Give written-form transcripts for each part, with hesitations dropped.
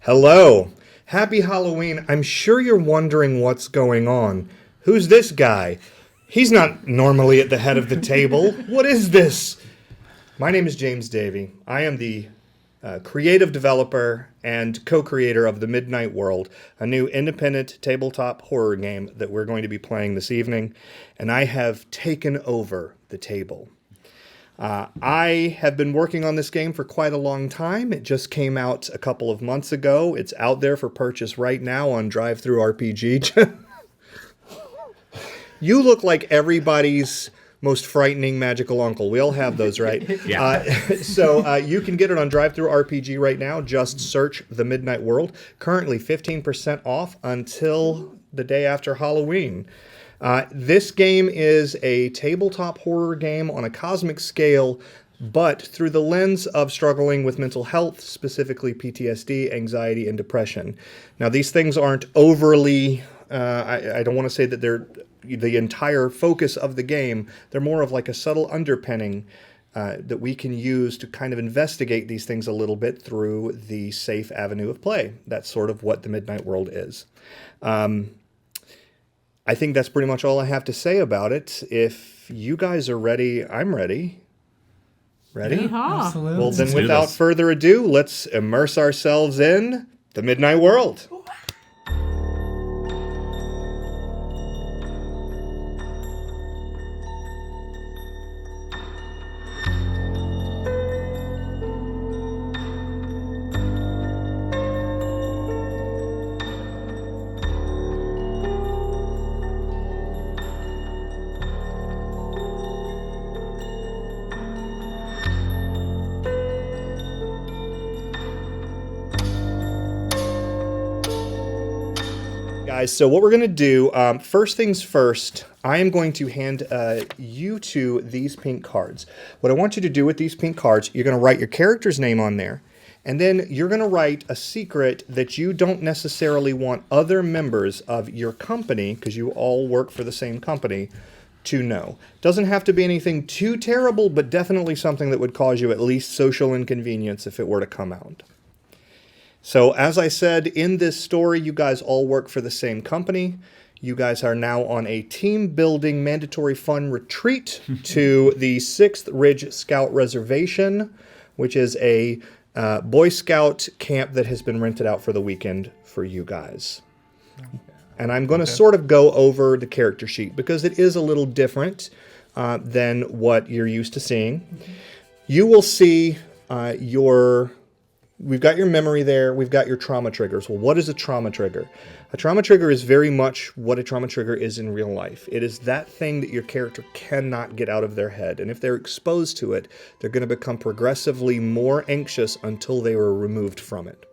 Hello. Happy Halloween. I'm sure you're wondering what's going on. Who's this guy? He's not normally at the head of the table. What is this? My name is James Davey. I am the creative developer and co-creator of The Midnight World, a new independent tabletop horror game that we're going to be playing this evening, and I have taken over the table. I have been working on this game for quite a long time. It just came out a couple of months ago. It's out there for purchase right now on TTRPG. You look like everybody's most frightening magical uncle. We all have those, right? Yeah. So you can get it on RPG right now. Just search The Midnight World. Currently 15% off until the day after Halloween. This game is a tabletop horror game on a cosmic scale, but through the lens of struggling with mental health, specifically PTSD, anxiety, and depression. Now, these things aren't overly, I don't want to say that they're the entire focus of the game. They're more of like a subtle underpinning that we can use to kind of investigate these things a little bit through the safe avenue of play. That's sort of what The Midnight World is. I think that's pretty much all I have to say about it. If you guys are ready, I'm ready. Ready? Yeah, absolutely. Well, then without further ado, let's immerse ourselves in The Midnight World. Guys, so what we're going to do, first things first, I am going to hand you two these pink cards. What I want you to do with these pink cards, you're going to write your character's name on there, and then you're going to write a secret that you don't necessarily want other members of your company, because you all work for the same company, to know. Doesn't have to be anything too terrible, but definitely something that would cause you at least social inconvenience if it were to come out. So as I said, in this story, you guys all work for the same company. You guys are now on a team-building mandatory fun retreat to the 6th Ridge Scout Reservation, which is a Boy Scout camp that has been rented out for the weekend for you guys. And I'm going to sort of go over the character sheet because it is a little different than what you're used to seeing. You will see we've got your memory there. We've got your trauma triggers. Well, what is a trauma trigger? A trauma trigger is very much what a trauma trigger is in real life. It is that thing that your character cannot get out of their head. And if they're exposed to it, they're going to become progressively more anxious until they were removed from it.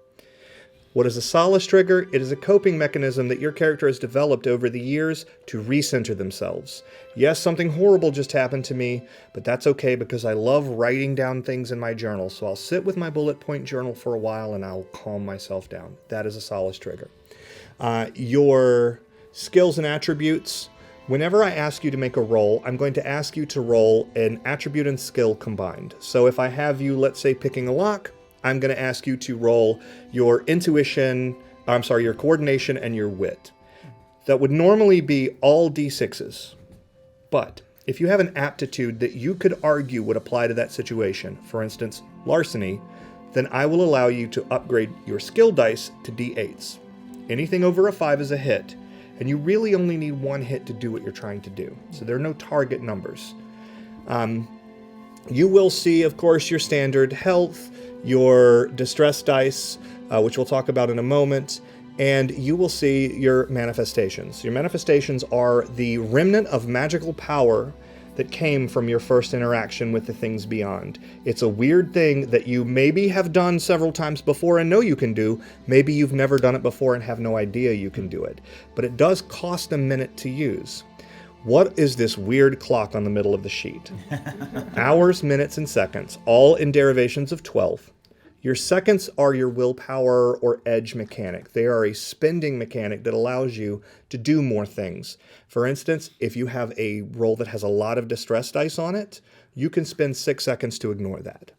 What is a solace trigger? It is a coping mechanism that your character has developed over the years to recenter themselves. Yes, something horrible just happened to me, but that's okay because I love writing down things in my journal. So I'll sit with my bullet point journal for a while and I'll calm myself down. That is a solace trigger. Your skills and attributes. Whenever I ask you to make a roll, I'm going to ask you to roll an attribute and skill combined. So if I have you, let's say, picking a lock, I'm going to ask you to roll your your coordination and your wit. That would normally be all D6s. But if you have an aptitude that you could argue would apply to that situation, for instance, larceny, then I will allow you to upgrade your skill dice to D8s. Anything over a 5 is a hit, and you really only need one hit to do what you're trying to do. So there are no target numbers. You will see, of course, your standard health, your distress dice, which we'll talk about in a moment, and you will see your manifestations. Your manifestations are the remnant of magical power that came from your first interaction with the things beyond. It's a weird thing that you maybe have done several times before and know you can do. Maybe you've never done it before and have no idea you can do it. But it does cost a minute to use. What is this weird clock on the middle of the sheet? Hours, minutes, and seconds, all in derivations of 12. Your seconds are your willpower or edge mechanic. They are a spending mechanic that allows you to do more things. For instance, if you have a roll that has a lot of distress dice on it, you can spend 6 seconds to ignore that.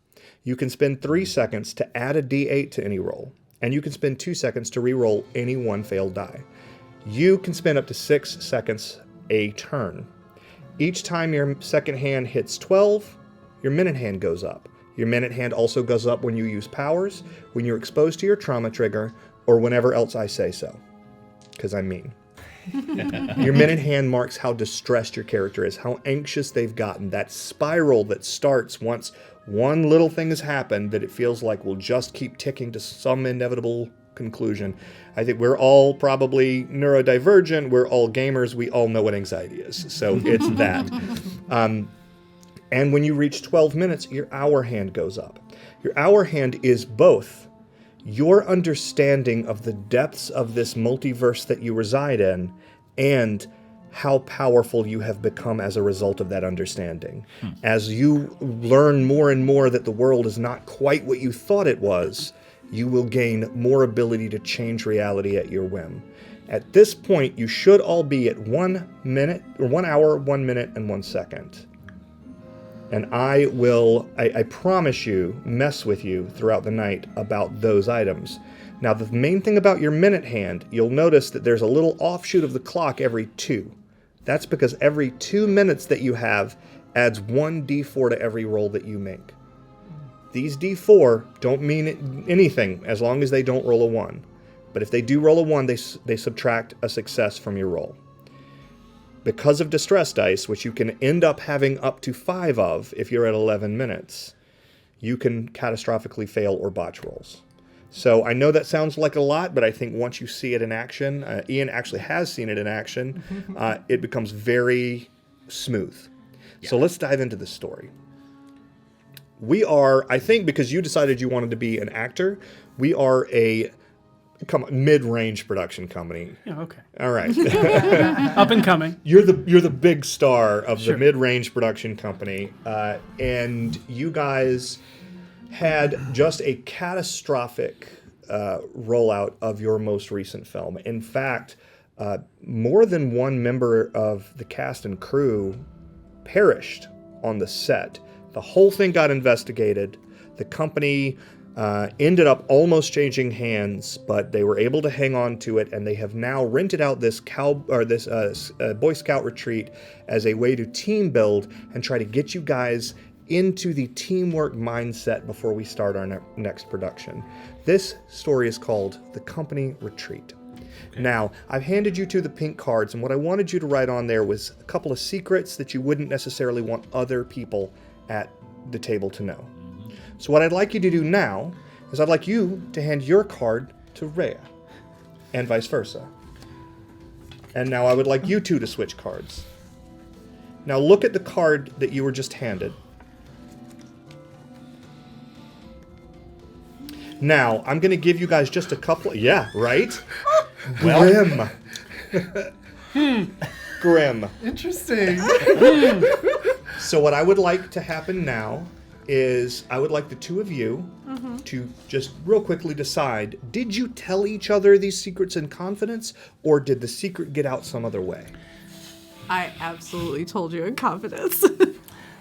You can spend 3 seconds to add a d8 to any roll. and you can spend 2 seconds to re-roll any one failed die. You can spend up to 6 seconds a turn. Each time your second hand hits 12, your minute hand goes up. Your minute hand also goes up when you use powers, when you're exposed to your trauma trigger, or whenever else I say so. Because I'm mean. Your minute hand marks how distressed your character is, how anxious they've gotten. That spiral that starts once one little thing has happened that it feels like will just keep ticking to some inevitable conclusion. I think we're all probably neurodivergent. We're all gamers. We all know what anxiety is. So it's that. And when you reach 12 minutes, your hour hand goes up. Your hour hand is both your understanding of the depths of this multiverse that you reside in and how powerful you have become as a result of that understanding. As you learn more and more that the world is not quite what you thought it was, you will gain more ability to change reality at your whim. At this point, you should all be at 1 minute, or 1 hour, 1 minute, and 1 second. And I will, I promise you, mess with you throughout the night about those items. Now, the main thing about your minute hand, you'll notice that there's a little offshoot of the clock every 2. That's because every 2 minutes that you have adds 1 d4 to every roll that you make. These d4 don't mean anything as long as they don't roll a 1. But if they do roll a 1, they subtract a success from your roll. Because of distress dice, which you can end up having up to 5 of if you're at 11 minutes, you can catastrophically fail or botch rolls. So I know that sounds like a lot, but I think once you see it in action, Ian actually has seen it in action, it becomes very smooth. Yeah. So let's dive into the story. We are, I think because you decided you wanted to be an actor, we are a mid-range production company. Yeah, okay. All right. Up and coming. You're the big star of Sure. the mid-range production company, and you guys had just a catastrophic rollout of your most recent film. In fact, more than one member of the cast and crew perished on the set. The whole thing got investigated. The company ended up almost changing hands, but they were able to hang on to it, and they have now rented out this Boy Scout retreat as a way to team build and try to get you guys into the teamwork mindset before we start our next production. This story is called The Company Retreat. Okay. Now, I've handed you 2 the pink cards, and what I wanted you to write on there was a couple of secrets that you wouldn't necessarily want other people at the table to know. So what I'd like you to do now is I'd like you to hand your card to Raya, and vice versa. And now I would like you 2 to switch cards. Now look at the card that you were just handed. Now, I'm going to give you guys just a couple... Yeah, right? Grim. Grim. Interesting. So what I would like to happen now is I would like the 2 of you to just real quickly decide, did you tell each other these secrets in confidence, or did the secret get out some other way? I absolutely told you in confidence.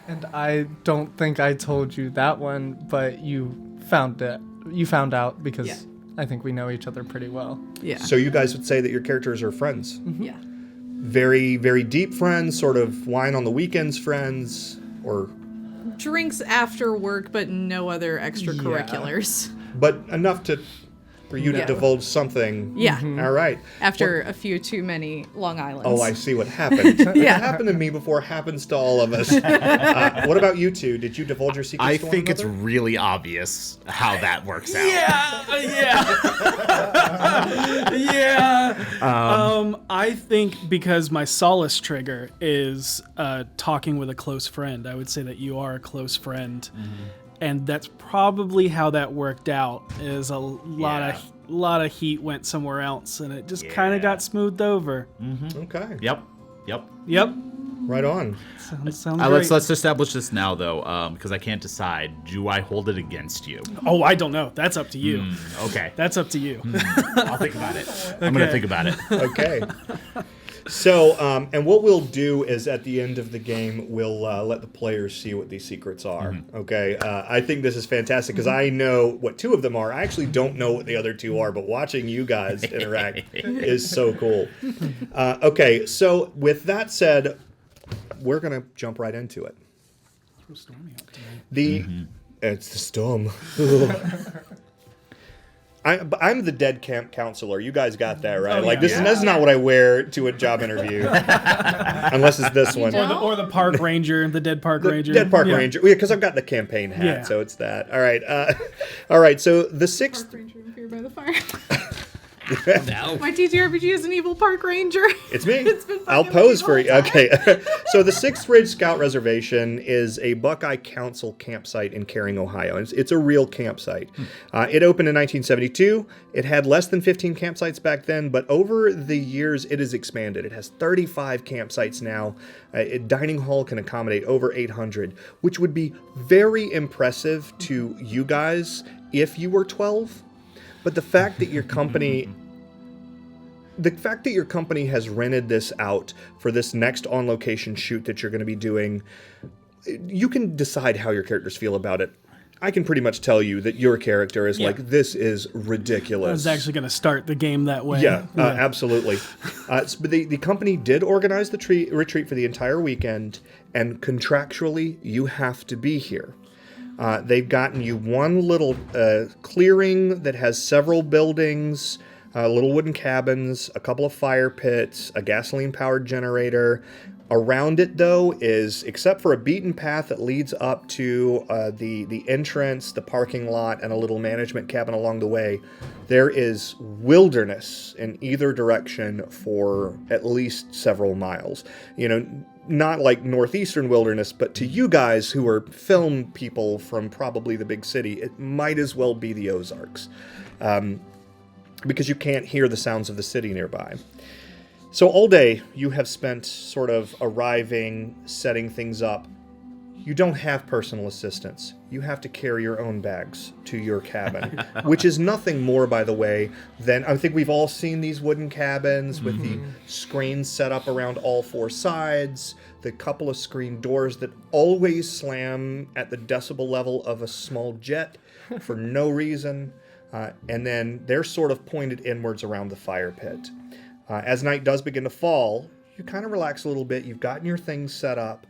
And I don't think I told you that one, but you found out because I think we know each other pretty well. Yeah. So you guys would say that your characters are friends? Yeah. Very, very deep friends, sort of wine on the weekends friends, or... Drinks after work, but no other extracurriculars. But enough for you to divulge something. Yeah. All right. After a few too many Long Islands. Oh, I see what happened. Yeah. It happened to me before, happens to all of us. What about you 2? Did you divulge your secrets to one think it's another? really obvious how that works out. Yeah. I think because my solace trigger is talking with a close friend, I would say that you are a close friend. And that's probably how that worked out, is a lot of heat went somewhere else, and it just kind of got smoothed over. Okay. Yep. Right on. Sounds great. Let's establish this now, though, because I can't decide. Do I hold it against you? Oh, I don't know. That's up to you. Okay. That's up to you. I'll think about it. I'm going to think about it. Okay. So, and what we'll do is at the end of the game, we'll let the players see what these secrets are. Okay, I think this is fantastic because I know what two of them are. I actually don't know what the other two are, but watching you guys interact is so cool. Okay, so with that said, we're gonna jump right into it. It's so stormy out today. It's the storm. I'm the dead camp counselor. You guys got that, right? This is not what I wear to a job interview, unless it's this one. Or the park ranger, the dead park ranger. Dead park ranger. Yeah, because I've got the campaign hat, so it's that. All right, all right. So the sixth. Park ranger in Fear by the Fire. My TTRPG is an evil park ranger. It's me. It's been I'll fucking pose with me for the whole you. Okay. So the 6th Ridge Scout Reservation is a Buckeye Council campsite in Caring, Ohio. It's a real campsite. It opened in 1972. It had less than 15 campsites back then, but over the years it has expanded. It has 35 campsites now. A dining hall can accommodate over 800, which would be very impressive to you guys if you were 12. But the fact that your company has rented this out for this next on-location shoot that you're going to be doing, you can decide how your characters feel about it. I can pretty much tell you that your character is like, this is ridiculous. I was actually going to start the game that way. Yeah, absolutely. But the company did organize the retreat for the entire weekend, and contractually, you have to be here. They've gotten you one little clearing that has several buildings, little wooden cabins, a couple of fire pits, a gasoline-powered generator. Around it, though, is, except for a beaten path that leads up to the entrance, the parking lot, and a little management cabin along the way, there is wilderness in either direction for at least several miles. Not like northeastern wilderness, but to you guys who are film people from probably the big city, it might as well be the Ozarks, because you can't hear the sounds of the city nearby. So all day you have spent sort of arriving, setting things up. You don't have personal assistants. You have to carry your own bags to your cabin, which is nothing more, by the way, than, I think we've all seen these wooden cabins with the screens set up around all four sides, the couple of screen doors that always slam at the decibel level of a small jet for no reason, and then they're sort of pointed inwards around the fire pit. As night does begin to fall, you kind of relax a little bit. You've gotten your things set up,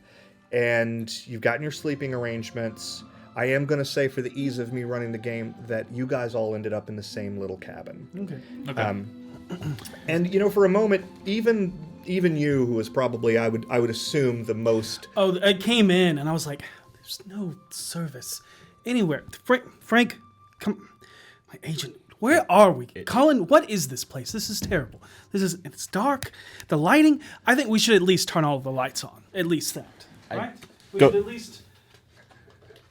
and you've gotten your sleeping arrangements. I am going to say, for the ease of me running the game, that you guys all ended up in the same little cabin. Okay. And for a moment, even you, who was probably, I would assume, the most. Oh, I came in and I was like, "There's no service anywhere." Frank, come, my agent. Where are we? Colin, what is this place? This is terrible. It's dark. The lighting, I think we should at least turn all the lights on. At least that. Right? We should at least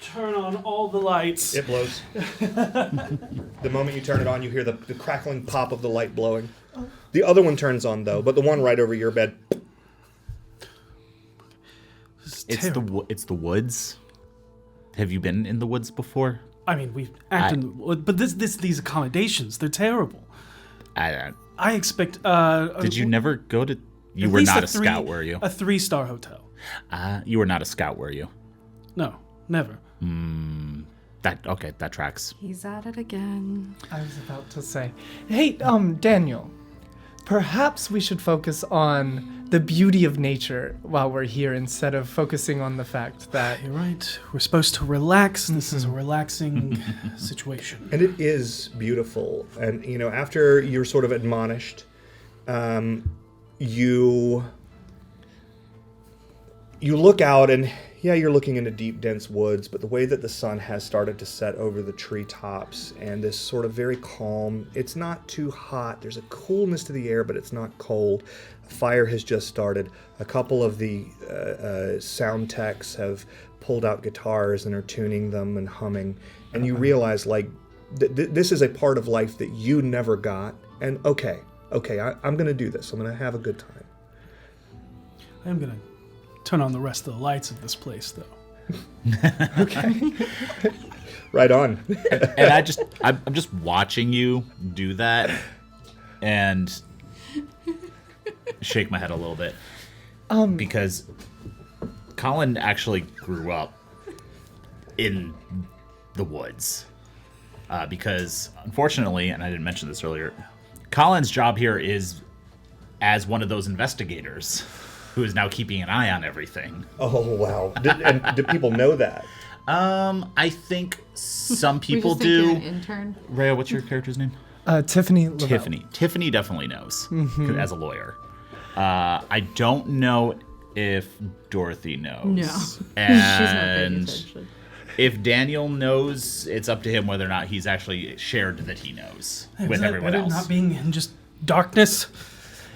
turn on all the lights. It blows. The moment you turn it on, you hear the crackling pop of the light blowing. The other one turns on, though, but the one right over your bed. It's the woods. Have you been in the woods before? I mean, we've acted in the woods, but these accommodations, they're terrible. I expect. Did you never go to? You were not a scout, were you? A 3-star hotel. You were not a scout, were you? No, never. That tracks. He's at it again. I was about to say, hey, Daniel, perhaps we should focus on the beauty of nature while we're here instead of focusing on the fact that... You're right. We're supposed to relax. This is a relaxing situation. And it is beautiful. And, after you're sort of admonished, you look out and, you're looking into deep, dense woods, but the way that the sun has started to set over the treetops and this sort of very calm, it's not too hot. There's a coolness to the air, but it's not cold. A fire has just started. A couple of the sound techs have pulled out guitars and are tuning them and humming. And you realize, this is a part of life that you never got. And okay, I'm going to do this. I'm going to have a good time. I'm going to turn on the rest of the lights of this place, though. Okay. Right on. And I'm just watching you do that, and shake my head a little bit. Because Colin actually grew up in the woods. Because, unfortunately, and I didn't mention this earlier, Colin's job here is as one of those investigators who is now keeping an eye on everything. Oh, wow. Do people know that? I think some people we just think you're do. an intern. Raya, what's your character's name? Tiffany Lavelle. Tiffany definitely knows as a lawyer. I don't know if Dorothy knows. No. She's not paying And attention. if Daniel knows, it's up to him whether or not he's actually shared that he knows with Is that everyone better else. not being in just darkness?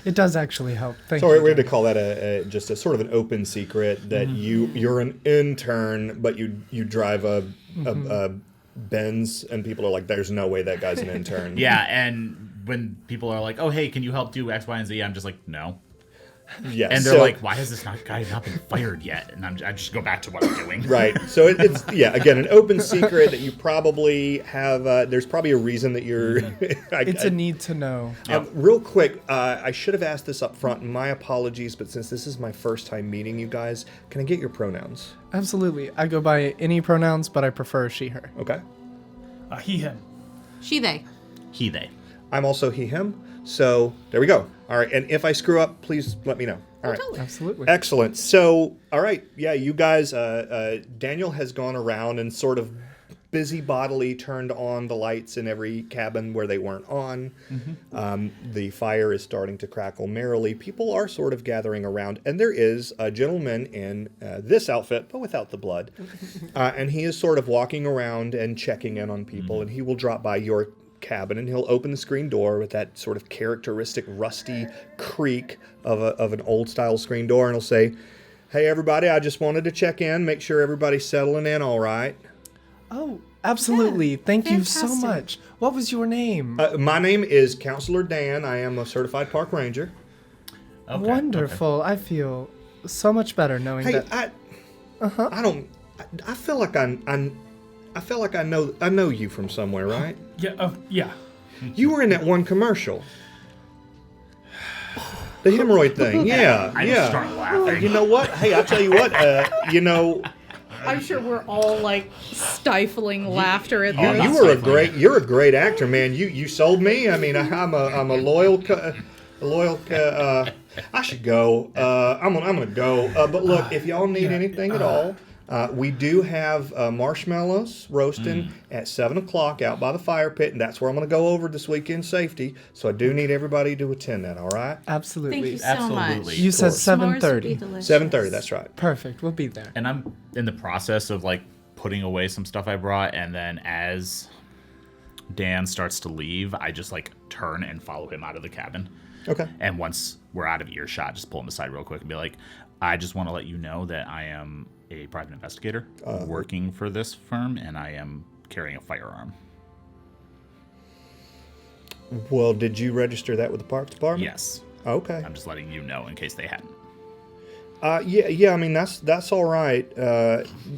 It does actually help. Thank So you. we had to call that just a sort of an open secret that you're an intern, but you drive a Benz, and people are like, "There's no way that guy's an intern." Yeah, and when people are like, "Oh, hey, can you help do X, Y, and Z?" I'm just like, "No." Yeah. And they're like, "Why has this guy not been fired yet?" And I just go back to what I'm doing. Right. So it's again, an open secret that you probably have. There's probably a reason that you're. It's a need to know. Real quick, I should have asked this up front. My apologies, but since this is my first time meeting you guys, can I get your pronouns? Absolutely. I go by any pronouns, but I prefer she, her. Okay. He, him. She, they. He, they. I'm also he, him. So there we go. All right. And if I screw up, please let me know. All right. Totally. Absolutely. Excellent. So, all right. Yeah, you guys, Daniel has gone around and sort of busybodily turned on the lights in every cabin where they weren't on. The fire is starting to crackle merrily. People are sort of gathering around, and there is a gentleman in this outfit, but without the blood. And he is sort of walking around and checking in on people, and he will drop by your cabin and he'll open the screen door with that sort of characteristic rusty creak of an old style screen door, and he'll say, "Hey everybody, I just wanted to check in, make sure everybody's settling in all right." Oh, absolutely. Thank you so fantastic. much. What was your name? My name is Counselor Dan. I am a certified park ranger. Okay, Wonderful. I feel so much better knowing Hey, that. I feel like I feel like I know you from somewhere, right? Yeah, yeah. You were in that one commercial. The hemorrhoid thing. Yeah, I yeah. just start laughing. You know what? Hey, I'll tell you what. I'm sure we're all like stifling laughter at this. You were you're a great actor, man. You sold me. I mean, I'm a loyal. I should go. I'm gonna go. But look, if y'all need anything at all, we do have marshmallows roasting at 7 o'clock out by the fire pit, and that's where I'm gonna go over this weekend safety. So I do need everybody to attend that. All right? Absolutely. Thank you so Absolutely. much. You said course. S'mores would be 7:30. delicious. 7:30. That's right. Perfect. We'll be there. And I'm in the process of like putting away some stuff I brought, and then as Dan starts to leave, I just like turn and follow him out of the cabin. Okay. And once we're out of earshot, just pull him aside real quick and be like, "I just want to let you know that I am a private investigator working for this firm, and I am carrying a firearm." Well, did you register that with the Parks Department? Yes. Okay. I'm just letting you know in case they hadn't. Yeah. I mean, that's all right.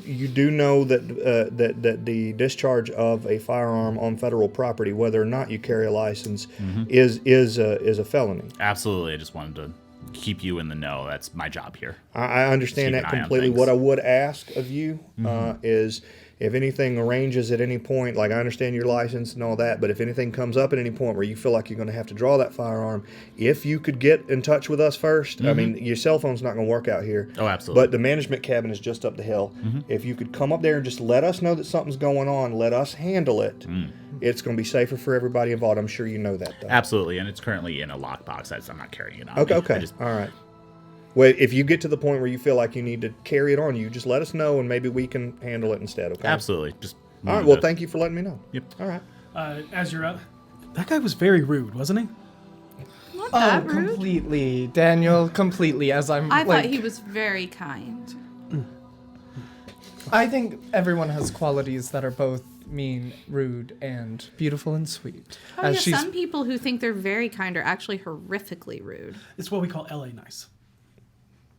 You do know that that the discharge of a firearm on federal property, whether or not you carry a license, is a felony. Absolutely. I just wanted to keep you in the know. That's my job here. I understand Keep that an eye on completely. things. What I would ask of you is, if anything arranges at any point, like I understand your license and all that, but if anything comes up at any point where you feel like you're going to have to draw that firearm, if you could get in touch with us first. I mean, your cell phone's not going to work out here. Oh, absolutely. But the management cabin is just up the hill. If you could come up there and just let us know that something's going on, let us handle it. It's going to be safer for everybody involved. I'm sure you know that, though. Absolutely. And it's currently in a lockbox. I'm not carrying it on Okay, me. okay. I just, All right. Well, if you get to the point where you feel like you need to carry it on, you just let us know, and maybe we can handle it instead, okay? absolutely. Just All right, wanted well, to- thank you for letting me know. Yep. All right. As you're up, that guy was very rude, wasn't he? Not Oh, that rude. completely. Daniel, completely. As I'm I like, thought he was very kind. I think everyone has qualities that are both mean, rude, and beautiful and sweet. Oh, yeah, some people who think they're very kind are actually horrifically rude. It's what we call LA nice.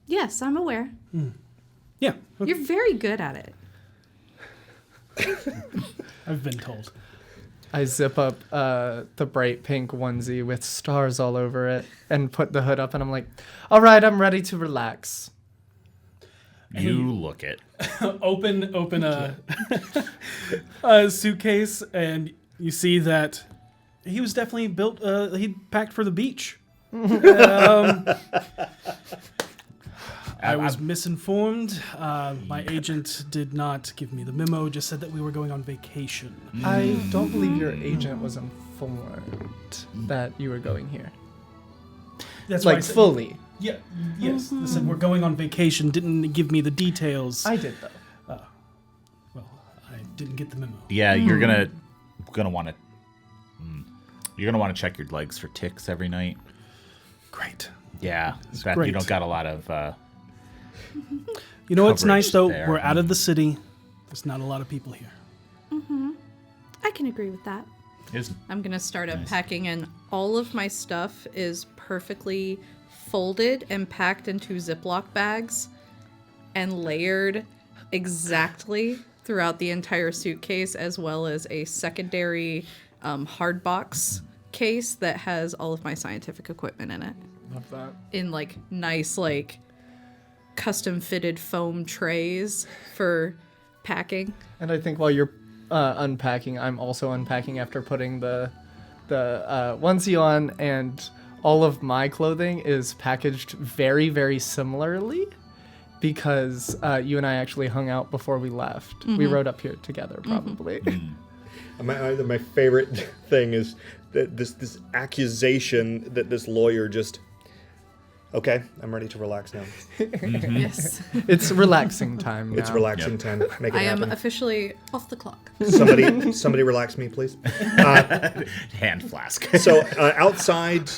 Yes, I'm aware. Yeah, okay. You're very good at it. I've been told. I zip up the bright pink onesie with stars all over it and put the hood up, and I'm like, all right, I'm ready to relax. You look it. Open a suitcase, and you see that he was definitely built. He packed for the beach. I was misinformed. My agent did not give me the memo. Just said that we were going on vacation. I don't believe your agent was informed that you were going here. That's why I Like, said- fully. Yeah. Yes. They said we're going on vacation. Didn't give me the details. I did, though. Well, I didn't get the memo. Yeah, you're gonna want to. You're gonna want to check your legs for ticks every night. Great. Yeah, in fact, great. you don't got a lot of. You know what's nice though? Coverage there. We're out of the city. There's not a lot of people here. I can agree with that. I'm gonna start unpacking, and all of my stuff is perfectly folded and packed into Ziploc bags and layered exactly throughout the entire suitcase, as well as a secondary hard box case that has all of my scientific equipment in it. Love that. In like nice, like custom fitted foam trays for packing. And I think while you're unpacking, I'm also unpacking after putting the onesie on, and all of my clothing is packaged very, very similarly because you and I actually hung out before we left. We rode up here together, probably. My favorite thing is that this accusation that this lawyer just. Okay, I'm ready to relax now. Yes. It's relaxing time now. It's relaxing time. Make it I am happen. officially off the clock. Somebody relax me, please. Hand flask. So outside,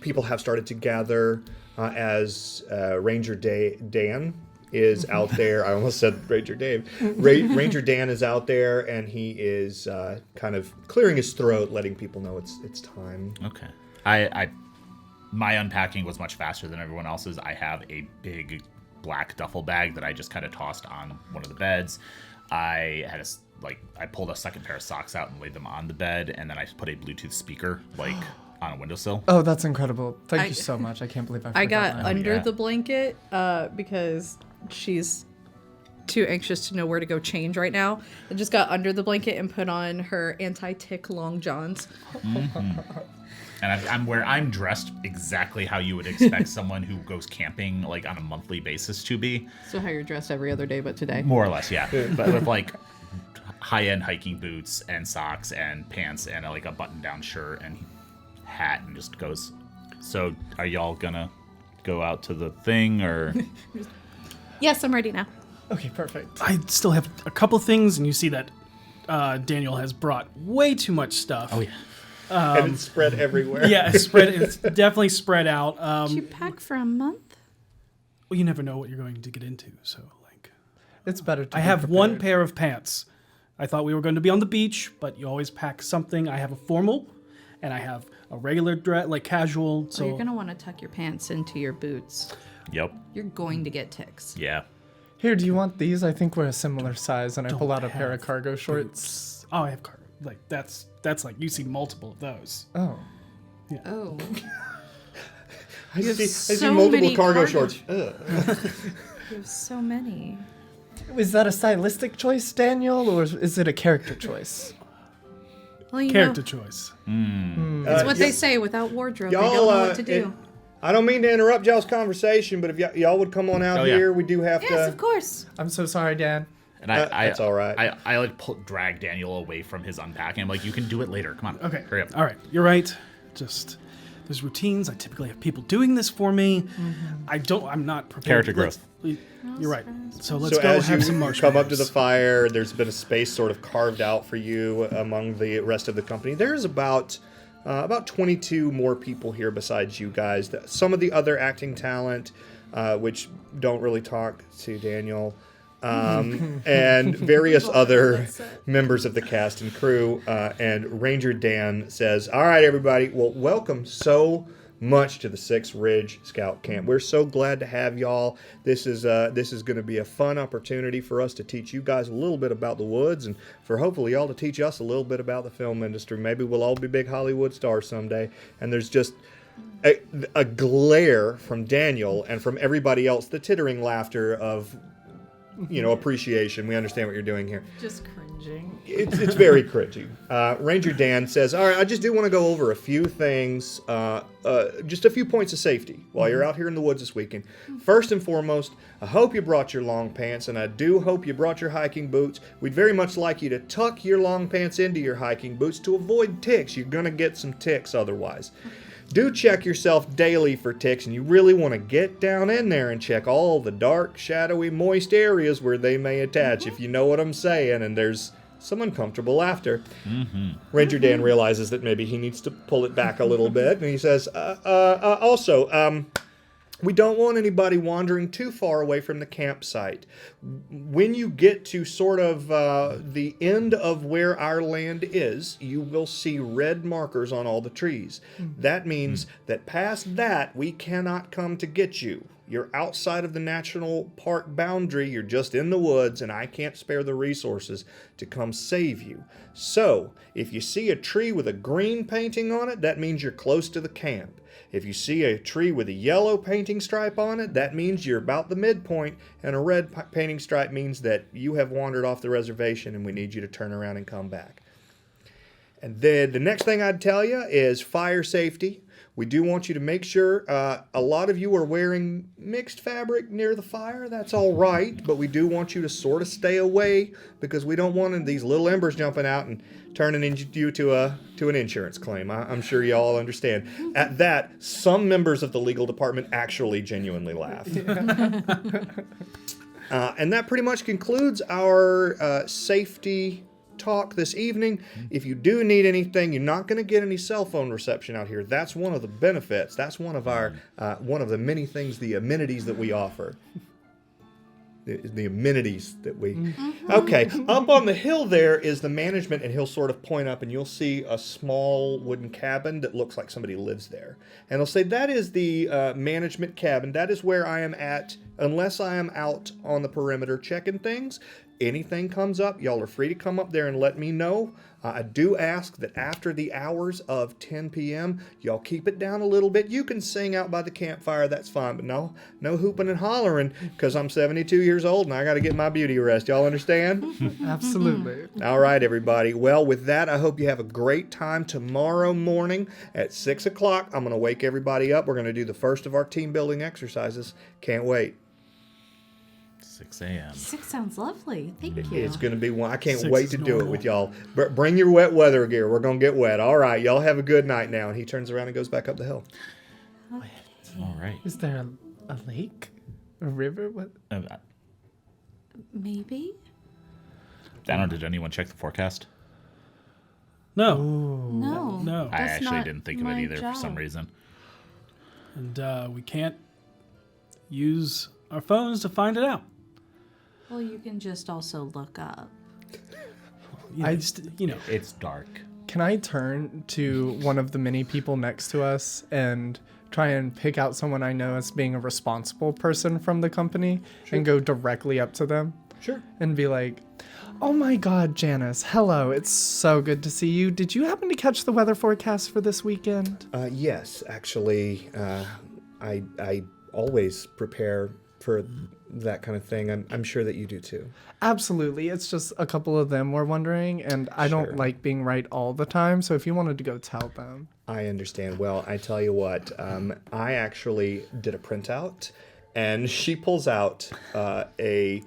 people have started to gather as Ranger Dan is out there. I almost said Ranger Dave. Ranger Dan is out there, and he is kind of clearing his throat, letting people know it's time. Okay. My unpacking was much faster than everyone else's. I have a big black duffel bag that I just kind of tossed on one of the beds. I had I pulled a second pair of socks out and laid them on the bed, and then I put a Bluetooth speaker on a windowsill. Oh, that's incredible. Thank you so much. I can't believe I forgot I got that. under yeah. the blanket because she's too anxious to know where to go change right now. I just got under the blanket and put on her anti-tick long johns. And I'm dressed exactly how you would expect someone who goes camping like on a monthly basis to be. So how you're dressed every other day but today. More or less, yeah. But with like high-end hiking boots and socks and pants and like a button-down shirt and hat, and just goes, so are y'all gonna go out to the thing or? Yes, I'm ready now. Okay, perfect. I still have a couple things, and you see that Daniel has brought way too much stuff. Oh yeah. And it's spread everywhere. Yeah, it's definitely spread out. Did you pack for a month? Well, you never know what you're going to get into, so like. It's better to I be have one prepared. pair of pants. I thought we were going to be on the beach, but you always pack something. I have a formal, and I have a regular dress, like casual. So you're going to want to tuck your pants into your boots. Yep. You're going to get ticks. Yeah. Here, do you want these? I think we're a similar size, and I pull out a pair of have cargo shorts. Oh, I have cargo. Like that's like you see multiple of those. Oh. Oh. I see so multiple many cargo cargo shorts. Ugh. You have so many. Is that a stylistic choice, Daniel, or is it a character choice? Well, you Character know, choice. it's what they say, without wardrobe, they don't know what to do. I don't mean to interrupt y'all's conversation, but if y'all would come on out Oh, yeah. here, we do have Yes, to. of course. I'm so sorry, Dan. And I That's all right. I like drag Daniel away from his unpacking. I'm like, you can do it later. Come on. Okay. Hurry up. All right. You're right. Just there's routines. I typically have people doing this for me. I'm not prepared. Character growth. You're right. So let's So go as have you some marshmallows. come up to the fire, there's been a space sort of carved out for you among the rest of the company. There's about 22 more people here besides you guys. Some of the other acting talent, which don't really talk to Daniel, and various other members of the cast and crew. And Ranger Dan says, "All right, everybody. Well, welcome so much to the 6th Ridge Scout Camp. We're so glad to have y'all. This is going to be a fun opportunity for us to teach you guys a little bit about the woods, and for hopefully y'all to teach us a little bit about the film industry. Maybe we'll all be big Hollywood stars someday. And there's just a glare from Daniel and from everybody else, the tittering laughter of, appreciation. We understand what you're doing here. Just cringing. It's very cringy. Ranger Dan says, all right, I just do want to go over a few things, just a few points of safety while you're out here in the woods this weekend. First and foremost, I hope you brought your long pants, and I do hope you brought your hiking boots. We'd very much like you to tuck your long pants into your hiking boots to avoid ticks. You're going to get some ticks otherwise. Do check yourself daily for ticks, and you really want to get down in there and check all the dark, shadowy, moist areas where they may attach, if you know what I'm saying, and there's some uncomfortable laughter. Ranger Dan realizes that maybe he needs to pull it back a little bit, and he says, also, we don't want anybody wandering too far away from the campsite. When you get to sort of the end of where our land is, you will see red markers on all the trees. That means that past that, we cannot come to get you. You're outside of the national park boundary, you're just in the woods, and I can't spare the resources to come save you. So, if you see a tree with a green painting on it, that means you're close to the camp. If you see a tree with a yellow painting stripe on it, that means you're about the midpoint, and a red painting stripe means that you have wandered off the reservation and we need you to turn around and come back. And then the next thing I'd tell you is fire safety. We do want you to make sure, a lot of you are wearing mixed fabric near the fire. That's all right, but we do want you to sort of stay away because we don't want these little embers jumping out and turning you to an insurance claim. I'm sure you all understand. At that, some members of the legal department actually genuinely laughed. And that pretty much concludes our safety talk this evening. If you do need anything, you're not going to get any cell phone reception out here. That's one of the benefits. That's one of our one of the many things, the amenities that we offer. The amenities that we... Okay, up on the hill there is the management, and he'll sort of point up, and you'll see a small wooden cabin that looks like somebody lives there. And he'll say, that is the management cabin. That is where I am at, unless I am out on the perimeter checking things. Anything comes up, y'all are free to come up there and let me know. I do ask that after the hours of 10 p.m., y'all keep it down a little bit. You can sing out by the campfire, that's fine, but no hooping and hollering, because I'm 72 years old and I got to get my beauty rest. Y'all understand? Absolutely. All right, everybody. Well, with that, I hope you have a great time tomorrow morning at 6 o'clock. I'm going to wake everybody up. We're going to do the first of our team building exercises. Can't wait. 6 a.m. 6 sounds lovely. Thank you. It's going to be one. I can't 6 wait is to do it normal. with y'all. Bring your wet weather gear. We're going to get wet. All right. Y'all have a good night now. And he turns around and goes back up the hill. All right. Is there a lake? A river? What? Maybe? Dano, did anyone check the forecast? No. No. No. I That's actually not didn't think of my it either for some job. reason. And we can't use our phones to find it out. Well, you can just also look up. It's dark. Can I turn to one of the many people next to us and try and pick out someone I know as being a responsible person from the company and go directly up to them? Sure. And be like, oh my God, Janice, hello. It's so good to see you. Did you happen to catch the weather forecast for this weekend? Yes, actually, I always prepare for that kind of thing. I'm sure that you do too. Absolutely. It's just a couple of them were wondering, and I Sure. don't like being right all the time. So if you wanted to go tell them. I understand. Well, I tell you what, I actually did a printout, and she pulls out a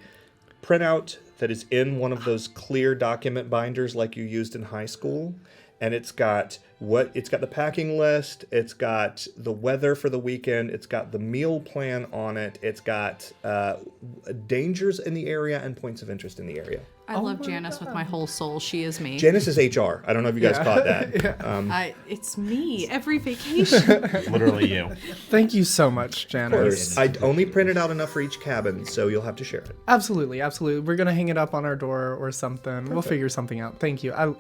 printout that is in one of those clear document binders like you used in high school. And it's got the packing list, it's got the weather for the weekend, it's got the meal plan on it, it's got dangers in the area and points of interest in the area. I love Janice with my whole soul. She is me. Janice is HR. I don't know if you guys caught that. It's me every vacation. Literally you. Thank you so much, Janice. I only printed out enough for each cabin, so you'll have to share it. Absolutely, absolutely. We're gonna hang it up on our door or something. We'll figure something out. Thank you.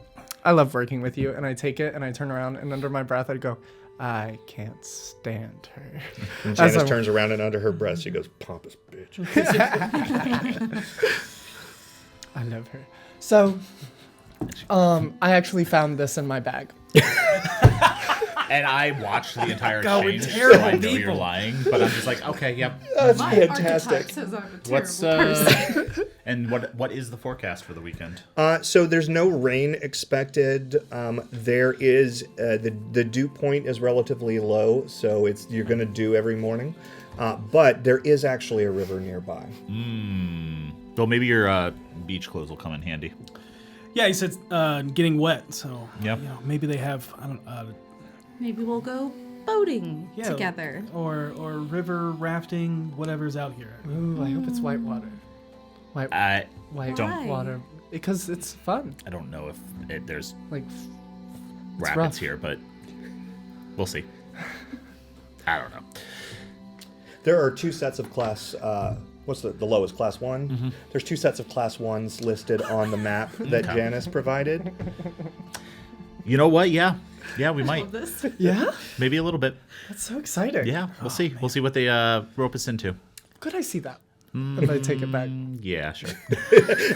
I love working with you. And I take it and I turn around and under my breath I go, I can't stand her. And Janice turns around and under her breath she goes, pompous bitch. I love her. So, I actually found this in my bag. And I watched the entire God, exchange, we're terrible so I know you're people. lying. But I'm just like, okay, yep. That's My fantastic. archetype says I'm a terrible What's person. and what is the forecast for the weekend? So there's no rain expected. There is the dew point is relatively low, so you're going to dew every morning. But there is actually a river nearby. Well, maybe your beach clothes will come in handy. Yeah, he said getting wet, so Yep. maybe they have Maybe we'll go boating yeah, together. or river rafting, whatever's out here. Ooh, I hope it's white water. White I Why? water. Because it's fun. I don't know if there's Like, rapids rough. here, but we'll see. I don't know. There are 2 sets of class. What's the lowest? Class 1? Mm-hmm. There's 2 sets of class 1s listed on the map that Okay. Janice provided. You know what? Yeah, we might. Love this. yeah? Maybe a little bit. That's so exciting. Yeah, we'll see. We'll see what they rope us into. Could I see that? And I take it back. Yeah, sure.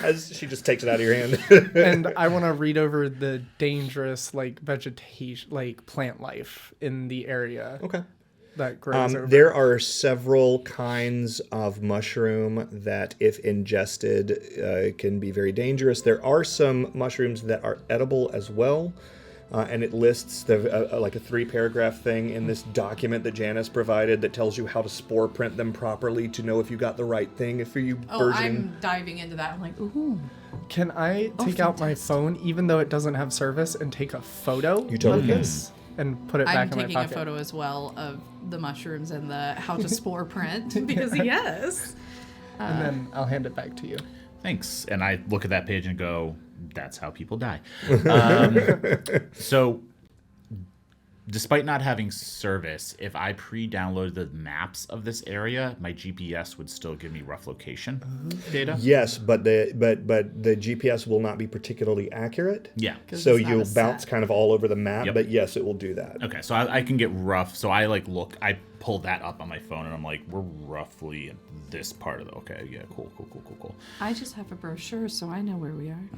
As she just takes it out of your hand. And I want to read over the dangerous, like, vegetation, like, plant life in the area Okay. that grows over. There are several kinds of mushroom that, if ingested, can be very dangerous. There are some mushrooms that are edible as well. And it lists like a 3-paragraph thing in this document that Janice provided that tells you how to spore print them properly to know if you got the right thing. If you I'm diving into that. I'm like, ooh. Can I take out my phone, even though it doesn't have service, and take a photo You totally of can. this and put it I'm back in my taking a pocket? photo as well of the mushrooms and the how to spore print because yes. And then I'll hand it back to you. Thanks. And I look at that page and go, that's how people die. So, despite not having service, if I pre-downloaded the maps of this area, my GPS would still give me rough location data. Yes, but the GPS will not be particularly accurate. Yeah. So it's not you'll a bounce set. kind of all over the map, Yep. but yes, it will do that. Okay, so I can get rough. So I I pull that up on my phone and I'm like, we're roughly in this part of the. Okay, yeah, cool. I just have a brochure, so I know where we are.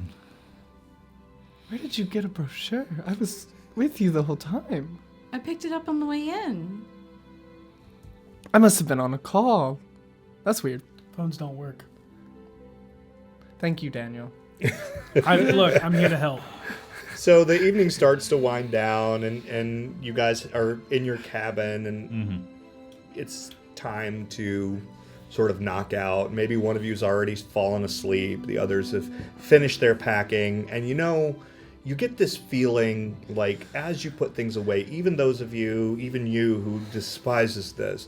Where did you get a brochure? I was with you the whole time. I picked it up on the way in. I must have been on a call. That's weird. Phones don't work. Thank you, Daniel. Look, I'm here to help. So the evening starts to wind down, and you guys are in your cabin, and it's time to sort of knock out. Maybe one of you's already fallen asleep. The others have finished their packing, and you get this feeling like as you put things away, even those of you, even you who despises this,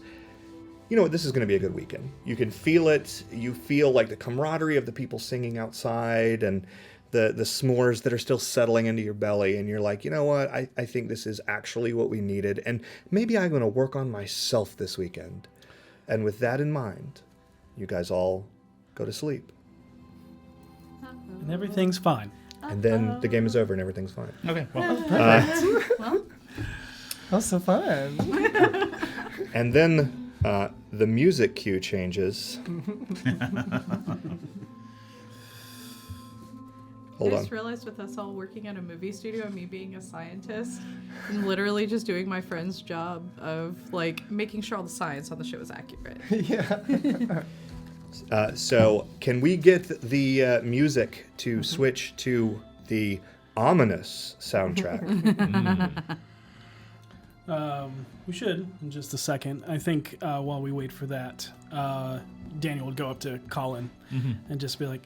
this is going to be a good weekend. You can feel it. You feel like the camaraderie of the people singing outside and the s'mores that are still settling into your belly. And you're like, you know what? I think this is actually what we needed. And maybe I'm going to work on myself this weekend. And with that in mind, you guys all go to sleep. And everything's fine. And then the game is over and everything's fine. Okay, well, That was so fun. And then the music cue changes. Hold I on. just realized with us all working at a movie studio and me being a scientist, I'm literally just doing my friend's job of like making sure all the science on the shit was accurate. Yeah. So can we get the music to switch to the ominous soundtrack? We should in just a second. I think while we wait for that, Daniel would go up to Colin and just be like,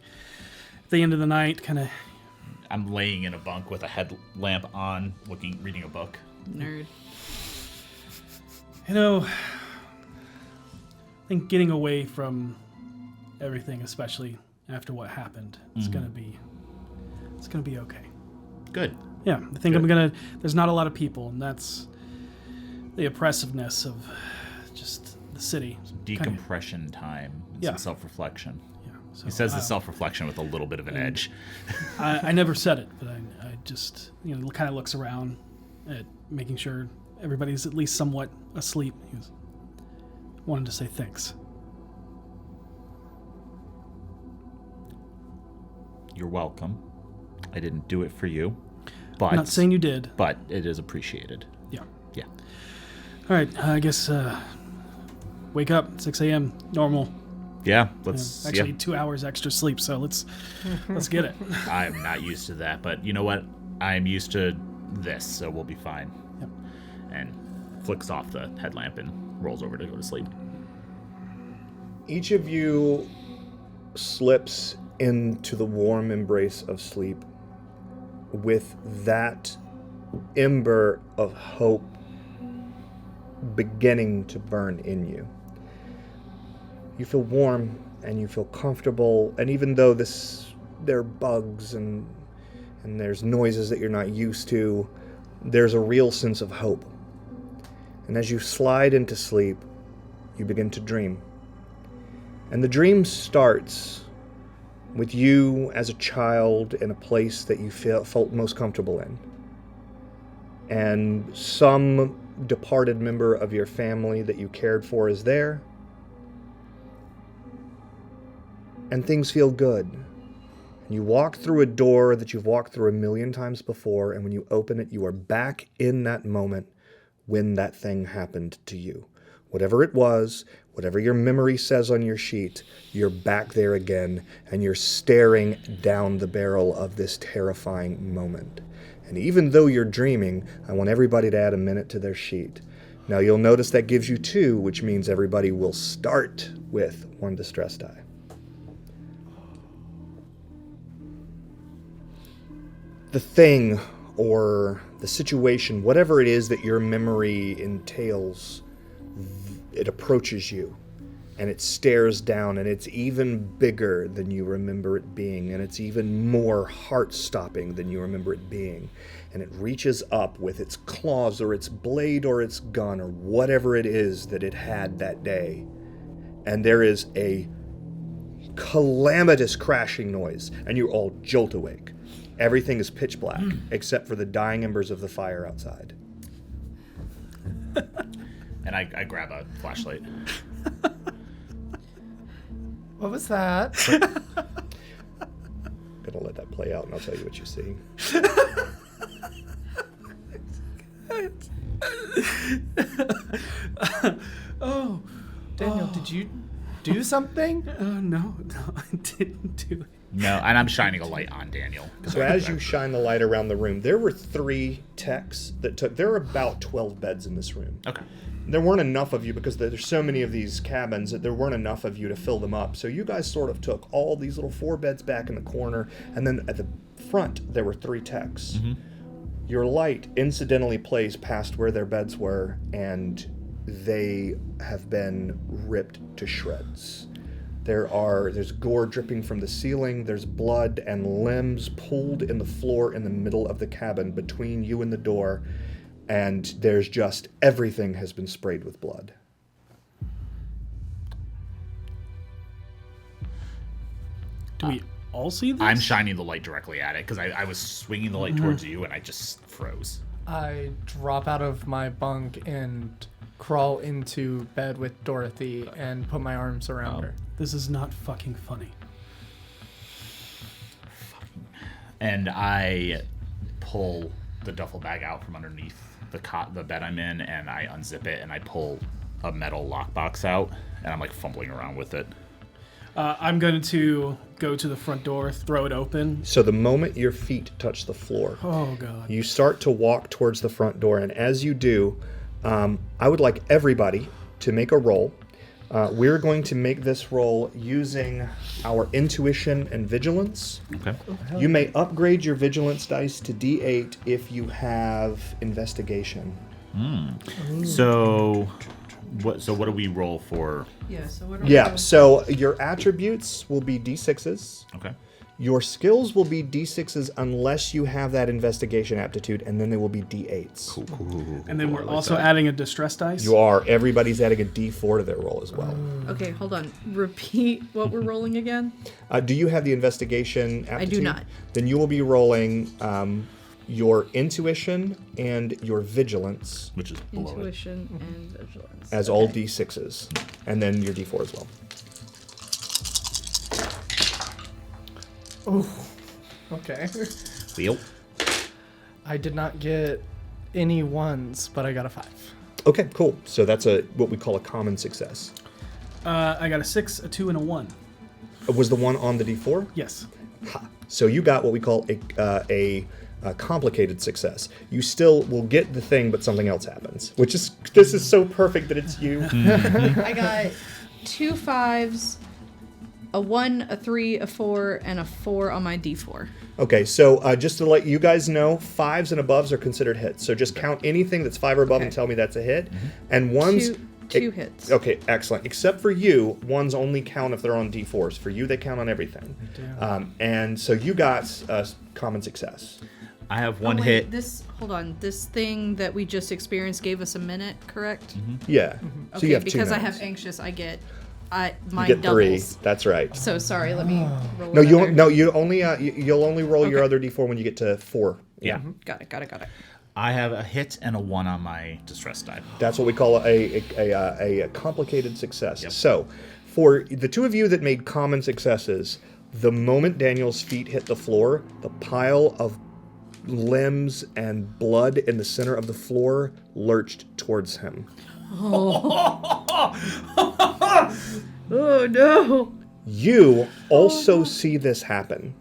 at the end of the night, kind of. I'm laying in a bunk with a headlamp on, reading a book. Nerd. I think getting away from everything, especially after what happened, it's gonna be okay. Good. Yeah, I think there's not a lot of people, and that's the oppressiveness of just the city. Decompression time. And Yeah. some self-reflection. Yeah, so He says the self-reflection with a little bit of an edge. I never said it, but I just, kind of looks around at making sure everybody's at least somewhat asleep. He goes, wanted to say thanks. You're welcome. I didn't do it for you, but I'm not saying you did. but it is appreciated. Yeah. Yeah. All right, I guess wake up, 6 a.m., normal. Yeah. Let's Actually, 2 hours extra sleep, so let's get it. I'm not used to that, but you know what? I'm used to this, so we'll be fine. Yep. And flicks off the headlamp and rolls over to go to sleep. Each of you slips into the warm embrace of sleep with that ember of hope beginning to burn in you. You feel warm and you feel comfortable, and even though there are bugs and there's noises that you're not used to, there's a real sense of hope. And as you slide into sleep, you begin to dream. And the dream starts with you as a child in a place that you felt most comfortable in. And some departed member of your family that you cared for is there. And things feel good. And you walk through a door that you've walked through a million times before, and when you open it, you are back in that moment when that thing happened to you. Whatever it was, whatever your memory says on your sheet, you're back there again, and you're staring down the barrel of this terrifying moment. And even though you're dreaming, I want everybody to add a minute to their sheet. Now you'll notice that gives you 2, which means everybody will start with 1 distress die. The thing or the situation, whatever it is that your memory entails, it approaches you and it stares down, and it's even bigger than you remember it being, and it's even more heart-stopping than you remember it being. And it reaches up with its claws or its blade or its gun or whatever it is that it had that day. And there is a calamitous crashing noise, and you all jolt awake. Everything is pitch black, except for the dying embers of the fire outside. And I grab a flashlight. What was that? Gonna let that play out, and I'll tell you what you see. Oh. Daniel, did you do something? No, I didn't do it. No, and I'm shining a light on Daniel. So as you shine the light around the room, there were 3 techs that took... There are about 12 beds in this room. Okay. There weren't enough of you because there's so many of these cabins that there weren't enough of you to fill them up. So you guys sort of took all these little 4 beds back in the corner, and then at the front there were 3 techs. Mm-hmm. Your light incidentally plays past where their beds were, and they have been ripped to shreds. There's gore dripping from the ceiling, there's blood and limbs pulled in the floor in the middle of the cabin between you and the door, and there's just everything has been sprayed with blood. Do we all see this? I'm shining the light directly at it because I was swinging the light towards you and I just froze. I drop out of my bunk and crawl into bed with Dorothy and put my arms around her. This is not fucking funny. And I pull the duffel bag out from underneath the bed I'm in, and I unzip it, and I pull a metal lockbox out, and I'm like fumbling around with it. I'm going to go to the front door, throw it open. So the moment your feet touch the floor, Oh, God. you start to walk towards the front door, and as you do, I would like everybody to make a roll. We're going to make this roll using our intuition and vigilance. Okay. You may upgrade your vigilance dice to D8 if you have investigation. So what do we roll for? Yeah, so what are Yeah, so your attributes will be D6s. Okay. Your skills will be D6s unless you have that investigation aptitude, and then they will be D8s. Cool. And then we're also adding a distress dice. You are. Everybody's adding a D4 to their roll as well. Okay, hold on. Repeat what we're rolling again. Do you have the investigation aptitude? not. Then you will be rolling your intuition and your vigilance Which is below it. Intuition and vigilance. as all D6s, and then your D4 as well. Oh, okay. Wheel. I did not get any ones, but I got a 5. Okay, cool. So that's what we call a common success. I got a 6, a 2, and a 1. Was the one on the D4? Yes. Ha. So you got what we call a complicated success. You still will get the thing, but something else happens. This is so perfect that it's you. I got 2 5s, a 1, a 3, a 4, and a 4 on my D4. Okay, so just to let you guys know, 5s and aboves are considered hits. So just count anything that's 5 or above and tell me that's a hit. And 1s... Two hits. Okay, excellent. Except for you, 1s only count if they're on D4s. For you, they count on everything. And so you got a common success. I have one wait, hit. Hold on. This thing that we just experienced gave us a minute, correct? Yeah. So Okay, you have 2 because I minutes. have anxious, I get You mine get 3. doubles. That's right. So sorry, let me roll No, another. you only you'll only roll your other D4 when you get to 4. Yeah. Got it. I have a hit and a 1 on my distress die. That's what we call a complicated success. Yep. So, for the 2 of you that made common successes, the moment Daniel's feet hit the floor, the pile of limbs and blood in the center of the floor lurched towards him. Oh no! You also see this happen,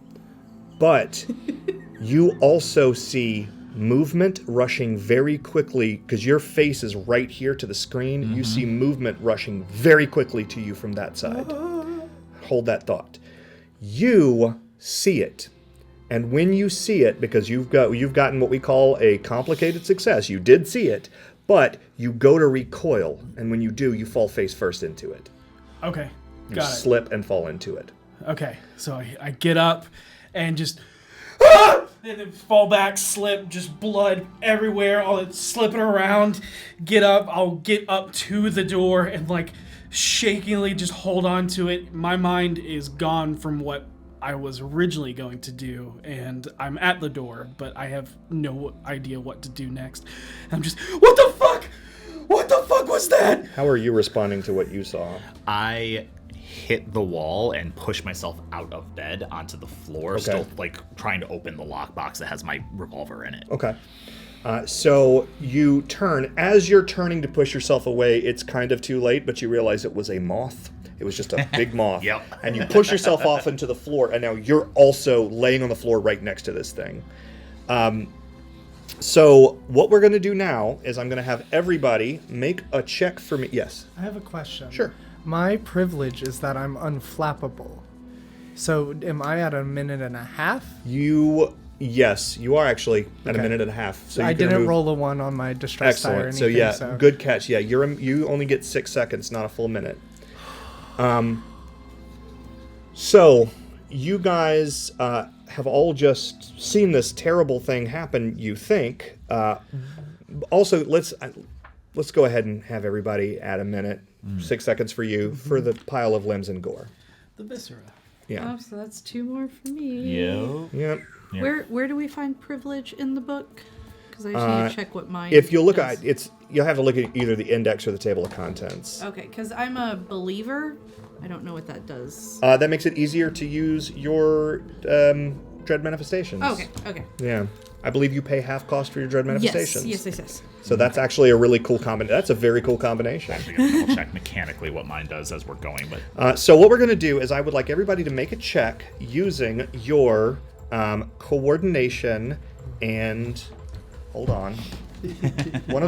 but you also see movement rushing very quickly, because your face is right here to the screen. You see movement rushing very quickly to you from that side. Hold that thought. You see it. And when you see it, because you've gotten what we call a complicated success, you did see it, but you go to recoil, and when you do, you fall face first into it. Okay. You Got it. slip and fall into it. Okay. So I get up and just... Ah! And then fall back, slip, just blood everywhere, all it's slipping around. Get up, I'll get up to the door and like shakingly just hold on to it. My mind is gone from what I was originally going to do, and I'm at the door, but I have no idea what to do next. I'm just, what the fuck? What the fuck was that? How are you responding to what you saw? I hit the wall and push myself out of bed onto the floor, Okay. still like trying to open the lockbox that has my revolver in it. Okay. So you turn. As you're turning to push yourself away, it's kind of too late, but you realize it was a moth. It was just a big moth. Yep. And you push yourself off into the floor, and now you're also laying on the floor right next to this thing. So what we're going to do now is I'm going to have everybody make a check for me. Yes. I have a question. Sure. My privilege is that I'm unflappable. So am I at a minute and a half? Yes, you are actually at a Okay. minute and a half. So I you can didn't remove- roll a 1 on my distress die or Excellent. anything. So yeah, good catch. Yeah, you only get 6 seconds, not a full minute. So you guys have all just seen this terrible thing happen. You think. Also, let's go ahead and have everybody add a minute, 6 seconds for you for the pile of limbs and gore. The viscera. Yeah. Oh, so that's 2 more for me. Yep. Yeah. Where do we find privilege in the book? Because I just need to check what mine. If you look does. at you'll have to look at either the index or the table of contents. Okay, because I'm a believer. I don't know what that does. That makes it easier to use your dread manifestations. Okay. Yeah. I believe you pay half cost for your dread manifestations. Yes. So that's actually a really cool combination. That's a very cool combination. I'm gonna double check mechanically what mine does as we're going, but So what we're going to do is I would like everybody to make a check using your coordination and... Hold on. One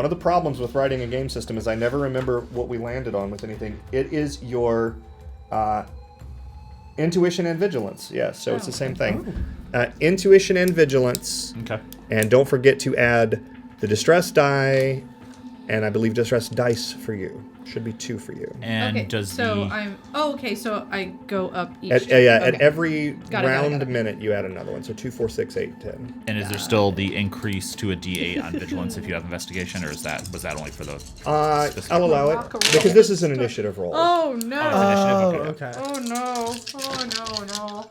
of the problems with writing a game system is I never remember what we landed on with anything. It is your intuition and vigilance. Yeah, so it's the same thing. Intuition and vigilance. okay. And don't forget to add the distress die, and I believe distress dice for you. Should be 2 for you. And Okay, does so the I'm. Oh, okay. So I go up each. At Okay. every Got it. round minute, you add another one. So 2, 4, 6, 8, 10. and is there still the increase to a D8 on vigilance if you have investigation, or was that only for the I'll allow it because this is an initiative roll. Oh no! initiative? Oh, Okay. okay. Oh no! Oh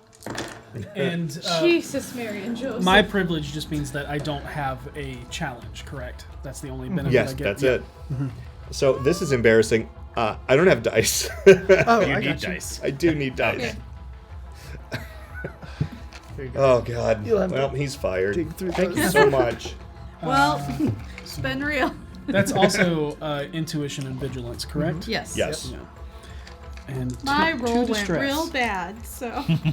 no! And Jesus, Mary and Joseph. my privilege just means that I don't have a challenge, correct? That's the only benefit Yes, I get. that's Yeah. it. So this is embarrassing. I don't have dice. Oh, You I need got you. dice. I do need dice. Okay. Here you go. Oh God. You'll have Well, to he's fired. dig through Thank you those. so much. Well, it's been real. That's also intuition and vigilance, correct? Yes. Yes. Yeah. And My two roll went distress. real bad, so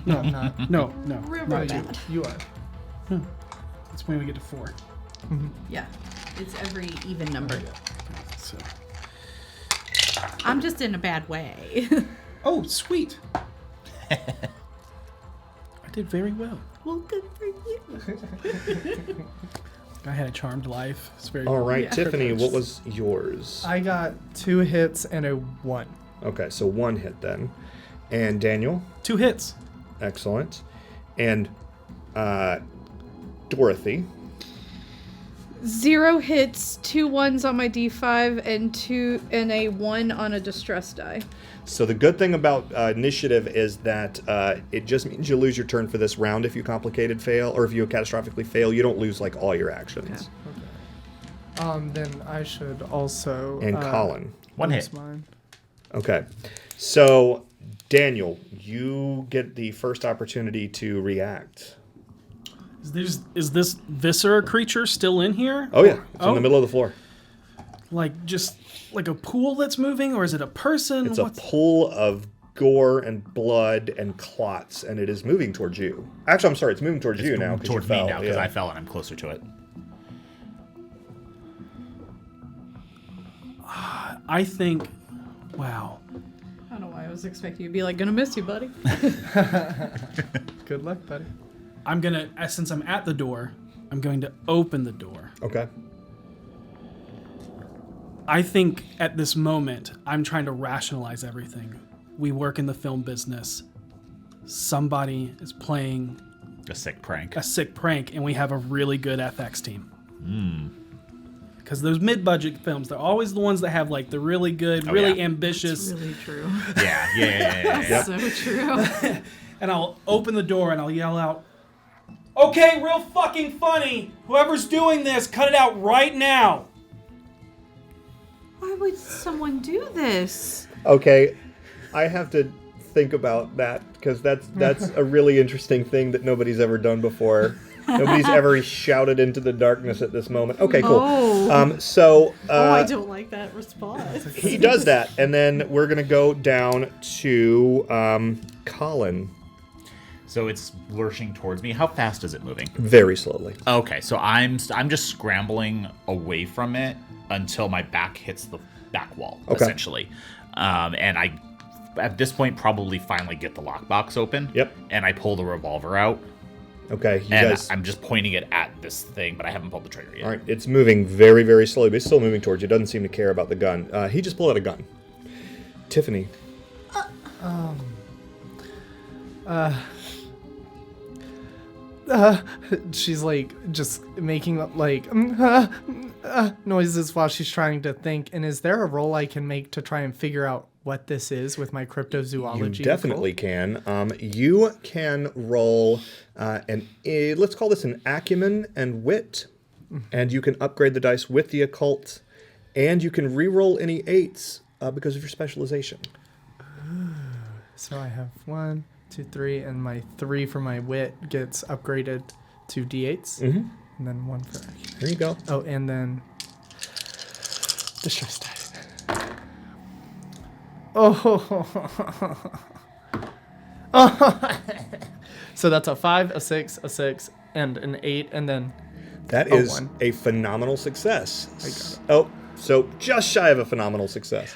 No, I'm not. no, real not you. bad. You are. That's when we get to 4. Yeah, it's every even number. So. I'm just in a bad way. Oh, sweet. I did very well. Well, good for you. I had a charmed life. It's very All right, Yeah. Tiffany, what was yours? I got 2 hits and a 1. Okay, so 1 hit then. And Daniel, 2 hits. excellent. And Dorothy, 0 hits, 2 1s on my D5, and a 1 on a distress die. so the good thing about initiative is that it just means you lose your turn for this round if you complicated fail, or if you catastrophically fail, you don't lose like all your actions. Then I should also. And Colin. One lose hit. Mine. Okay, so Daniel, you get the first opportunity to react. Is this viscera creature still in here? Oh yeah, it's in Oh. the middle of the floor. Like just like a pool that's moving, or is it a person? It's a pool of gore and blood and clots, and it is moving towards you. Actually, I'm sorry, it's moving towards you now. 'Cause Towards you me fell. now because yeah. I fell and I'm closer to it. I think. Wow. I don't know why I was expecting you to be like, gonna miss you, buddy. Good luck, buddy. I'm gonna, since I'm at the door, I'm going to open the door. Okay. I think at this moment, I'm trying to rationalize everything. We work in the film business. Somebody is playing A sick prank. a sick prank, and we have a really good FX team. Because those mid-budget films, they're always the ones that have like the really good, Oh, really yeah. ambitious. Really true. Yeah. So true. And I'll open the door and I'll yell out, "Okay, real fucking funny. Whoever's doing this, cut it out right now." Why would someone do this? Okay, I have to think about that because that's a really interesting thing that nobody's ever done before. Nobody's ever shouted into the darkness at this moment. Okay, cool. Oh. I So don't like that response. he does that, and then we're gonna go down to Colin So it's lurching towards me. How fast is it moving? very slowly. Okay, so I'm just scrambling away from it until my back hits the back wall, Okay. essentially. And I, at this point, probably finally get the lockbox open. Yep. And I pull the revolver out, Okay, you and guys. I'm just pointing it at this thing, but I haven't pulled the trigger yet. All right, it's moving very, very slowly, but it's still moving towards you. Doesn't seem to care about the gun. He just pulled out a gun. Tiffany. She's like just making like noises while she's trying to think. And is there a roll I can make to try and figure out what this is with my cryptozoology? You definitely can. You can roll let's call this an acumen and wit, and you can upgrade the dice with the occult, and you can re-roll any 8s because of your specialization. So I have 1, 2, 3, and my 3 for my wit gets upgraded to d8s, and then 1 for acumen. There you go. Oh, and then distress die. Oh. So that's a 5, a 6, a 6, and an 8, and then That Oh, is 1. a phenomenal success. Oh, so just shy of a phenomenal success.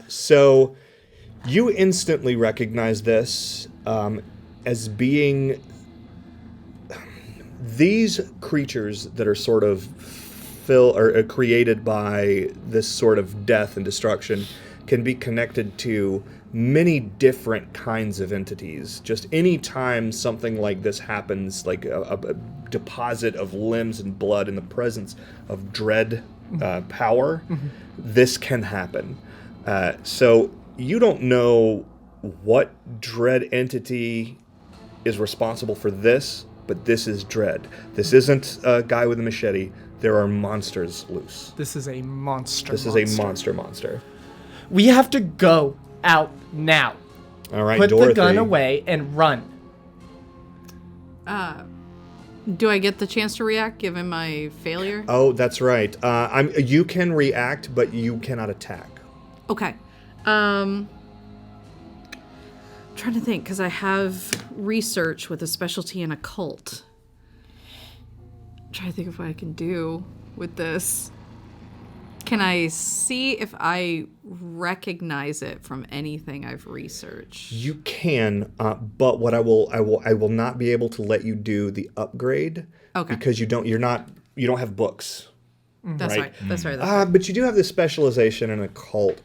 So you instantly recognize this as being these creatures that are sort of created by this sort of death and destruction can be connected to many different kinds of entities. Just any time something like this happens, like a deposit of limbs and blood in the presence of dread power, this can happen. So you don't know what dread entity is responsible for this, but this is dread. This isn't a guy with a machete. There are monsters loose. This is a monster. This is a monster. We have to go out now. All right, Put Dorothy. the gun away and run. Do I get the chance to react given my failure? Oh, that's right. You can react, but you cannot attack. Okay. Trying to think, because I have research with a specialty in occult. Trying to think of what I can do with this. Can I see if I recognize it from anything I've researched? You can, but what I will not be able to let you do the upgrade. Okay. Because you don't have books. That's right. That's right. But you do have this specialization in occult.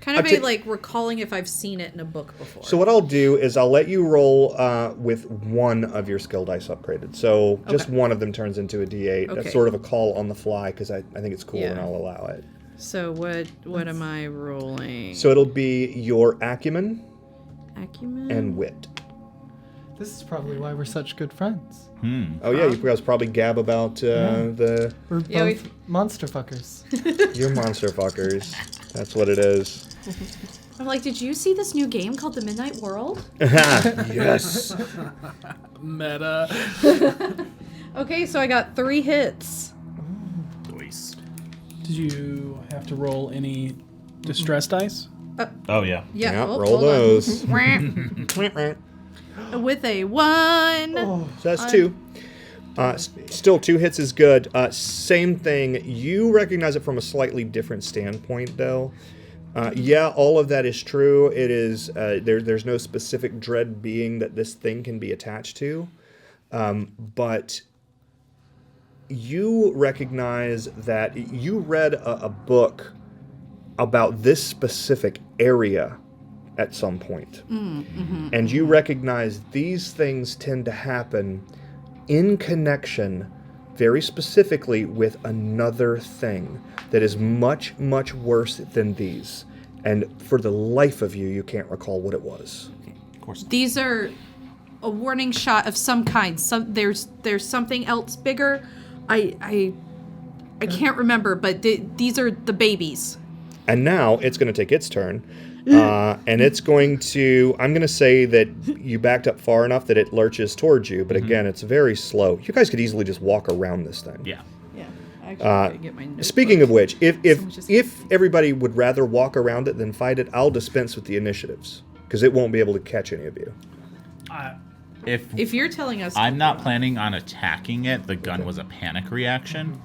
Kind of like recalling if I've seen it in a book before. So what I'll do is I'll let you roll with one of your skill dice upgraded. So just one of them turns into a D8. Okay. That's sort of a call on the fly because I think it's cool and I'll allow it. So what am I rolling? So it'll be your acumen Acumen and wit. This is probably why we're such good friends. Oh yeah, you guys probably gab about We're Yeah, both monster fuckers. your monster fuckers. That's what it is. I'm like, did you see this new game called The Midnight World? Yes. Meta. Okay, so I got 3 hits. Nice. Did you have to roll any distress dice? Oh yeah. Yeah, Yeah, oh, roll hold on. those. With a 1. So that's 2. Still 2 hits is good. Same thing. You recognize it from a slightly different standpoint, though. Yeah, all of that is true. It is. There's no specific dread being that this thing can be attached to, but you recognize that you read a book about this specific area at some point. And you recognize these things tend to happen in connection very specifically with another thing that is much, much worse than these. And for the life of you, you can't recall what it was. Of course. These are a warning shot of some kind. There's something else bigger. I can't remember, but these are the babies. And now it's going to take its turn. And it's going to, I'm going to say that you backed up far enough that it lurches towards you. But again, it's very slow. You guys could easily just walk around this thing. Yeah. Yeah. Actually, get my notebook. Speaking of which, much is- if everybody would rather walk around it than fight it, I'll dispense with the initiatives. Because it won't be able to catch any of you. If you're telling us, I'm not planning on attacking it, the gun was a panic reaction.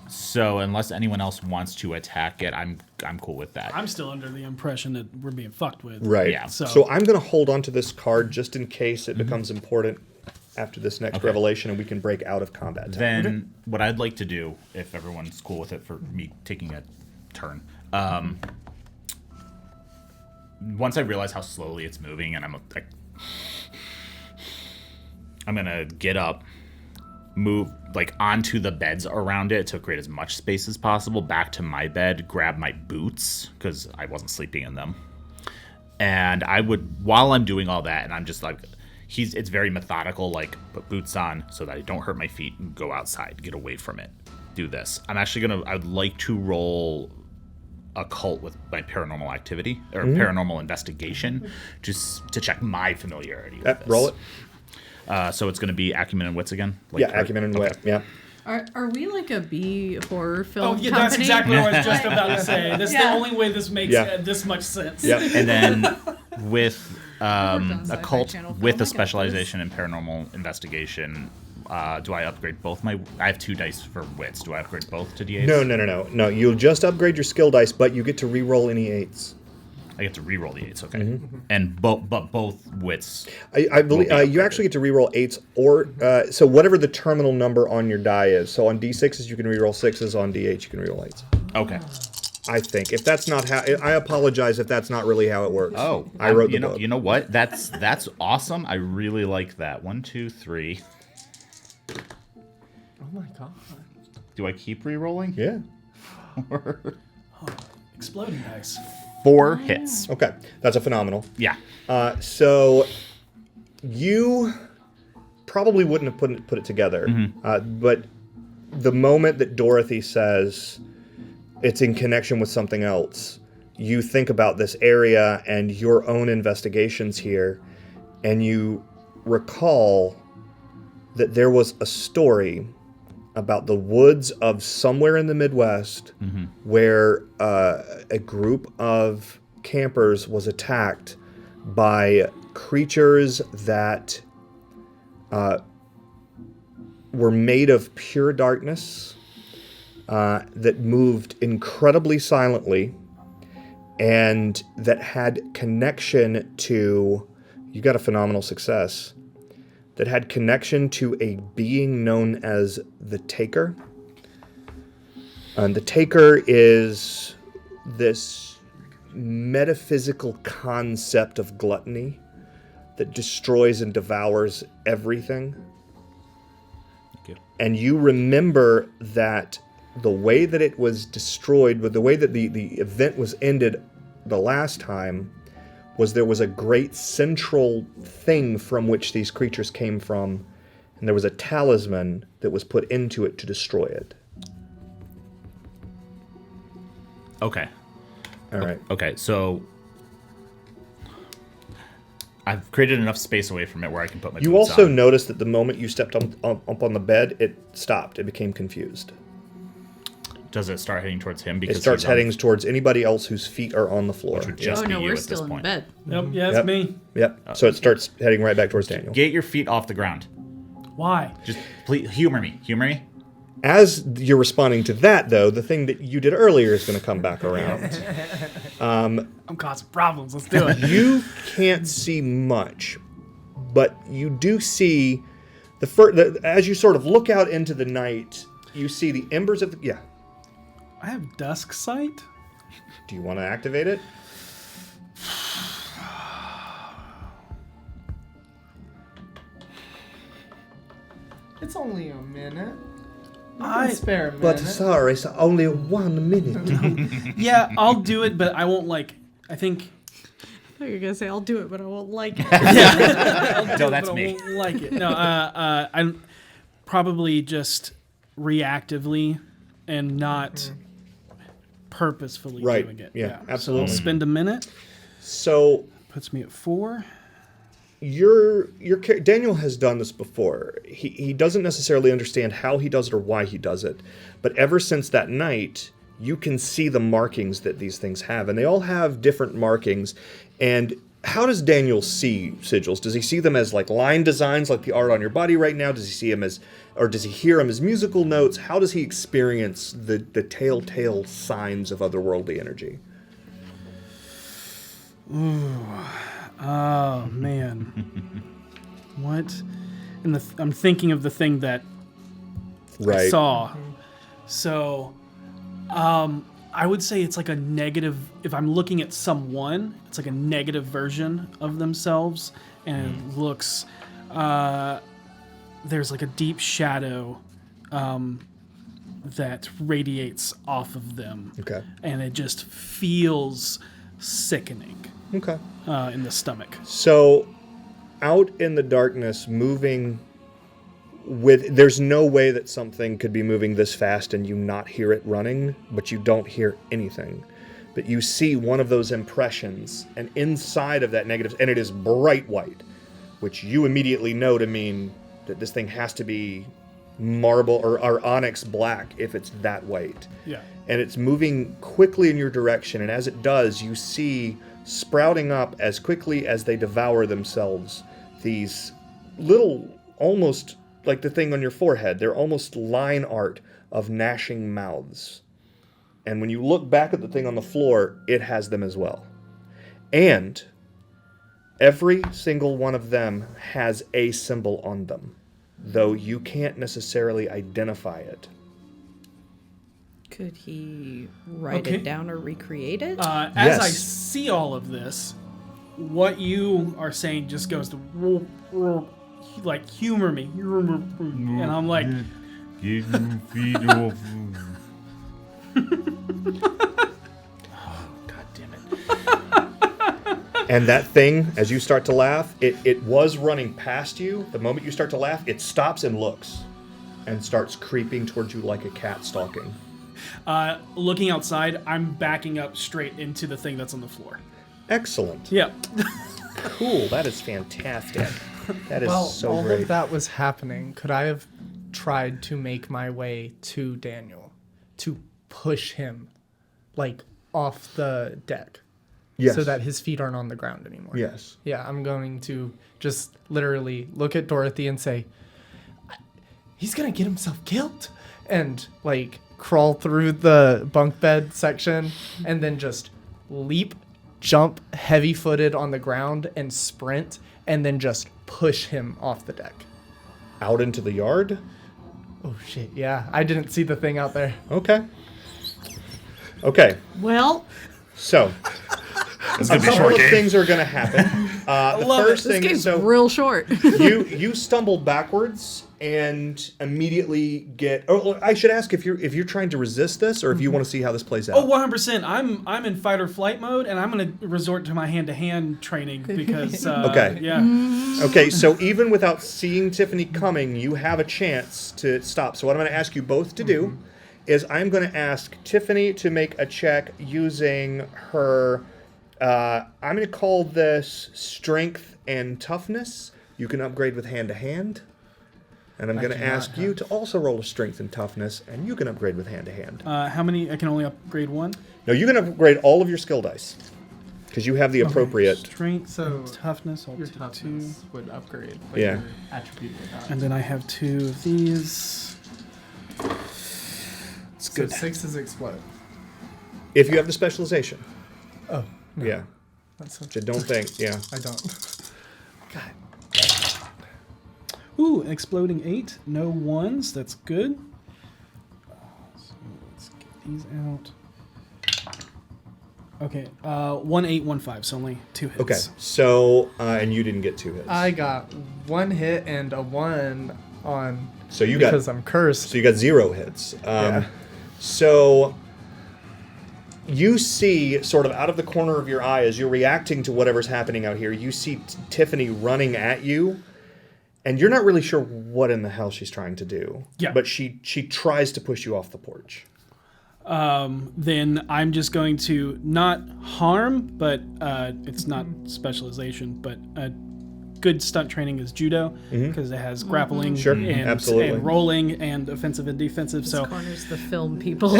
So unless anyone else wants to attack it, I'm cool with that. I'm still under the impression that we're being fucked with. Right. Yeah. So I'm going to hold on to this card just in case it becomes important after this next revelation and we can break out of combat time. Then what I'd like to do, if everyone's cool with it for me taking a turn, once I realize how slowly it's moving and I'm going to get up, move like onto the beds around it to create as much space as possible, back to my bed, grab my boots because I wasn't sleeping in them. And I would, while I'm doing all that, and I'm just like, it's very methodical, like put boots on so that I don't hurt my feet and go outside, get away from it, do this. I would like to roll occult with my paranormal activity or paranormal investigation just to check my familiarity with this. Roll it. So it's going to be acumen and wits again? Acumen and wit. Yeah. are we like a B horror film Oh, yeah, company? that's exactly what I was just about to say. That's the only way this makes this much sense. Yeah. And then with on Sci-Fi occult Channel with film, I a got specialization in paranormal investigation, do I upgrade both I have 2 dice for wits. Do I upgrade both to D8s? No. You'll just upgrade your skill dice, but you get to re-roll any 8s. I get to re-roll the 8s, okay. And both wits. I believe you actually get to re-roll 8s, or so whatever the terminal number on your die is. So on D6s you can re-roll 6s, on D8s you can re-roll 8s. Okay. I think if that's not how, I apologize if that's not really how it works. Oh, I wrote the book. You know what? That's awesome. I really like that. 1, 2, 3. Oh my god. Do I keep re-rolling? Yeah. Exploding dice. 4 hits. Okay, that's a phenomenal. Yeah. So You probably wouldn't have put it together, but the moment that Dorothy says it's in connection with something else, you think about this area and your own investigations here, and you recall that there was a story about the woods of somewhere in the Midwest where a group of campers was attacked by creatures that were made of pure darkness, that moved incredibly silently, and that had connection to, you got a phenomenal success, that had connection to a being known as the Taker. And the Taker is this metaphysical concept of gluttony that destroys and devours everything. Thank you. And you remember that the way that it was destroyed, but the way that the event was ended the last time, was there was a great central thing from which these creatures came from, and there was a talisman that was put into it to destroy it. Okay. All right. Okay, so I've created enough space away from it where I can put my You boots also on. noticed that the moment you stepped up on the bed, it stopped. It became confused. Does it start heading towards him? It Because starts he's heading towards anybody else whose feet are on the floor. Which would just Oh be no, you we're at this still in point. bed. Yep, yeah, it's Yep. me. Yep. So it starts heading right back towards Daniel. Get your feet off the ground. Why? Just please humor me. Humor me. As you're responding to that, though, the thing that you did earlier is going to come back around. I'm causing problems. Let's do it. You can't see much, but you do see as you sort of look out into the night, you see the embers of the... Yeah. I have dusk sight. Do you want to activate it? It's only a minute. I Spare a minute. But sorry, it's only 1 minute. yeah, I'll do it, but I won't like. I think. I thought you were gonna say I'll do it, but I won't like it. No, that's but I me. won't like it. No, I'm probably just reactively and not purposefully Right, doing it. yeah, So absolutely. I'll spend a minute. So Puts me at 4. Daniel has done this before. He doesn't necessarily understand how he does it or why he does it, but ever since that night, you can see the markings that these things have, and they all have different markings. And how does Daniel see sigils? Does he see them as like line designs, like the art on your body right now? Does he see them as, or does he hear them as musical notes? How does he experience the telltale signs of otherworldly energy? Oh man, what? And I'm thinking of the thing that I Right. saw. So, I would say it's like a negative. If I'm looking at someone, it's like a negative version of themselves, and it looks. There's like a deep shadow that radiates off of them. Okay. And it just feels sickening Okay. in the stomach. So, out in the darkness, moving with... There's no way that something could be moving this fast and you not hear it running, but you don't hear anything. But you see one of those impressions, and inside of that negative... And it is bright white, which you immediately know to mean that this thing has to be marble or onyx black if it's that white. Yeah. And it's moving quickly in your direction, and as it does, you see sprouting up as quickly as they devour themselves these little, almost like the thing on your forehead, they're almost line art of gnashing mouths. And when you look back at the thing on the floor, it has them as well. And every single one of them has a symbol on them, though you can't necessarily identify it. Could he write Okay. it down or recreate it? As Yes. I see all of this, what you are saying just goes to like humor me, and I'm like, Give me feet off. Oh, God damn it. And that thing, as you start to laugh, it was running past you. The moment you start to laugh, it stops and looks and starts creeping towards you like a cat stalking. Looking outside, I'm backing up straight into the thing that's on the floor. Excellent. Yeah. Cool. That is fantastic. That is so all great. of that was happening. Could I have tried to make my way to Daniel to push him, like, off the deck? Yes. So that his feet aren't on the ground anymore. Yes. Yeah, I'm going to just literally look at Dorothy and say, he's going to get himself killed. And, like, crawl through the bunk bed section and then just leap, jump heavy-footed on the ground and sprint and then just push him off the deck. Out into the yard? Oh, shit, yeah. I didn't see the thing out there. Okay. Okay. Well, So, It's a gonna be a couple short of game. things are going to happen. The love first it. This thing game's is, so real short. you stumbled backwards and immediately get. Oh, I should ask if you're trying to resist this or if you want to see how this plays out. Oh, 100%. I'm in fight or flight mode, and I'm going to resort to my hand-to-hand training because, Okay. yeah. Okay, so even without seeing Tiffany coming, you have a chance to stop. So what I'm going to ask you both to do is I'm going to ask Tiffany to make a check using her. I'm going to call this strength and toughness. You can upgrade with hand-to-hand. And I'm going to ask you to also roll a strength and toughness, and you can upgrade with hand-to-hand. How many? I can only upgrade one. No, you can upgrade all of your skill dice. Because you have the appropriate... Strength, So, and toughness. I'll Your take toughness would upgrade. But Yeah. Your attribute would not. two. And then I have 2 of these. It's So good. 6 is explode. If you have the specialization. Oh, no. Yeah. That's So don't think, yeah. I don't. God. Ooh, exploding 8. No 1s. That's good. So let's get these out. Okay. 1, 8, 1, 5. So only 2 hits. Okay, so, and you didn't get 2 hits. I got 1 hit and a 1 on So you because got I'm cursed. so you got 0 hits. Yeah. So you see, sort of out of the corner of your eye, as you're reacting to whatever's happening out here, you see Tiffany running at you, and you're not really sure what in the hell she's trying to do. Yeah. But she tries to push you off the porch. Then I'm just going to not harm, but it's not specialization, but good stunt training is judo because it has grappling Sure, and, absolutely. and rolling and offensive and defensive. This So corner's the film people.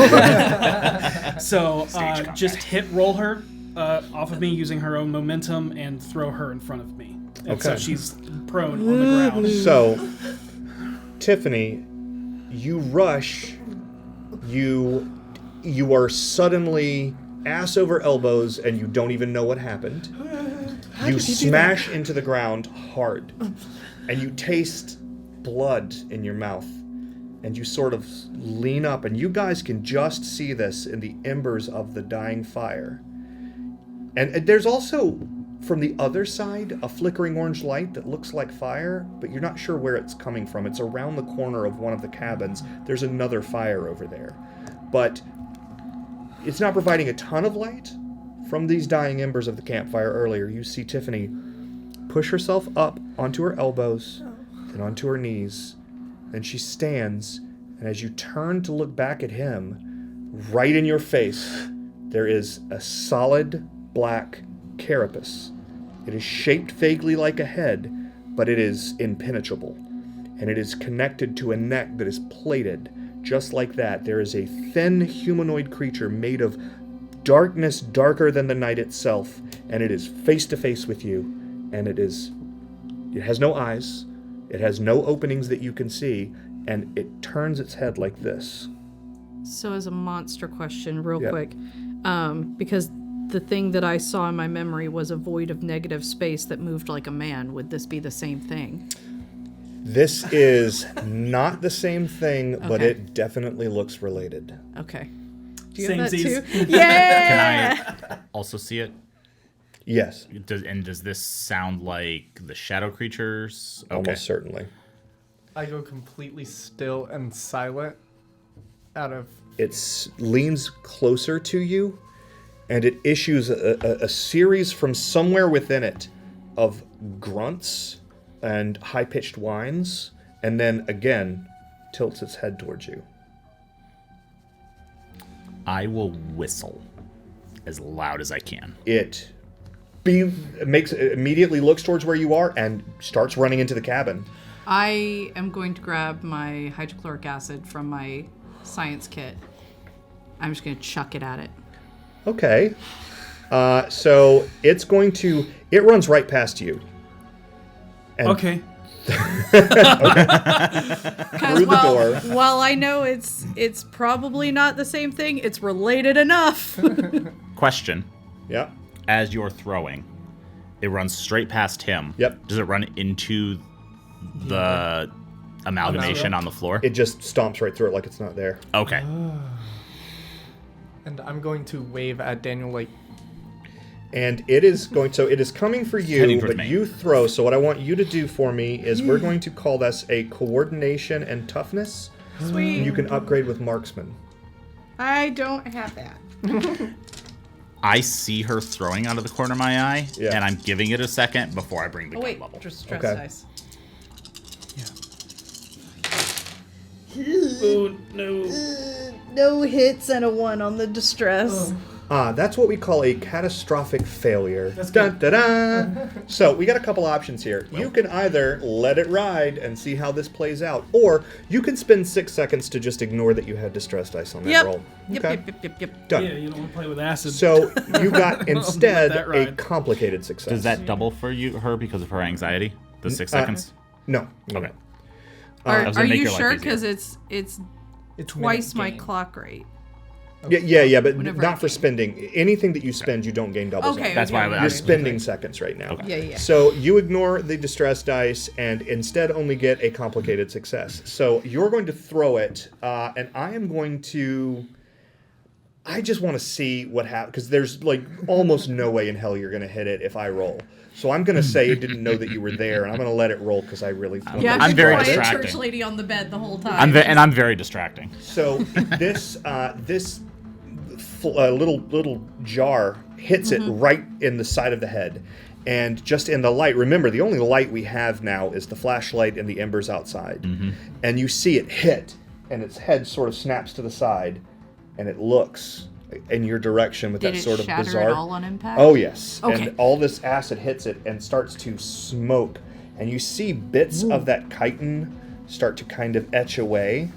just hit roll her off of me using her own momentum and throw her in front of me. And so Okay. she's prone on the ground. So, Tiffany, you rush. You are suddenly ass over elbows, and you don't even know what happened. You smash into the ground hard, and you taste blood in your mouth. And you sort of lean up, and you guys can just see this in the embers of the dying fire. And there's also, from the other side, a flickering orange light that looks like fire, but you're not sure where it's coming from. It's around the corner of one of the cabins. There's another fire over there. But it's not providing a ton of light. From these dying embers of the campfire earlier, you see Tiffany push herself up onto her elbows and onto her knees. Then she stands, and as you turn to look back at him, right in your face, there is a solid black carapace. It is shaped vaguely like a head, but it is impenetrable. And it is connected to a neck that is plated. Just like that, there is a thin humanoid creature made of darkness darker than the night itself, and it is face to face with you, and it has no eyes, it has no openings that you can see, and it turns its head like this. So as a monster question, real Yep. quick, because the thing that I saw in my memory was a void of negative space that moved like a man. Would this be the same thing? This is not the same thing, but Okay. it definitely looks related. Okay. Do you have that Samesies. too? Yeah. Can I also see it? Yes, Does this sound like the shadow creatures? Okay. almost certainly. I go completely still and silent out of It leans closer to you, and it issues a series from somewhere within it of grunts and high-pitched whines, and then again tilts its head towards you. I will whistle as loud as I can. It immediately looks towards where you are and starts running into the cabin. I am going to grab my hydrochloric acid from my science kit. I'm just going to chuck it at it. Okay. So it runs right past you. And Okay. through the door. While I know it's probably not the same thing, it's related enough. Question. Yeah. As you're throwing, it runs straight past him. Yep. Does it run into the amalgamation on the floor? It just stomps right through it like it's not there. Okay. And I'm going to wave at Daniel like, And it is coming for you, Heading towards but me. you throw. So what I want you to do for me is we're going to call this a coordination and toughness. Sweet. And you can upgrade with marksman. I don't have that. I see her throwing out of the corner of my eye, Yeah. and I'm giving it a second before I bring the Oh gun wait, level. just stress Okay. dice. Oh, no. No hits and a 1 on the distress. That's what we call a catastrophic failure. That's Dun, good. da, da. So we got a couple options here. You can either let it ride and see how this plays out, or you can spend 6 seconds to just ignore that you had distress dice on that Yep. roll. Yep, Okay. yep. Done. Yeah, you don't want to play with acid. So you got instead that a ride. complicated success. Does that double for her because of her anxiety? The 6 seconds? No. Okay. Are, was are gonna make you your life sure? easier. Because it's twice my clock rate. Yeah, but Whenever not I for gain. spending. Anything that you spend, you don't gain doubles. Okay. on. That's why I okay. You're was spending seconds right now. Okay. Yeah. So you ignore the distress dice and instead only get a complicated success. So you're going to throw it, and I am going to. I just want to see what happens because there's like almost no way in hell you're going to hit it if I roll. So I'm going to say it didn't know that you were there, and I'm going to let it roll because I really. want Yeah, to I'm I've very been quiet distracting. church lady on the bed the whole time. I'm very distracting. So this little jar hits it right in the side of the head, and just in the light. Remember, the only light we have now is the flashlight and the embers outside, and you see it hit, and its head sort of snaps to the side, and it looks in your direction with Did that it sort of shatter bizarre. at all on impact? Oh yes, Okay. and all this acid hits it and starts to smoke, and you see bits of that chitin start to kind of etch away,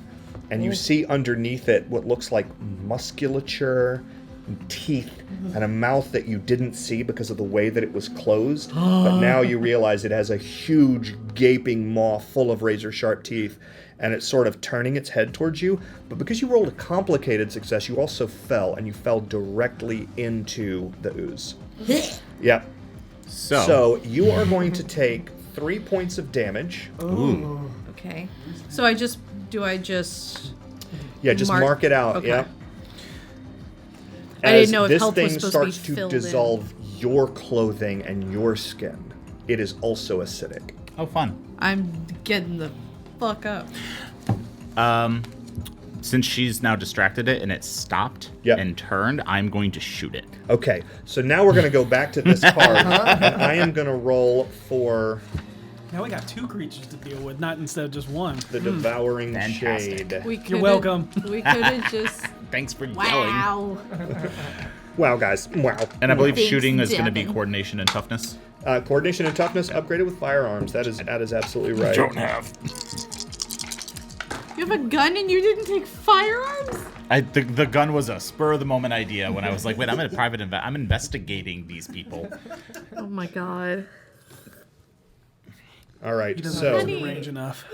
and you see underneath it what looks like musculature, and teeth, and a mouth that you didn't see because of the way that it was closed. But now you realize it has a huge gaping maw full of razor-sharp teeth, and it's sort of turning its head towards you. But because you rolled a complicated success, you also fell, and you fell directly into the ooze. Yep. So you are going to take 3 points of damage. Ooh. Okay. So I just Yeah, just mark it out. Okay. Yeah. I didn't As know if this health was thing supposed to be starts to filled in. dissolve your clothing and your skin. It is also acidic. Oh, fun. I'm getting the fuck up. Since she's now distracted it and it stopped Yep. and turned, I'm going to shoot it. Okay, so now we're going to go back to this card, and I am going to roll for Now we got 2 creatures to deal with, not instead of just one. the Devouring Fantastic. Shade. You're welcome. We could have just. Thanks for yelling. Wow. Wow, guys. Wow. And I believe Thanks, shooting is going to be Devin. coordination and toughness. Coordination and toughness upgraded with firearms. That is absolutely right. have. You have a gun and you didn't take firearms? The gun was a spur of the moment idea when I was like, wait, I'm I'm investigating these people. Oh my god. All right, He doesn't so have the range enough.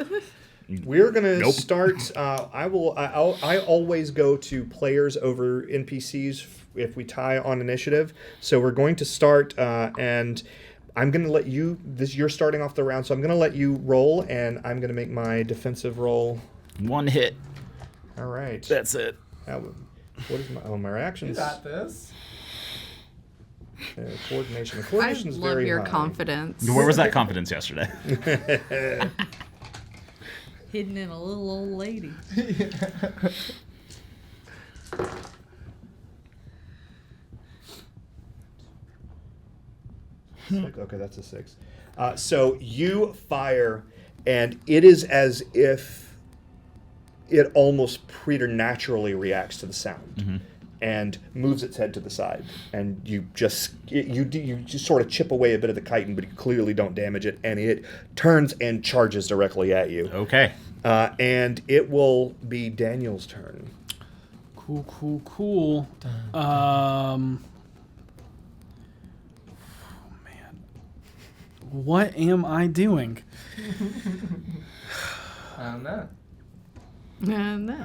we're gonna Nope. start. I always go to players over NPCs if we tie on initiative. So we're going to start, and I'm gonna let you. You're starting off the round, so I'm gonna let you roll, and I'm gonna make my defensive roll. 1 hit. All right. That's it. What is my reactions? got this. Coordination. The I coordination is love very your high. confidence. Where was that confidence yesterday? Hidden in a little old lady. 6. Okay, that's a 6. So you fire, and it is as if it almost preternaturally reacts to the sound and moves its head to the side. And you just sort of chip away a bit of the chitin, but you clearly don't damage it, and it turns and charges directly at you. Okay. And it will be Daniel's turn. Cool. Man. What am I doing? I don't know. No.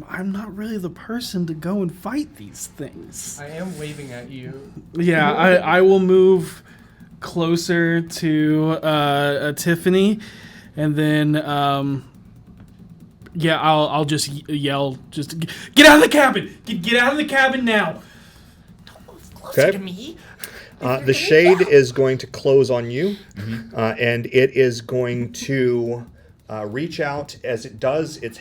I'm not really the person to go and fight these things. I am waving at you. Yeah, I will move closer to Tiffany, and then I'll just yell, just get out of the cabin! Get out of the cabin now! Don't move closer to me. The shade is going to close on you, and it is going to reach out. As it does, its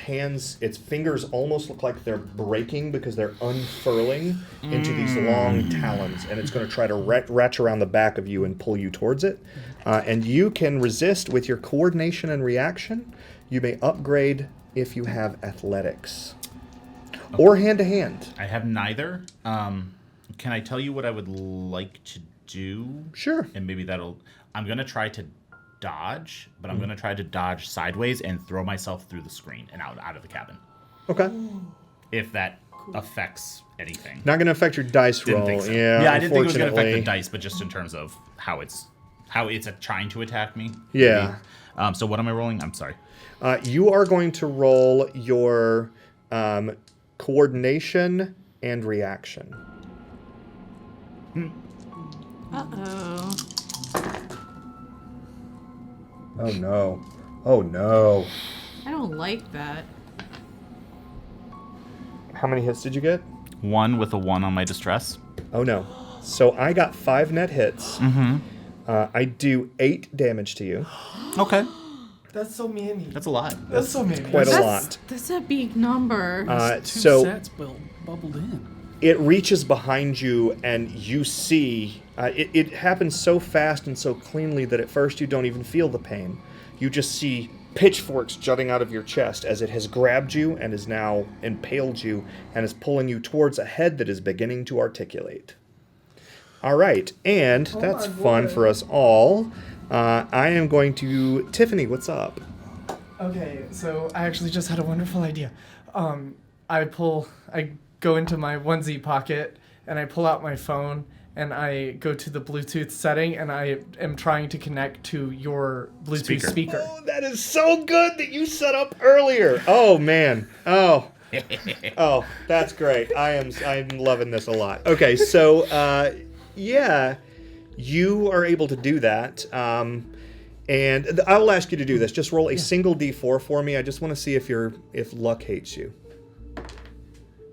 fingers almost look like they're breaking because they're unfurling into these long talons, and it's going to try to wrench around the back of you and pull you towards it. And you can resist with your coordination and reaction. You may upgrade if you have athletics or hand-to-hand. I have neither. Can I tell you what I would like to do? Sure. And maybe I'm going to try to dodge, but I'm going to try to dodge sideways and throw myself through the screen and out of the cabin. Okay. If that affects anything. Not going to affect your dice roll. Didn't think so. Yeah, I didn't think it was going to affect the unfortunately. dice, but just in terms of how it's trying to attack me. Yeah. Maybe. So what am I rolling? I'm sorry. You are going to roll your coordination and reaction. Uh-oh. Oh no. Oh no. I don't like that. How many hits did you get? 1 with a 1 on my distress. Oh no. So I got 5 net hits. I do 8 damage to you. Okay. That's so many. That's a lot. That's so many. Quite a lot. That's a big number. Two So sets bubbled in. it reaches behind you, and you see it happens so fast and so cleanly that at first you don't even feel the pain. You just see pitchforks jutting out of your chest as it has grabbed you and is now impaled you and is pulling you towards a head that is beginning to articulate. All right, and that's fun for us all. I am going to... Tiffany, what's up? Okay, so I actually just had a wonderful idea. I go into my onesie pocket and I pull out my phone and I go to the Bluetooth setting and I am trying to connect to your Bluetooth speaker. Oh, that is so good that you set up earlier. Oh, man. Oh. Oh, that's great. I'm loving this a lot. Okay, so, yeah, you are able to do that. And I'll ask you to do this. Just roll a single D4 for me. I just want to see if luck hates you.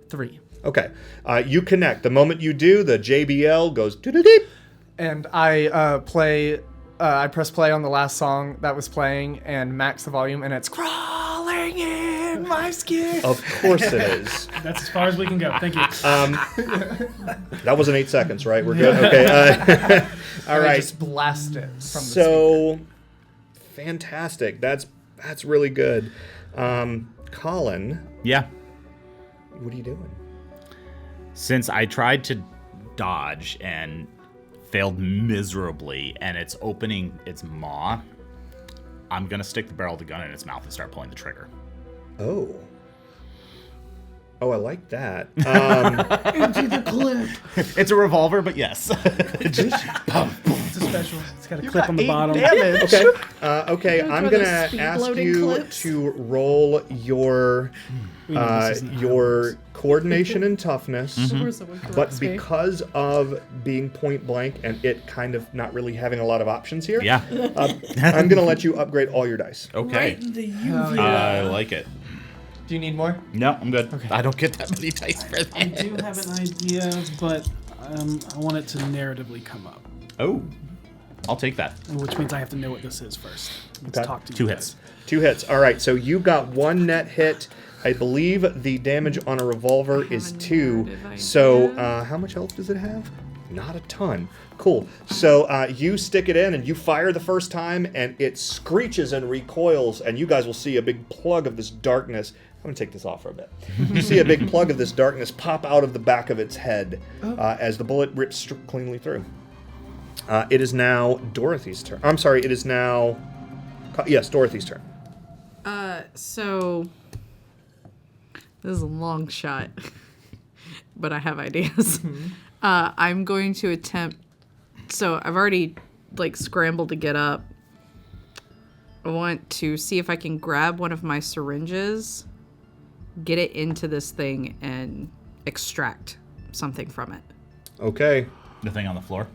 3. Okay. You connect. The moment you do, the JBL goes doo-doo-deep. And I press play on the last song that was playing and max the volume, and it's crawling in my skin. Of course it is. That's as far as we can go. Thank you. That wasn't 8 seconds, right? We're good? Okay. All And I right. just blast it from the speaker. So, fantastic. That's really good. Colin, Yeah. what are you doing? Since I tried to dodge and failed miserably, and it's opening its maw, I'm going to stick the barrel of the gun in its mouth and start pulling the trigger. Oh, I like that. Into the clip. It's a revolver, but yes. It's a special. It's got a clip on the bottom. Damage. Okay. I'm one of gonna those speed ask loading you clips. to roll your We know this isn't how it your works. coordination and toughness. Or someone But corrects me. because of being point blank and it kind of not really having a lot of options here, Yeah. I'm going to let you upgrade all your dice. Okay. Right in the Hell UV. I like it. Do you need more? No, I'm good. Okay. I don't get that many dice for I that. do have an idea, but I want it to narratively come up, Oh, I'll take that. which means I have to know what this is first. Let's Okay. talk to 2 you hits. guys. 2 hits. All right, so you got 1 net hit. I believe the damage on a revolver is have a 2. narrative So idea. how much health does it have? Not a ton. Cool. So you stick it in and you fire the first time and it screeches and recoils and you guys will see a big plug of this darkness. I'm going to take this off for a bit. You see a big plug of this darkness pop out of the back of its head as the bullet rips cleanly through. It is now Dorothy's turn. I'm sorry, it is now... Yes, Dorothy's turn. So this is a long shot, but I have ideas. I'm going to attempt. So I've already scrambled to get up. I want to see if I can grab one of my syringes, get it into this thing, and extract something from it. Okay. The thing on the floor?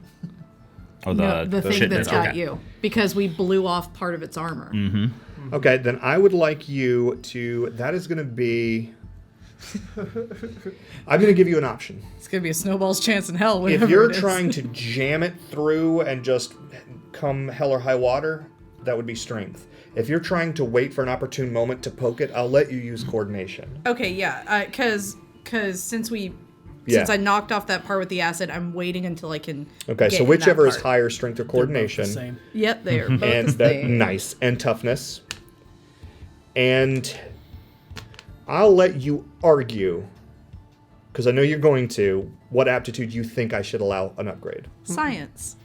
Or The thing shit that's that's- got okay. you. Because we blew off part of its armor. Okay, then I would like you to... That is going to be... I'm going to give you an option. It's going to be a snowball's chance in hell. If whatever you're it is. trying to jam it through and just come hell or high water, that would be strength. If you're trying to wait for an opportune moment to poke it, I'll let you use coordination. Okay, yeah. Because since Yeah. I knocked off that part with the acid, I'm waiting until I can. Okay, get so in whichever that is part. higher, strength or They're both coordination. the same. Yep, they are both And the that, same. nice. And toughness. And I'll let you argue, because I know you're going to, what aptitude you think I should allow an upgrade. Science.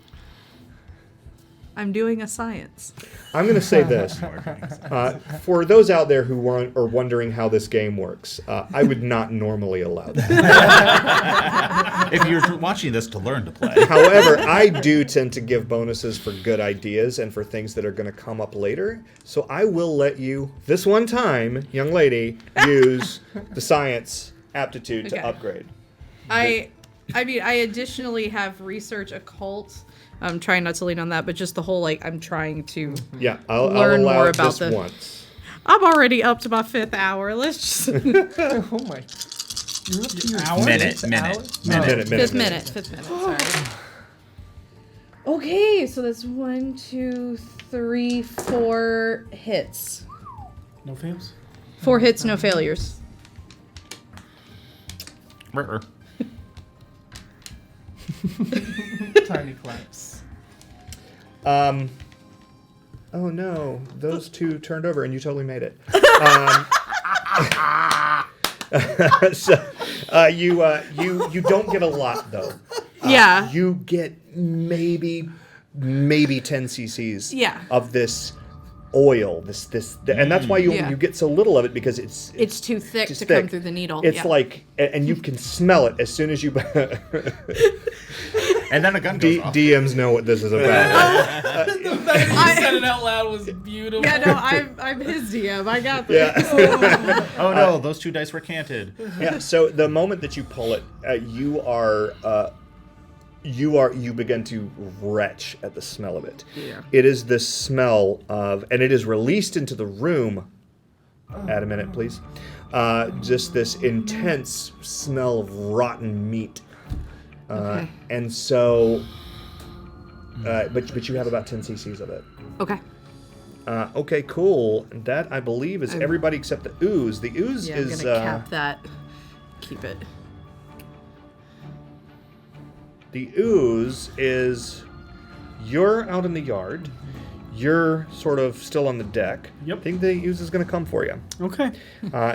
I'm doing a science. I'm going to say this. For those out there who are wondering how this game works, I would not normally allow that. If you're watching this to learn to play. However, I do tend to give bonuses for good ideas and for things that are going to come up later. So I will let you, this one time, young lady, use the science aptitude to Okay. upgrade. I mean, I additionally have research occult. I'm trying not to lean on that, but just the whole, I'm trying to Yeah, I'll learn allow more it about this once. I'm already up to my 5th hour. Let's just... Oh my. You're up to your Hour? Minute. Fifth minute. Sorry. Okay, so that's 1, 2, 3, 4 hits. No fails? 4 hits, no failures. Tiny claps. Oh no, those two turned over and you totally made it. So you don't get a lot though. Yeah. You get maybe 10 cc's Yeah. of this oil, and that's why you Yeah. get so little of it, because It's too thick just to thick. come through the needle. It's yeah. like, and you can smell it as soon as you. And then a gun goes off. DMs know what this is about. The fact that you said it out loud was beautiful. Yeah, no, I'm his DM. I got this. Yeah. Oh no, those 2 dice were canted. Yeah. So the moment that you pull it, you begin to retch at the smell of it. Yeah. It is this smell of, and it is released into the room. Add a minute, please. Just this intense smell of rotten meat. Okay. And so, but you have about 10 cc's of it. Okay. Okay, cool. That, I believe, is everybody except the ooze. The ooze Yeah, I'm is... gonna cap that. Keep it. The ooze is, you're out in the yard. You're sort of still on the deck. Yep. I think the ooze is going to come for you. Okay.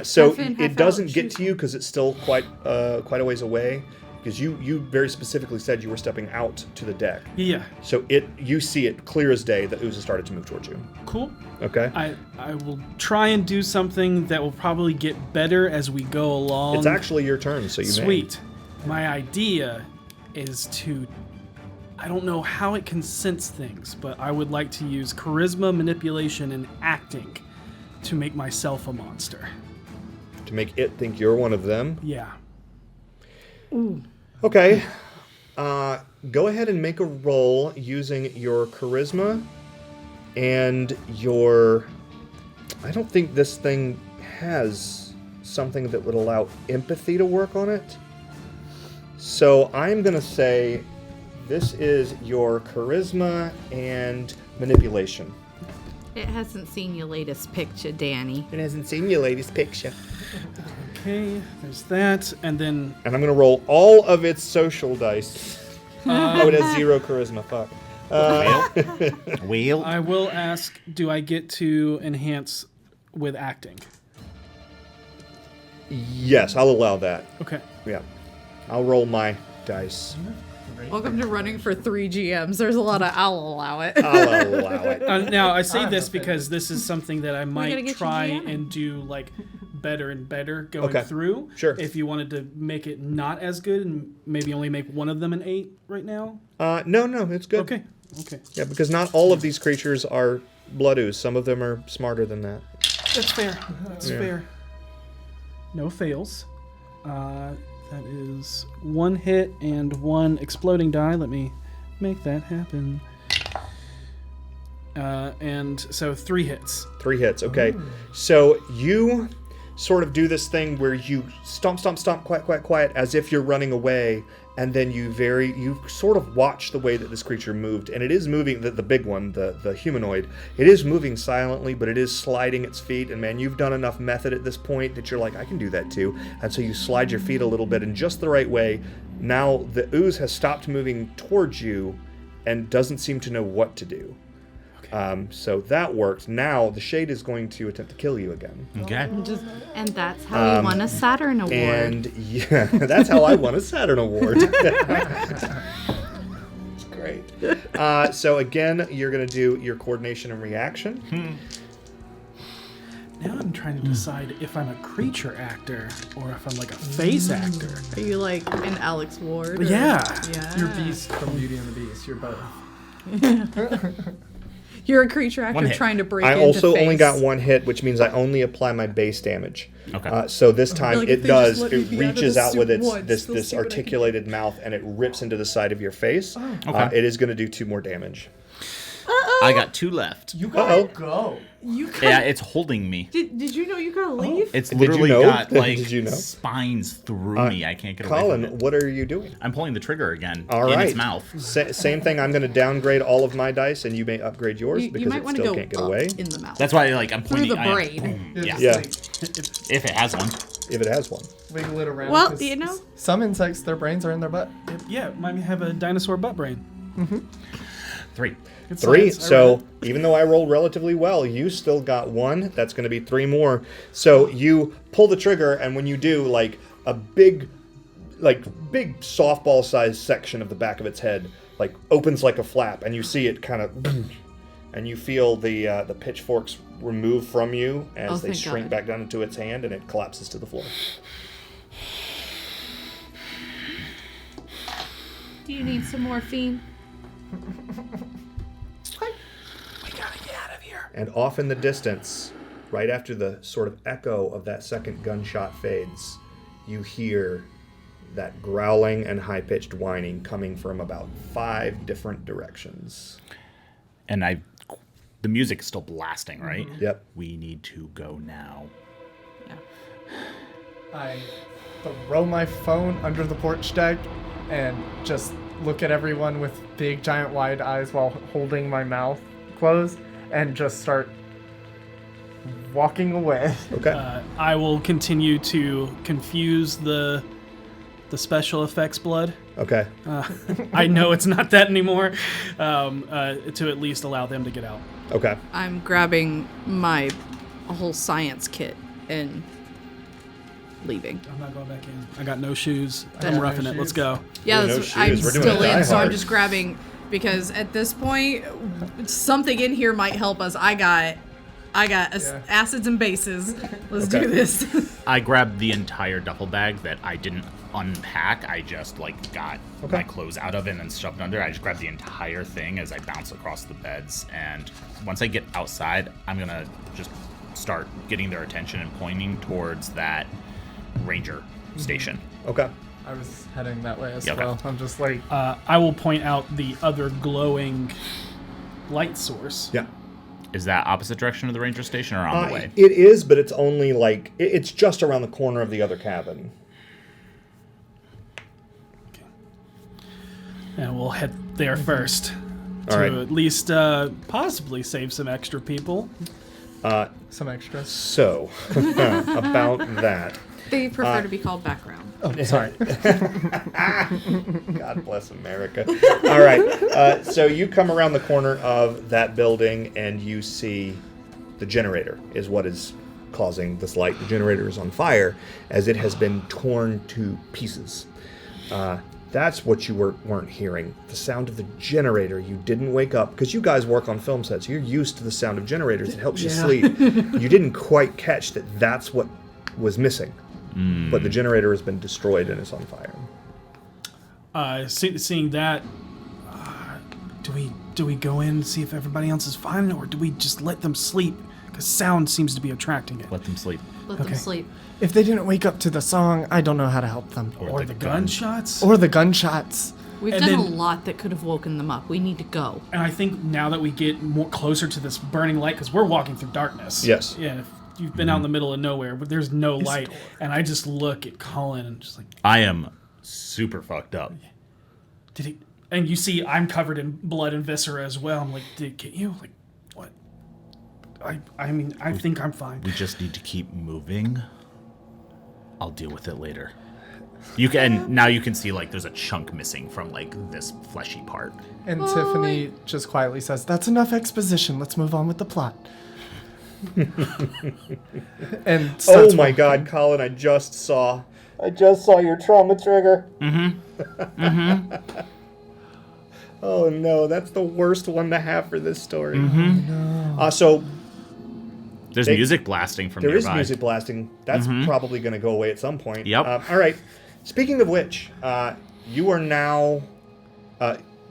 So Half in, half it doesn't out, get shoot. to you because it's still quite a ways away. Because you very specifically said you were stepping out to the deck. Yeah. So you see it clear as day that ooze has started to move towards you. Cool. Okay. I will try and do something that will probably get better as we go along. It's actually your turn, so you may. Sweet. My idea is to... I don't know how it can sense things, but I would like to use charisma, manipulation, and acting to make myself a monster. To make it think you're one of them. Yeah. Okay. Go ahead and make a roll using your charisma and your... I don't think this thing has something that would allow empathy to work on it. So I'm going to say this is your charisma and manipulation. It hasn't seen your latest picture, Danny. It hasn't seen your latest picture. Okay, there's that, and then... And I'm going to roll all of its social dice. Oh, it has 0 charisma. Fuck. Whale. I will ask, do I get to enhance with acting? Yes, I'll allow that. Okay. Yeah. I'll roll my dice. Welcome to running for 3 GMs. There's a lot of I'll allow it. I'll allow it. Now, I say this because this is something that I gotta might get you try GMing. and do, like, better and better going Okay. through. Sure. If you wanted to make it not as good and maybe only make one of them an 8 right now. No, it's good. Okay. Yeah, because not all of these creatures are blood ooze. Some of them are smarter than that. That's fair. That's fair. No fails. That is 1 hit and 1 exploding die. Let me make that happen. And so 3 hits. 3 hits, okay. So you sort of do this thing where you stomp, quiet, as if you're running away, and then you sort of watch the way that this creature moved, and it is moving, the big one, the humanoid, it is moving silently, but it is sliding its feet, and man, you've done enough method at this point that you're like, I can do that too, and so you slide your feet a little bit in just the right way. Now the ooze has stopped moving towards you and doesn't seem to know what to do. So that worked. Now the shade is going to attempt to kill you again. Okay. And that's how we won a Saturn Award. And yeah, that's how I won a Saturn Award. It's great. So again, you're going to do your coordination and reaction. Now I'm trying to decide if I'm a creature actor or if I'm like a face actor. Are you like an Alex Ward? or- Yeah. Yeah. You're Beast from Beauty and the Beast. You're both. You're a creature actor 1 hit. trying to break I into also face. only got 1 hit, which means I only apply my base damage. Okay. So this time Like, it if they just does. let me It be out of reaches the out with suit its once, this they'll this see what I can articulated mouth, and it rips into the side of your face. Okay. It is going to do 2 more damage. I got 2 left. You gotta Uh-oh. go. You could, Yeah, it's holding me. did you know you gotta leave? It's Did you literally know? got like Did you know? spines through me. I can't get away Colin, from it. what are you doing? I'm pulling the trigger again All in right. its mouth. Same thing. I'm going to downgrade all of my dice, and you may upgrade yours You because might it want to still go can't get up away. in the mouth. That's why I'm pointing. the I am- braid. boom. It's Yeah. Yeah. like, If it has one. If it has one. wiggle it around. Well, 'cause you know. some insects, their brains are in their butt. Yeah, might have a dinosaur butt brain. 3. Good 3. science, I So read it. even though I rolled relatively well, you still got 1. That's going to be 3 more. So you pull the trigger, and when you do, like a big softball-sized section of the back of its head, like opens like a flap, and you see it kind of, and you feel the pitchforks remove from you as Oh, they thank shrink God. back down into its hand, and it collapses to the floor. Do you need some morphine? And off in the distance, right after the sort of echo of that second gunshot fades, you hear that growling and high-pitched whining coming from about 5 different directions. And the music's still blasting, right? Yep. We need to go now. I throw my phone under the porch deck and just look at everyone with big, giant, wide eyes while holding my mouth closed and just start walking away. Okay. I will continue to confuse the special effects blood. Okay. I know it's not that anymore. To at least allow them to get out. Okay. I'm grabbing my whole science kit and leaving. I'm not going back in. I got no shoes. got I'm no roughing it. Let's shoes. go. Yeah, No that's- shoes. I'm We're doing still a in, so Die I'm Hard. just grabbing because at this point, something in here might help us. I got acids and bases. Let's Okay. do this. I grabbed the entire duffel bag that I didn't unpack. I just got Okay. my clothes out of it and then shoved under. I just grabbed the entire thing as I bounce across the beds. And once I get outside, I'm gonna just start getting their attention and pointing towards that ranger station. Okay. I was heading that way as Yeah, okay. well. I'm just like, I will point out the other glowing light source. Yeah. Is that opposite direction of the ranger station or on the way? It is, but it's only like it's just around the corner of the other cabin. And we'll head there first. To All right. at least possibly save some extra people. some extras. So about that. They prefer to be called background. Oh, sorry. God bless America. All right. So you come around the corner of that building and you see the generator is what is causing this light. The generator is on fire as it has been torn to pieces. That's what you weren't hearing. The sound of the generator. You didn't wake up because you guys work on film sets. You're used to the sound of generators. It helps you sleep. You didn't quite catch that that's what was missing. But the generator has been destroyed and is on fire. Seeing that, do we go in and see if everybody else is fine, or do we just let them sleep? Because sound seems to be attracting it. Let them sleep. Let them sleep. If they didn't wake up to the song, I don't know how to help them. Or the gunshots. Or the gunshots. We've And done a then- lot that could have woken them up. We need to go. And I think now that we get more closer to this burning light, because we're walking through darkness. Yes. Yeah. If you've been out in the middle of nowhere, but there's no light, and I just look at Colin and just like, I am super fucked up. did he? And you see, I'm covered in blood and viscera as well. I'm like, did it get you? Like, what? I mean, I think I'm fine. We just need to keep moving. I'll deal with it later. You can now you can see like there's a chunk missing from like this fleshy part. And Tiffany just quietly says, "That's enough exposition. Let's move on with the plot." And Oh starts my walking. God, Colin! I just saw your trauma trigger. Oh no, that's the worst one to have for this story. So There's music blasting from there is nearby. music blasting. That's probably going to go away at some point. Yep. All right. Speaking of which, you are now.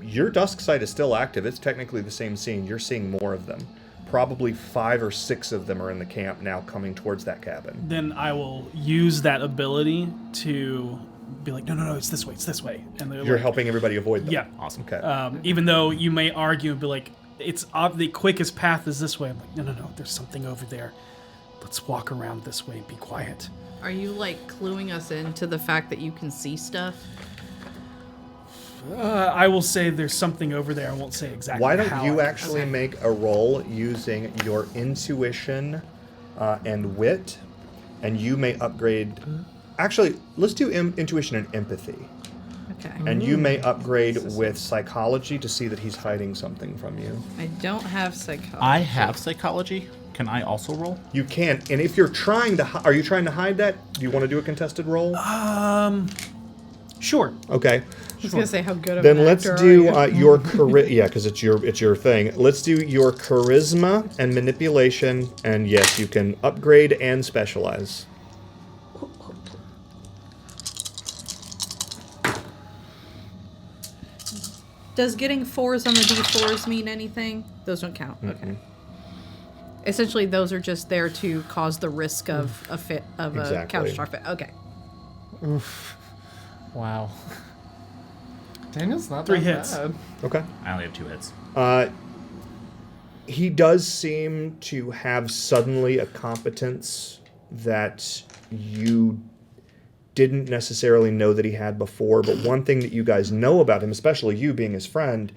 Your dusk sight is still active. It's technically the same scene. You're seeing more of them. Probably 5 or 6 of them are in the camp now, coming towards that cabin. Then I will use that ability to be like, no, it's this way. And they're You're like, helping everybody avoid them. Yeah. Awesome. Okay. Even though you may argue and be like, it's the quickest path is this way. I'm like, no, there's something over there. Let's walk around this way. Be quiet. Are you like cluing us into the fact that you can see stuff? I will say there's something over there. I won't say exactly. Why don't how you I- actually Okay. make a roll using your intuition and wit, and you may upgrade. Actually, let's do intuition and empathy, Okay. and you may upgrade with psychology to see that he's hiding something from you. I don't have psychology. I have psychology. Can I also roll? You can, and if you're trying to, are you trying to hide that? Do you want to do a contested roll? Sure. Okay. I was gonna say how good of Then an let's actor do are you? your yeah, because it's your thing. Let's do your charisma and manipulation, and yes, you can upgrade and specialize. Does getting 4s on the D4s mean anything? Those don't count. Okay. Essentially, those are just there to cause the risk of a Exactly. catastrophic. Okay. Wow. Daniel's not 3 that hits. bad. Okay. I only have 2 hits. He does seem to have suddenly a competence that you didn't necessarily know that he had before. But one thing that you guys know about him, especially you being his friend,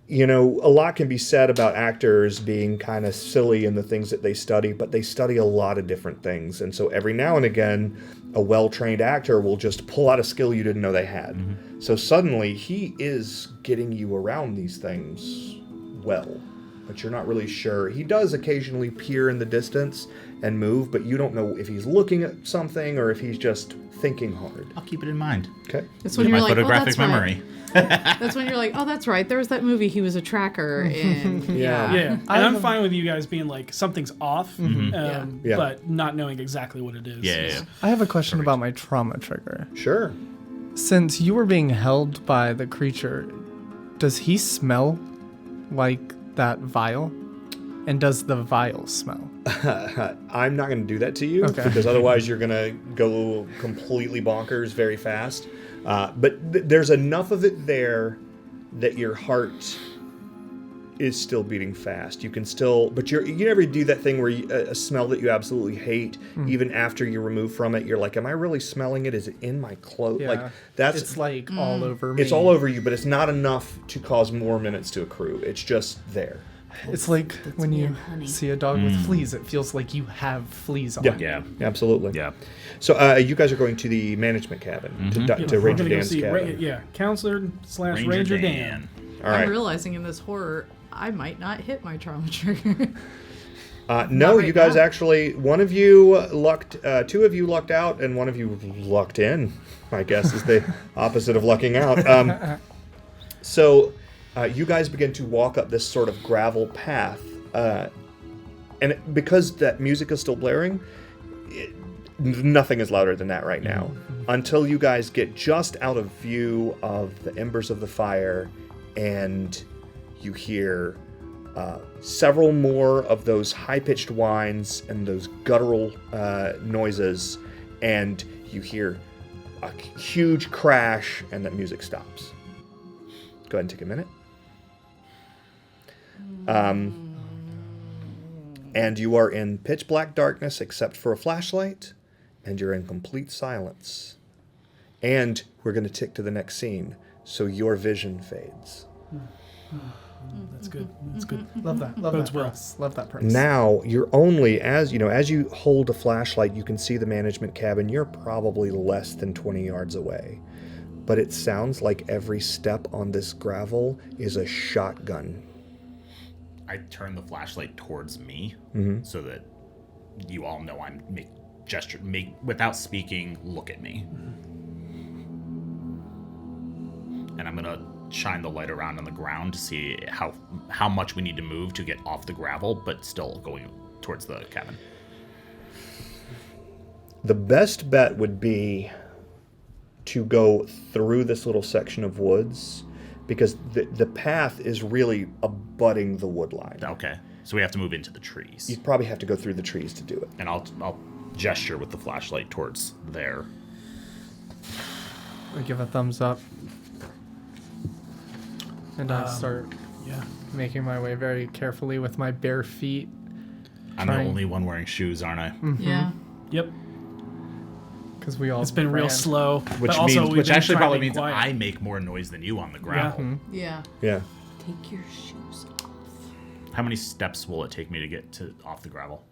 you know, a lot can be said about actors being kind of silly in the things that they study, but they study a lot of different things. And so every now and again, a well-trained actor will just pull out a skill you didn't know they had. So suddenly he is getting you around these things well, but you're not really sure. He does occasionally peer in the distance and move, but you don't know if he's looking at something or if he's just thinking hard. I'll keep it in mind. Okay. That's when My you're like, photographic oh, that's right. memory. That's when you're like, oh, that's right. There was that movie. He was a tracker in. Yeah. Yeah, and I'm fine with you guys being like, something's off, Yeah. but not knowing exactly what it is. Yeah. I have a question about my trauma trigger. Sure. Since you were being held by the creature, does he smell like that vial? And does the vial smell? I'm not going to do that to you Okay. because otherwise you're going to go completely bonkers very fast. But there's enough of it there that your heart is still beating fast. You can still, but you never do that thing where a smell that you absolutely hate, even after you're removed from it, you're like, am I really smelling it? Is it in my clothes? Yeah. Like that's It's all over me. it's all over you, but it's not enough to cause more minutes to accrue. It's just there. It's like when me you and honey. see a dog with fleas, it feels like you have fleas on. Yeah. Yeah. Absolutely. Yeah. So you guys are going to the management cabin to We're Ranger gonna go Dan's see cabin. counselor / Ranger Dan. All right. I'm realizing in this horror, I might not hit my trauma trigger. No, right you guys now. actually, one of you lucked, two of you lucked out, and one of you lucked in, I guess is the opposite of lucking out. So you guys begin to walk up this sort of gravel path, and because that music is still blaring, nothing is louder than that right now, until you guys get just out of view of the embers of the fire, and you hear several more of those high-pitched whines and those guttural noises, and you hear a huge crash, and that music stops. Go ahead and take a minute. And you are in pitch black darkness except for a flashlight, and you're in complete silence. And we're going to tick to the next scene, so your vision fades. That's good. That's good. Love that. Love Bodes that well. premise. Love that premise. Now you're only as you hold a flashlight, you can see the management cabin. You're probably less than 20 yards away, but it sounds like every step on this gravel is a shotgun. I turn the flashlight towards me so that you all know I'm make without speaking. Look at me, and I'm gonna shine the light around on the ground to see how much we need to move to get off the gravel, but still going towards the cabin. The best bet would be to go through this little section of woods, because the path is really abutting the wood line. Okay, so we have to move into the trees, You'd probably have to go through the trees to do it. and I'll gesture with the flashlight towards there. I give a thumbs up. And I start Yeah. making my way very carefully with my bare feet. I'm Trying. the only one wearing shoes, aren't I? Yeah. Yep. Because we all It's been real ran. slow. Which but also we've which been actually trying to probably be means quiet. I make more noise than you on the gravel. Yeah. Yeah. Take your shoes off. How many steps will it take me to get off the gravel?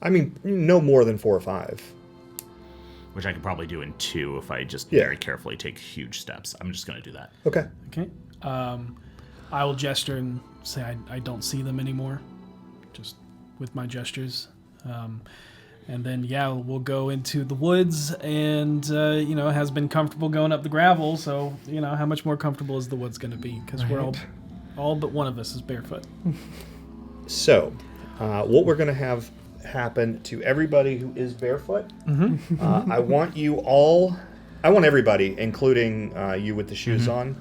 I mean, no more than 4 or 5. Which I could probably do in 2 if I just Yeah. very carefully take huge steps. I'm just going to do that. Okay. Okay. I will gesture and say I don't see them anymore, just with my gestures. And then, we'll go into the woods, and, has been comfortable going up the gravel, so, how much more comfortable is the woods going to be? Because we're all but one of us is barefoot. So, what we're going to have happen to everybody who is barefoot, I want everybody, including you with the shoes on,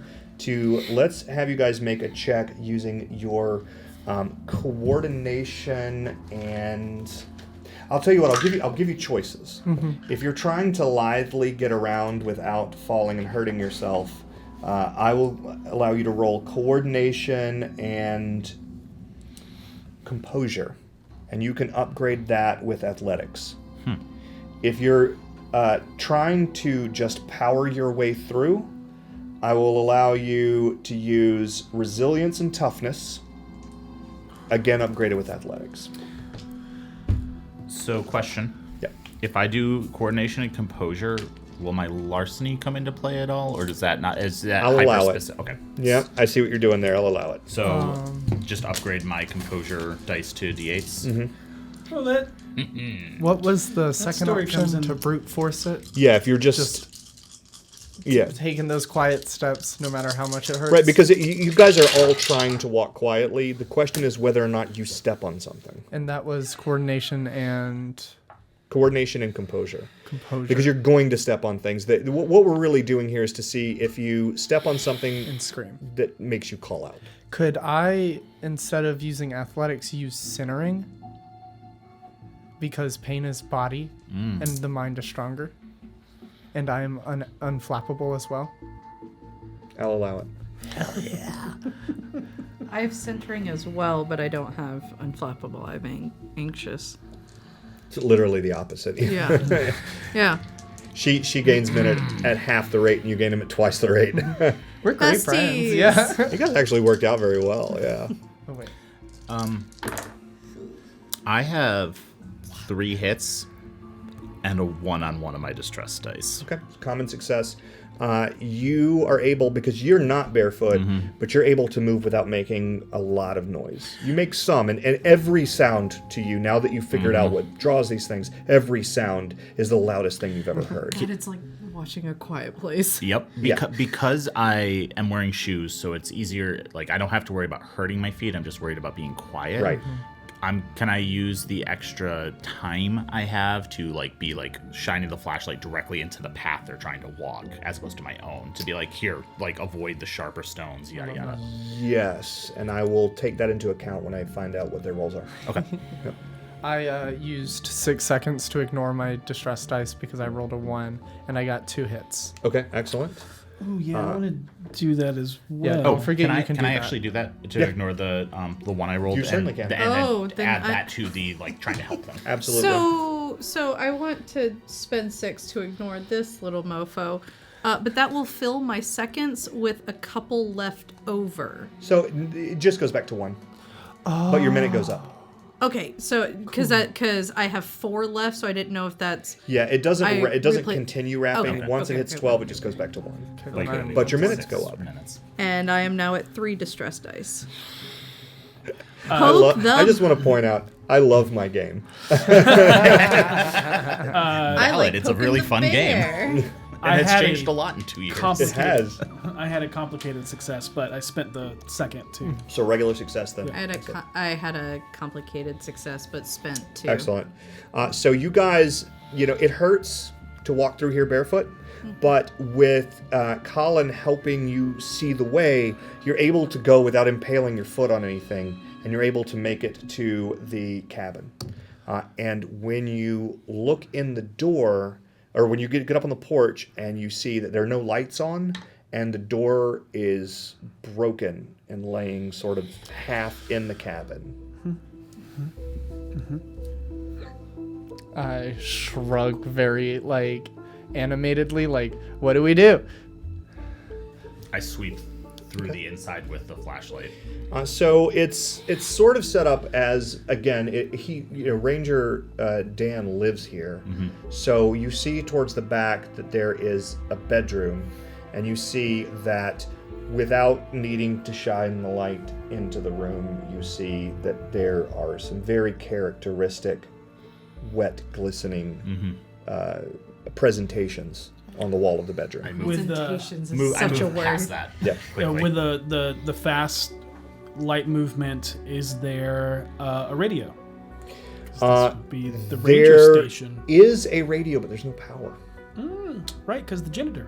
let's have you guys make a check using your coordination, and I'll tell you what, I'll give you choices. If you're trying to lithely get around without falling and hurting yourself, I will allow you to roll coordination and composure, and you can upgrade that with athletics. If you're trying to just power your way through, I will allow you to use resilience and toughness, again upgraded with athletics. So, question. Yeah. If I do coordination and composure, will my larceny come into play at all? Or is that not... Is that I'll allow it. hyper-specific? Okay. Yeah, I see what you're doing there. I'll allow it. So, just upgrade my composure dice to d8s. Well, that What was the second story comes option in- to brute force it? Yeah, if you're just yeah. Taking those quiet steps, no matter how much it hurts. Right, because you guys are all trying to walk quietly. The question is whether or not you step on something. And that was coordination and Coordination and composure. composure. Because you're going to step on things. What we're really doing here is to see if you step on something and scream. that makes you call out. Could I, instead of using athletics, use centering? Because pain is body and the mind is stronger. And I am unflappable as well. I'll allow it. I have centering as well, but I don't have unflappable. I'm anxious. It's literally the opposite. Yeah. Yeah. She gains minute at half the rate, and you gain him at twice the rate. We're great Besties. friends. Yeah. You guys actually worked out very well. Yeah. Oh, wait. I have 3 hits and a 1 on one of my distress dice. Okay, common success. You are able, because you're not barefoot, but you're able to move without making a lot of noise. You make some, and every sound to you, now that you've figured out what draws these things, every sound is the loudest thing you've ever heard. God, it's like watching A Quiet Place. Yep. Because I am wearing shoes, so it's easier. Like, I don't have to worry about hurting my feet. I'm just worried about being quiet. Right. Can I use the extra time I have to be shining the flashlight directly into the path they're trying to walk, as opposed to my own, to be here, avoid the sharper stones, yada yada. Yes, and I will take that into account when I find out what their roles are. Okay. Yep. I used 6 seconds to ignore my distress dice because I rolled a 1, and I got 2 hits. Okay, excellent. Oh yeah, I want to do that as well. Yeah, don't forget you can do I that. actually do that to ignore the one I rolled? You certainly can. And then add I- that to the trying to help them. Absolutely. So I want to spend 6 to ignore this little mofo, but that will fill my seconds with a couple left over. So it just goes back to 1, but your minute goes up. Okay, so because I have 4 left, so I didn't know if that's Yeah, it doesn't replay- continue wrapping. Okay, Once it okay, hits okay. 12, it just goes back to 1. Okay, But your minutes go up. and I am now at 3 distress dice. I just want to point out, I love my game. Valid. It's a really fun game. I And it's had changed a a lot in 2 years. It has. I had a complicated success, but I spent the second too. So regular success then. I had a complicated success, but spent 2. Excellent. So you guys, it hurts to walk through here barefoot, but with Colin helping you see the way, you're able to go without impaling your foot on anything, and you're able to make it to the cabin. And when you look in the door, or when you get up on the porch and you see that there are no lights on, and the door is broken and laying sort of half in the cabin. I shrug very, animatedly, what do we do? I sweep through the inside with the flashlight. So it's sort of set up as, again, Ranger Dan lives here. So you see towards the back that there is a bedroom, and you see that without needing to shine the light into the room, you see that there are some very characteristic wet, glistening presentations on the wall of the bedroom. With the Presentations is such a word. Past that. Yeah. Quickly. with the fast light movement, is there a radio? 'Cause this would be the ranger There station, is a radio, but there's no power. right? Because the generator.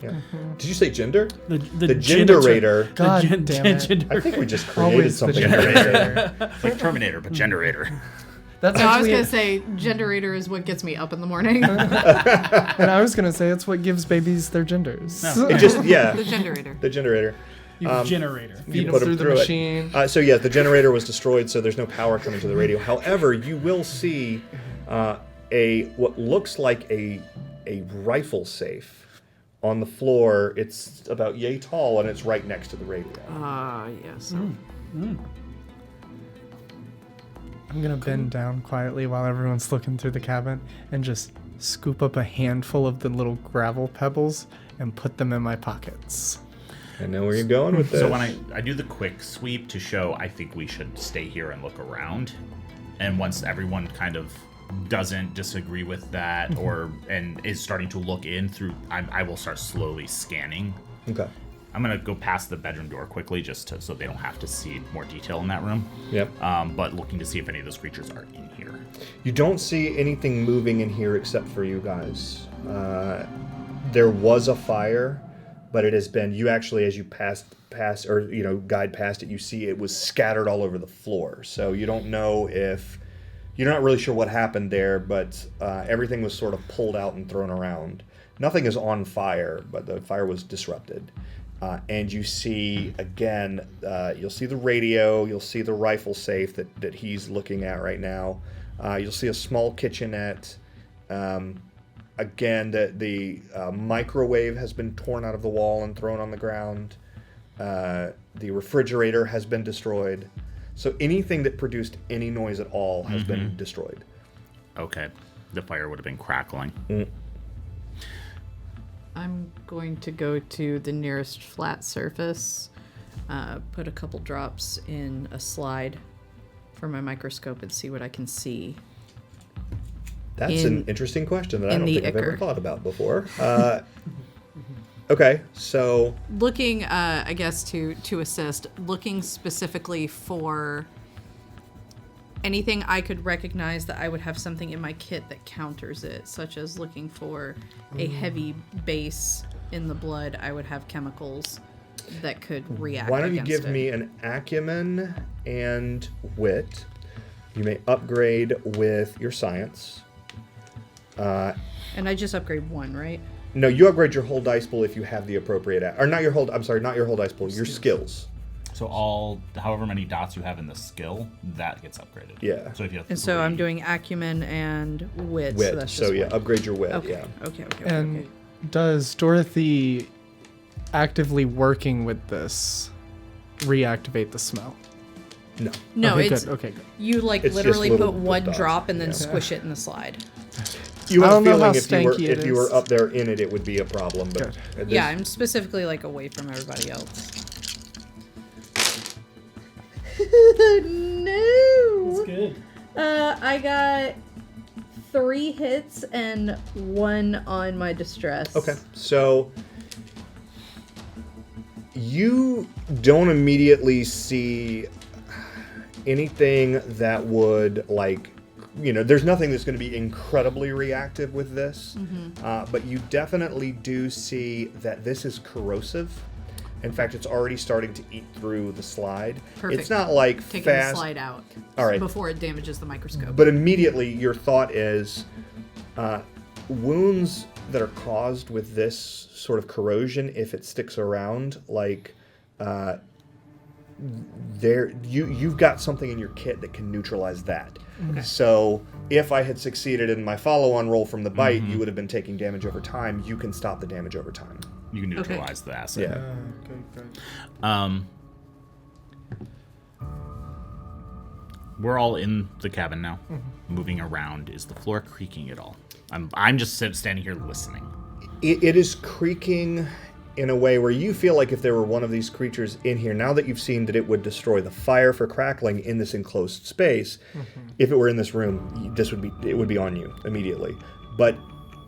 Yeah. Did you say gender? The generator. God gen- damn it. gen- I think we just created Always the something. generator. Like Terminator, but generator. That's No, I was actually, gonna say generator is what gets me up in the morning. and I was gonna say it's what gives babies their genders. It just, yeah, The generator. the generator. generator. Feed them put 'em through the through it. machine. So yeah, the generator was destroyed, so there's no power coming to the radio. However, you will see what looks like a rifle safe on the floor. It's about yay tall, and it's right next to the radio. Yes. I'm gonna bend down quietly while everyone's looking through the cabin and just scoop up a handful of the little gravel pebbles and put them in my pockets. I know where you're going with this. So when I do the quick sweep to show I think we should stay here and look around, and once everyone kind of doesn't disagree with that and is starting to look in through, I will start slowly scanning. Okay. I'm gonna go past the bedroom door quickly so they don't have to see more detail in that room. Yep. But looking to see if any of those creatures are in here. You don't see anything moving in here except for you guys. There was a fire, but it has been, you actually, as you guide past it, you see it was scattered all over the floor. So you don't know if, you're not really sure what happened there, but everything was sort of pulled out and thrown around. Nothing is on fire, but the fire was disrupted. And you see, again, you'll see the radio, you'll see the rifle safe that he's looking at right now. You'll see a small kitchenette. Again, the microwave has been torn out of the wall and thrown on the ground. The refrigerator has been destroyed. So anything that produced any noise at all has been destroyed. Okay. The fire would have been crackling. I'm going to go to the nearest flat surface, put a couple drops in a slide for my microscope and see what I can see. That's an interesting question that I don't think I've ever ichor. thought about before. Okay, so Looking, I guess, to assist, looking specifically for anything I could recognize that I would have something in my kit that counters it, such as looking for a heavy base in the blood. I would have chemicals that could react. why don't you against give it. me an acumen and wit? You may upgrade with your science. And I just upgrade one, right? No, you upgrade your whole dice pool if you have the appropriate, or not your whole. I'm sorry, not your whole dice pool. Your skills. So however many dots you have in the skill, that gets upgraded. Yeah. So if you have And so I'm 3 doing acumen and wit. Wit. So, that's So just yeah, one. upgrade your wit. Okay. Yeah. Okay. And does Dorothy actively working with this reactivate the smell? No. No, okay, it's good. Okay, good. you like It's just literally little put one dots, drop and then yeah. squish it in the slide. You I have a don't know feeling how stanky it if you were is. up there in it, it would be a problem. But Good. this- Yeah, I'm specifically like away from everybody else. No. Good. I got 3 hits and 1 on my distress. Okay, so you don't immediately see anything that would, like, there's nothing that's going to be incredibly reactive with this, but you definitely do see that this is corrosive. In fact, it's already starting to eat through the slide. Perfect. It's not like Taking fast. the slide out All right. before it damages the microscope. But immediately your thought is wounds that are caused with this sort of corrosion, if it sticks around, like you've got something in your kit that can neutralize that. Okay. So if I had succeeded in my follow-on roll from the bite, you would have been taking damage over time. You can stop the damage over time. You can neutralize the acid. Yeah. Good. We're all in the cabin now, moving around. Is the floor creaking at all? I'm just standing here listening. It is creaking in a way where you feel like if there were one of these creatures in here, now that you've seen that it would destroy the fire for crackling in this enclosed space, if it were in this room, it would be on you immediately. But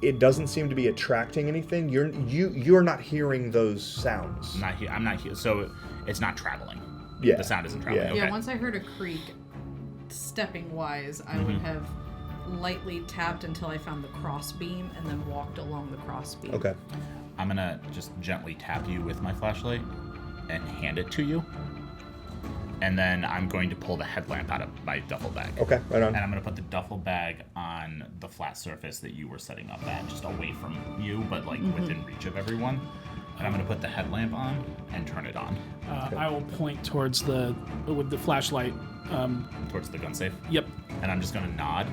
it doesn't seem to be attracting anything. You're not hearing those sounds. I'm not here. So it's not traveling. Yeah. The sound isn't traveling. Yeah. Okay. Yeah, once I heard a creak, stepping wise, I would have lightly tapped until I found the cross beam and then walked along the cross beam. Okay. I'm gonna just gently tap you with my flashlight and hand it to you. And then I'm going to pull the headlamp out of my duffel bag. Okay, right on. And I'm going to put the duffel bag on the flat surface that you were setting up at, just away from you, but like within reach of everyone. And I'm going to put the headlamp on and turn it on I will point towards with the flashlight. towards the gun safe. Yep. And I'm just going to nod,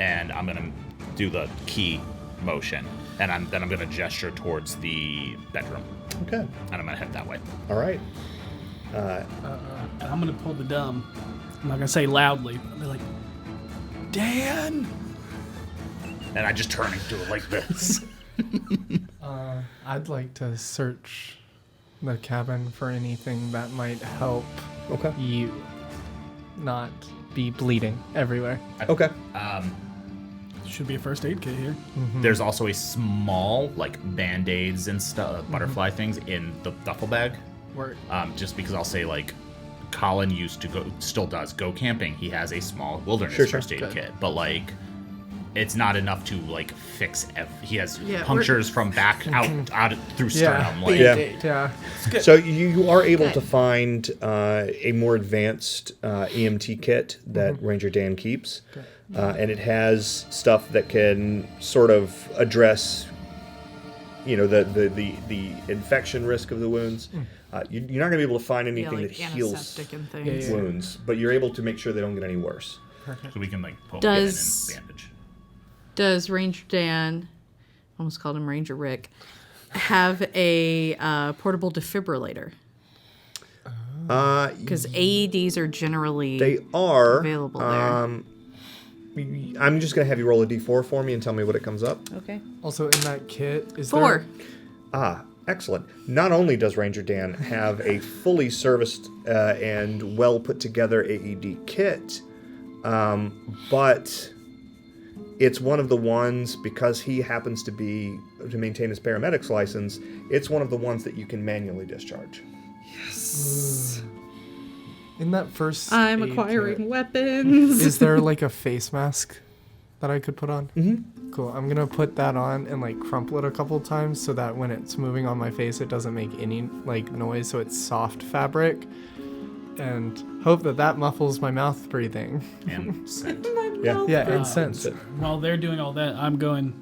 and I'm going to do the key motion, and then I'm going to gesture towards the bedroom, Okay. and I'm going to head that way. All right. And I'm gonna pull the dumb. I'm not gonna say loudly, but I'll be like, Dan! And I just turn and do it like this. I'd like to search the cabin for anything that might help Okay. you not be bleeding everywhere. Okay. Should be a first aid kit here. There's also a small, like, Band-Aids and stuff, butterfly things in the duffel bag. Word. Just because I'll say, like, Colin still does go camping. He has a small wilderness Sure. first aid Good. kit, but like, it's not enough to like fix. He has Yeah, punctures from back out through sternum. Like, Yeah. Yeah. So you are able to find a more advanced EMT kit that Ranger Dan keeps, and it has stuff that can sort of address, the infection risk of the wounds. You're not going to be able to find anything like that heals antiseptic and things. Yeah. wounds, but you're able to make sure they don't get any worse. so we can like poke Does- it in and bandage. Does Ranger Dan, almost called him Ranger Rick, have a portable defibrillator? Because AEDs are generally They are available there. I'm just gonna have you roll a d4 for me and tell me what it comes up. Okay. Also, in that kit, is 4. Ah, excellent. Not only does Ranger Dan have a fully serviced and well put together AED kit, but it's one of the ones, because he happens to maintain his paramedic's license, it's one of the ones that you can manually discharge. In that first I'm aid acquiring kit, weapons. is there like a face mask that I could put on? Mm-hmm. Cool. I'm gonna put that on and like crumple it a couple times so that when it's moving on my face, it doesn't make any like noise. So it's soft fabric, and hope that muffles my mouth breathing. And scent. Yeah, and sense. While they're doing all that, I'm going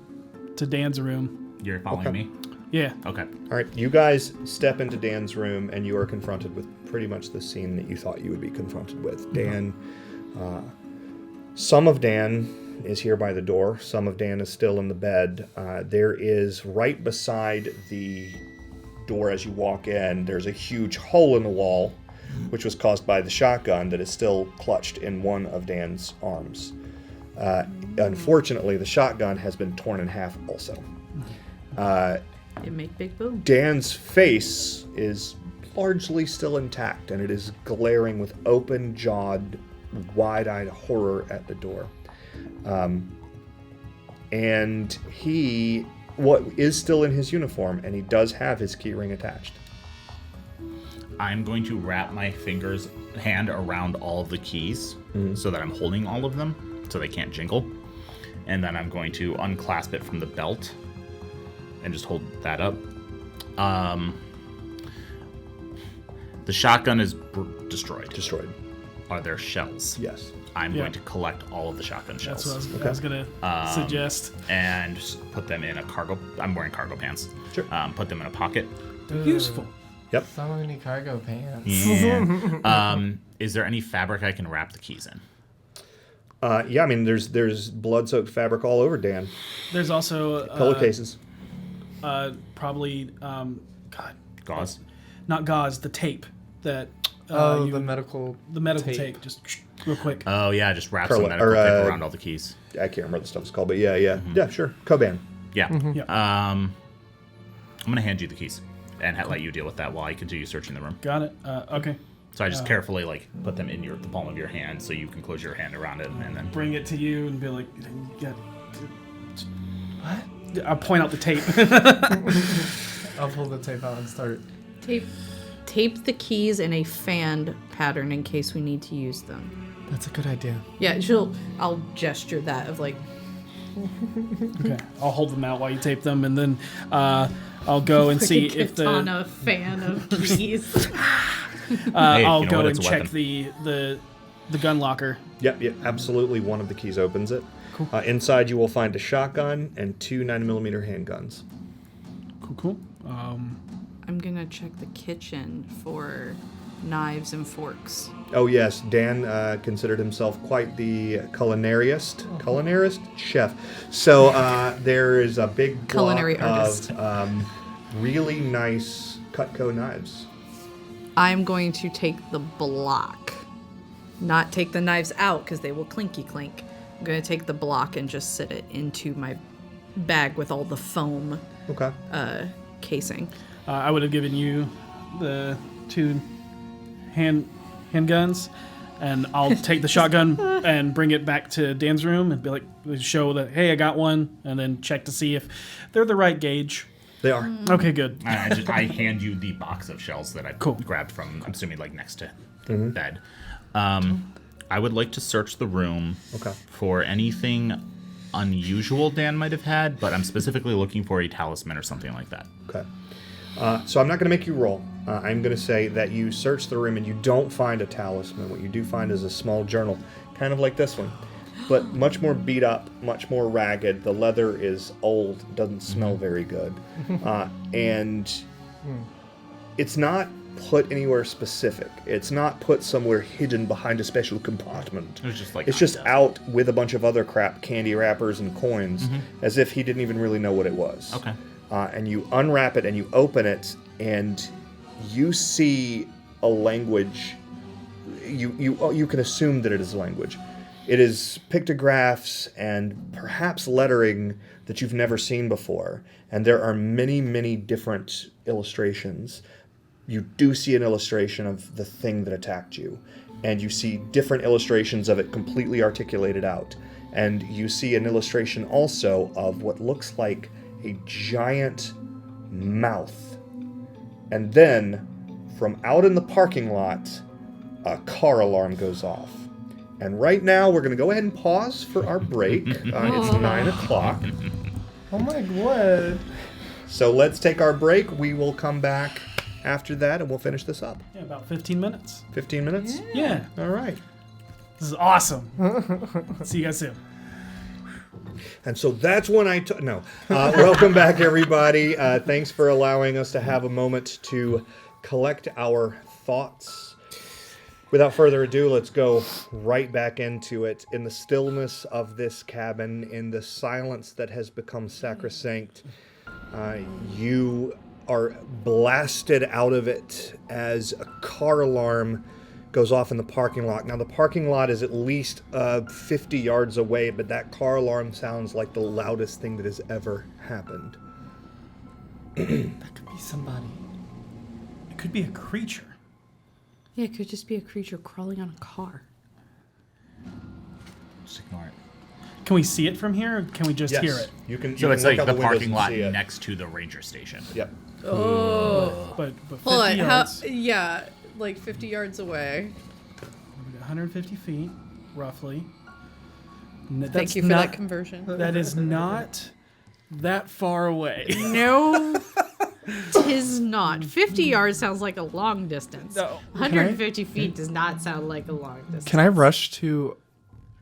to Dan's room. You're following me? Yeah. Okay. All right, you guys step into Dan's room, and you are confronted with pretty much the scene that you thought you would be confronted with. Dan, some of Dan is here by the door. Some of Dan is still in the bed. There is, right beside the door as you walk in, there's a huge hole in the wall, which was caused by the shotgun that is still clutched in one of Dan's arms. Unfortunately, the shotgun has been torn in half also. You make big boom. Dan's face is largely still intact, and it is glaring with open-jawed, wide-eyed horror at the door. And he is still in his uniform, and he does have his keyring attached. I'm going to wrap my hand around all of the keys so that I'm holding all of them so they can't jingle. And then I'm going to unclasp it from the belt and just hold that up. The shotgun is destroyed. Destroyed. Are there shells? Yes. I'm going to collect all of the shotgun shells. That's what I was going to suggest. And just put them in a cargo... I'm wearing cargo pants. Sure. Put them in a pocket. Useful. Yep. So many cargo pants. Yeah. Is there any fabric I can wrap the keys in? Yeah, I mean, there's blood-soaked fabric all over Dan. There's also... Pillowcases. Probably... Gauze? Not gauze, the tape that... The medical tape. Just real quick. Oh, yeah, just wrap some medical tape around all the keys. I can't remember what the stuff's called, but yeah. Yeah, sure. Coban. Yeah. Yeah. I'm going to hand you the keys and let you deal with that while I continue searching the room. Got it. Okay. So I just carefully put them in the palm of your hand so you can close your hand around it and then... Bring it to you and be like, what? I'll point out the tape. I'll pull the tape out and start. Tape the keys in a fanned pattern in case we need to use them. That's a good idea. Yeah, I'll gesture that of like... Okay, I'll hold them out while you tape them, and then I'll go and see if the... on a fan of keys. I'll go and check the gun locker. Yep, absolutely. One of the keys opens it. Cool. Inside you will find a shotgun and 2 9mm handguns. Cool. I'm gonna check the kitchen for knives and forks. Oh yes, Dan considered himself quite the culinarist chef. So there is a big block Culinary artist. of really nice Cutco knives. I'm going to take the block, not take the knives out because they will clinky clink. I'm going to take the block and just sit it into my bag with all the foam casing. I would have given you the 2 handguns, and I'll take the shotgun and bring it back to Dan's room and be like, show that, hey, I got one, and then check to see if they're the right gauge. They are. Okay, good. I hand you the box of shells that I grabbed from, I'm assuming, next to the bed. I would like to search the room for anything unusual Dan might have had, but I'm specifically looking for a talisman or something like that. Okay. So I'm not going to make you roll. I'm going to say that you search the room and you don't find a talisman. What you do find is a small journal, kind of like this one, but much more beat up, much more ragged. The leather is old, doesn't smell very good. And it's not put anywhere specific. It's not put somewhere hidden behind a special compartment. It's just out with a bunch of other crap, candy wrappers and coins, as if he didn't even really know what it was. Okay. And you unwrap it and you open it, and you see a language. You can assume that it is language. It is pictographs and perhaps lettering that you've never seen before. And there are many, many different illustrations. You do see an illustration of the thing that attacked you. And you see different illustrations of it completely articulated out. And you see an illustration also of what looks like a giant mouth. And then, from out in the parking lot, a car alarm goes off. And right now, we're going to go ahead and pause for our break. It's 9 o'clock. Oh my god. So let's take our break. We will come back after that, and we'll finish this up. Yeah, about 15 minutes. 15 minutes? Yeah. All right. This is awesome. See you guys soon. And so that's when welcome back, everybody. Thanks for allowing us to have a moment to collect our thoughts. Without further ado, let's go right back into it. In the stillness of this cabin, in the silence that has become sacrosanct, you are blasted out of it as a car alarm goes off in the parking lot. Now, the parking lot is at least 50 yards away, but that car alarm sounds like the loudest thing that has ever happened. That could be somebody. It could be a creature. Yeah, it could just be a creature crawling on a car. Just ignore it. Can we see it from here, or can we just hear it? You can. So you it's can look like out the windows parking and lot see it. next to the ranger station. Yep. Oh. But 50 Hold on. yards, Yeah, like 50 yards away. 150 feet, roughly. Thank you for that conversion. That is not that far away. No, tis not. 50 yards sounds like a long distance. No. 150 feet does not sound like a long distance. Can I rush to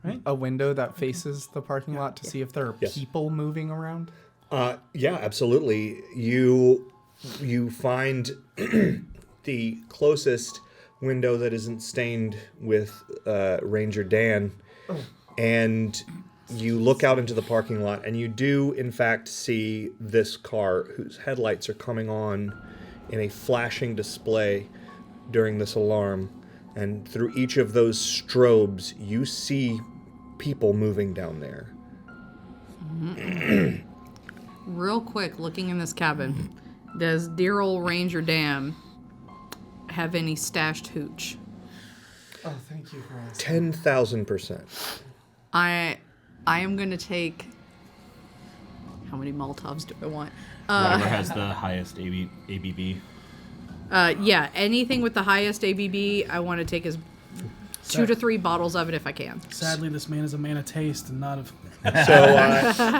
Right? a window that faces the parking lot to see if there are Yes. people moving around? Yeah, absolutely. You find the closest window that isn't stained with Ranger Dan, and you look out into the parking lot, and you do, in fact, see this car whose headlights are coming on in a flashing display during this alarm. And through each of those strobes, you see people moving down there. Real quick, looking in this cabin, does dear old Ranger Dan have any stashed hooch? Oh, thank you for asking. 10,000%. I am going to take... How many Molotovs do I want? Whatever has the highest ABB. Yeah, anything with the highest ABB, I want to take as 2 to 3 bottles of it if I can. Sadly, this man is a man of taste and not of...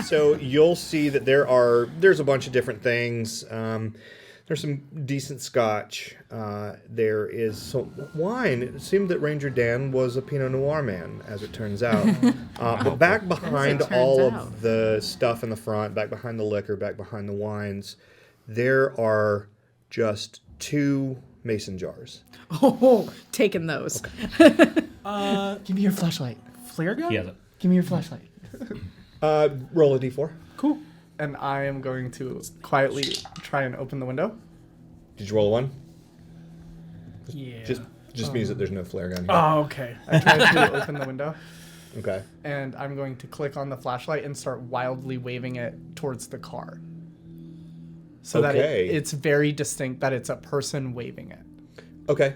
So you'll see that there's a bunch of different things. There's some decent scotch. There is some wine. It seemed that Ranger Dan was a Pinot Noir man, as it turns out. But back behind all of the stuff in the front, back behind the liquor, back behind the wines, there are just 2 mason jars. Oh, taking those. Give me your flashlight. Flare gun? He has it. Give me your flashlight. Roll a d4. Cool. And I am going to quietly try and open the window. Did you roll a 1? Yeah. Just means that there's no flare gun here. Oh, okay. I try to open the window, Okay. and I'm going to click on the flashlight and start wildly waving it towards the car. So that Okay. it's very distinct that it's a person waving it. Okay.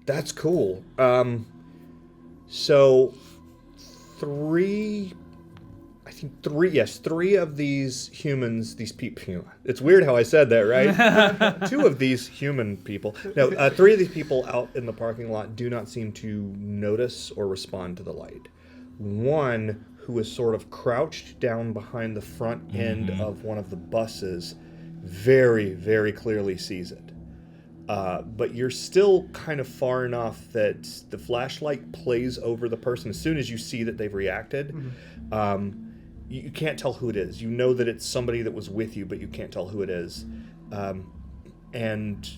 That's cool. So 3 of these humans, these people, it's weird how I said that, right? 2 of these human people, 3 of these people out in the parking lot do not seem to notice or respond to the light. One, who is sort of crouched down behind the front end of one of the buses, very, very clearly sees it. But you're still kind of far enough that the flashlight plays over the person. As soon as you see that they've reacted, you can't tell who it is. You know that it's somebody that was with you, but you can't tell who it is. And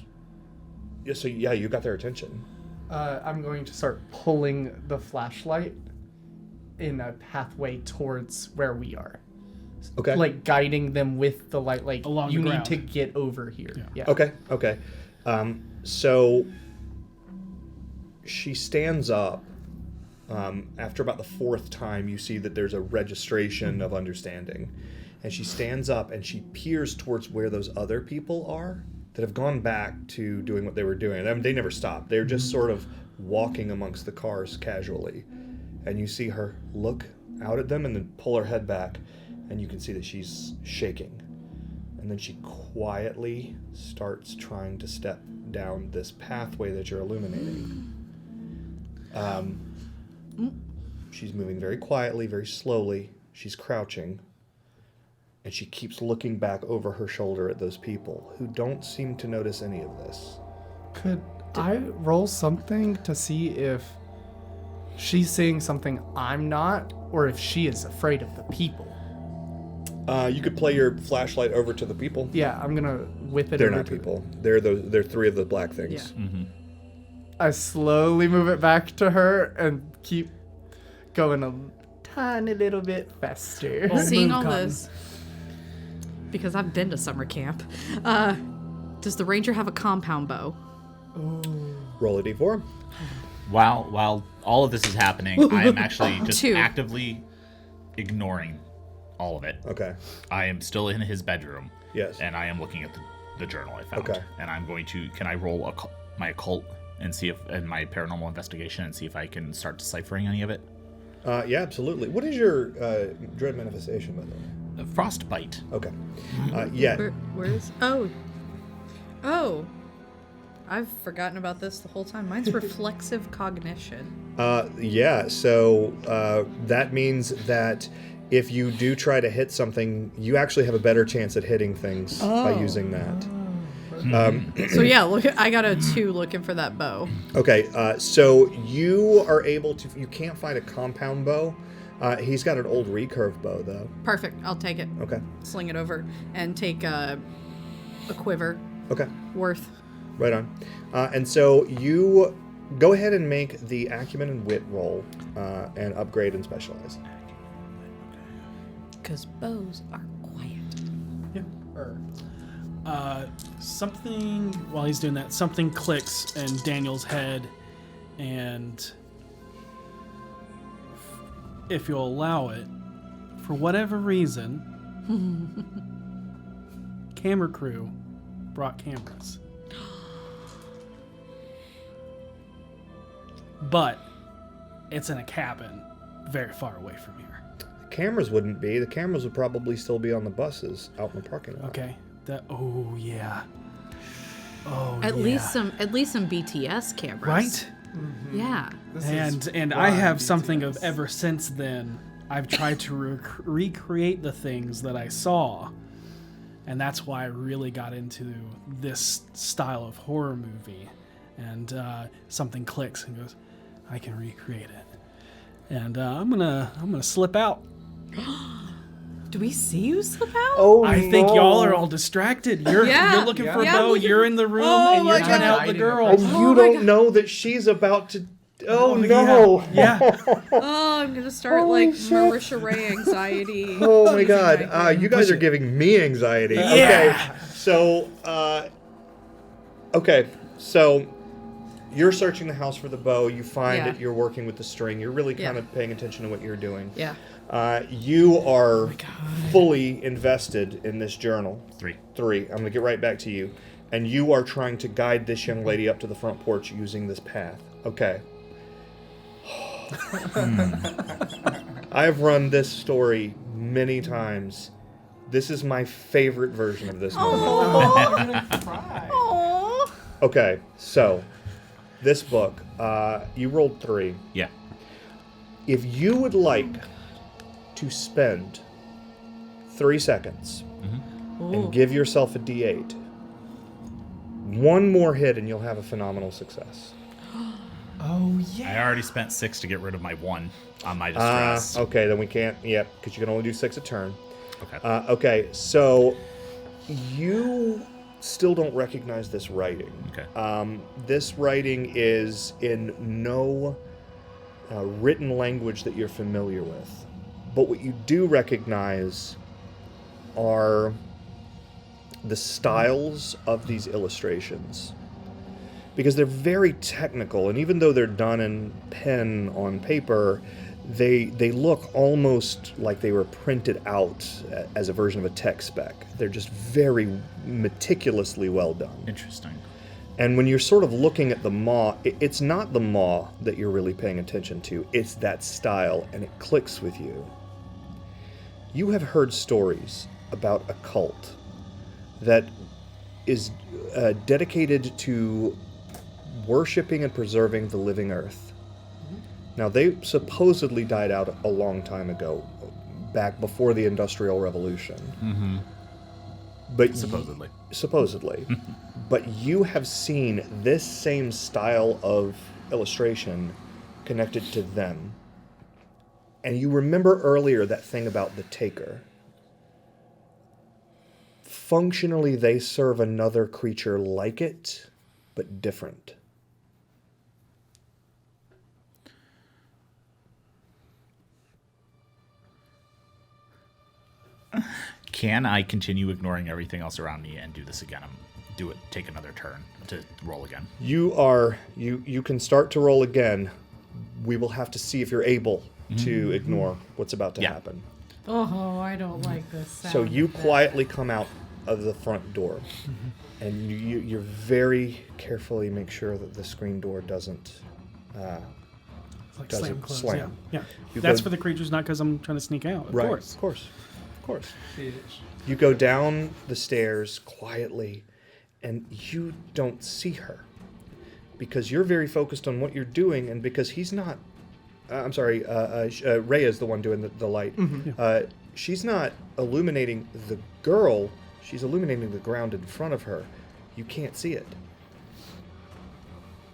so, you got their attention. I'm going to start pulling the flashlight in a pathway towards where we are. Okay. Like guiding them with the light, like Along you the need ground. to get over here. Yeah. Okay. So she stands up. After about the fourth time, you see that there's a registration of understanding. And she stands up and she peers towards where those other people are that have gone back to doing what they were doing. I mean, they never stopped. They're just sort of walking amongst the cars casually. And you see her look out at them and then pull her head back. And you can see that she's shaking. And then she quietly starts trying to step down this pathway that you're illuminating. She's moving very quietly, very slowly. She's crouching. And she keeps looking back over her shoulder at those people who don't seem to notice any of this. Could I roll something to see if she's seeing something I'm not, or if she is afraid of the people? You could play your flashlight over to the people. Yeah, I'm gonna whip it They're over not to people. They're three of the black things. Yeah. I slowly move it back to her and keep going a tiny little bit faster. Seeing move, all Cotton. this, because I've been to summer camp, does the ranger have a compound bow? Roll a d4. While all of this is happening, I am actually just 2. actively ignoring all of it. Okay. I am still in his bedroom. Yes. And I am looking at the journal I found. Okay. And I'm going to, can I roll my occult and see if, and my paranormal investigation and see if I can start deciphering any of it? Yeah, absolutely. What is your dread manifestation, by the way? Frostbite. Okay. Yeah. Where is? Oh. I've forgotten about this the whole time. Mine's reflexive cognition. Yeah, so that means that if you do try to hit something, you actually have a better chance at hitting things by using that. So yeah, I got a 2 looking for that bow. Okay, so you are able to, you can't find a compound bow. He's got an old recurve bow, though. Perfect. I'll take it. Okay. Sling it over and take a quiver Okay. worth. Right on. And so you go ahead and make the acumen and wit roll and upgrade and specialize. Because bows are quiet. Something, while he's doing that, something clicks in Daniel's head, and if you'll allow it, for whatever reason, camera crew brought cameras. But it's in a cabin very far away from here. The cameras wouldn't be. The cameras would probably still be on the buses out in the parking lot. Okay. Oh yeah. Oh At yeah. least some BTS cameras. Right? Yeah. And I have something of ever since then. I've tried to recreate the things that I saw, and that's why I really got into this style of horror movie. And something clicks and goes, I can recreate it. And I'm gonna slip out. Do we see you slip out? Oh, I think y'all are all distracted. You're looking for a Yeah, bow. looking You're for- in the room Oh and you're my trying to God. help the girl. And you don't know that she's about to. Oh, no. Yeah. Oh, I'm gonna start Marisha Ray anxiety. Oh my God. You guys are giving me anxiety. Yeah. Okay, so you're searching the house for the bow. You find Yeah. it. You're working with the string. You're really kind Yeah. of paying attention to what you're doing. Yeah. You are fully invested in this journal. 3. 3. I'm going to get right back to you. And you are trying to guide this young lady up to the front porch using this path. Okay. I've run this story many times. This is my favorite version of this moment. Oh. Okay, so this book, you rolled 3. Yeah. If you would like to spend 3 seconds and give yourself a D8, one more hit and you'll have a phenomenal success. Oh, yeah. I already spent 6 to get rid of my 1 on my distress. Okay, then we can't, because you can only do 6 a turn. Okay. Okay, so you still don't recognize this writing. Okay. This writing is in no written language that you're familiar with. But what you do recognize are the styles of these illustrations. because they're very technical, and even though they're done in pen on paper, they look almost like they were printed out as a version of a tech spec. They're just very meticulously well done. Interesting. And when you're sort of looking at the maw, it's not the maw that you're really paying attention to. It's that style, and it clicks with you. You have heard stories about a cult that is dedicated to worshipping and preserving the living earth. Now, they supposedly died out a long time ago, back before the Industrial Revolution. Mm-hmm. But Supposedly. But you have seen this same style of illustration connected to them. And you remember earlier that thing about the Taker. Functionally, they serve another creature like it, but different. Can I continue ignoring everything else around me and do this again? Take another turn to roll again. You can start to roll again. We will have to see if you're able to ignore what's about to happen. Oh, I don't like this sound. So you quietly come out of the front door, and you're very carefully make sure that the screen door doesn't Like doesn't close, slam. Yeah. You That's go- for the creatures, not because I'm trying to sneak out. Of Right, course. of course. You go down the stairs quietly, and you don't see her because you're very focused on what you're doing, and because he's not. I'm sorry, Raya is the one doing the light. She's not illuminating the girl. She's illuminating the ground in front of her. You can't see it.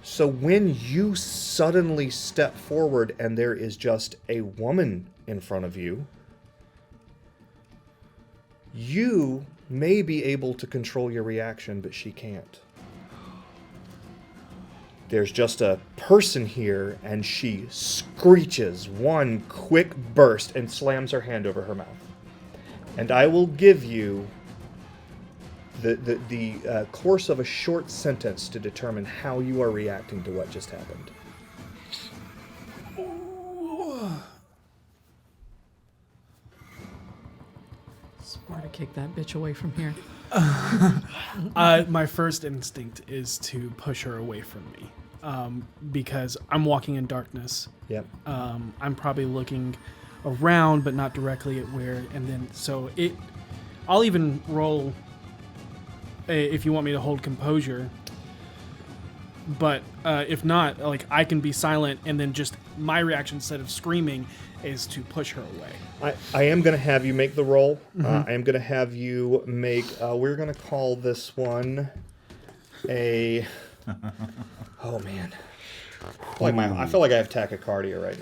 So when you suddenly step forward and there is just a woman in front of you, you may be able to control your reaction, but she can't. There's just a person here, and she screeches one quick burst and slams her hand over her mouth. And I will give you the course of a short sentence to determine how you are reacting to what just happened. Smart to kick that bitch away from here. My first instinct is to push her away from me because I'm walking in darkness. Yep. I'm probably looking around, but not directly at where. And then I'll even roll if you want me to hold composure. But if not, like I can be silent, and then just my reaction instead of screaming is to push her away. I am going to have you make the roll. I am going to have you make. We're going to call this one a. Oh man, I feel like I have tachycardia right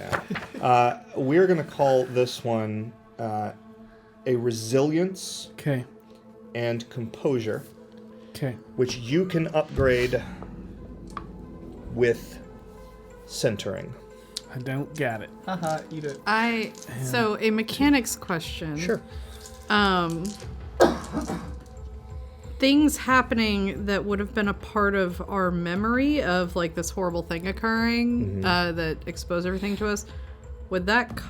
now. We're going to call this one a resilience. Okay. And composure. Okay. Which you can upgrade with centering. I don't get it. Haha, eat it. So a mechanics question. Sure. Things happening that would have been a part of our memory of like this horrible thing occurring that exposed everything to us. Would that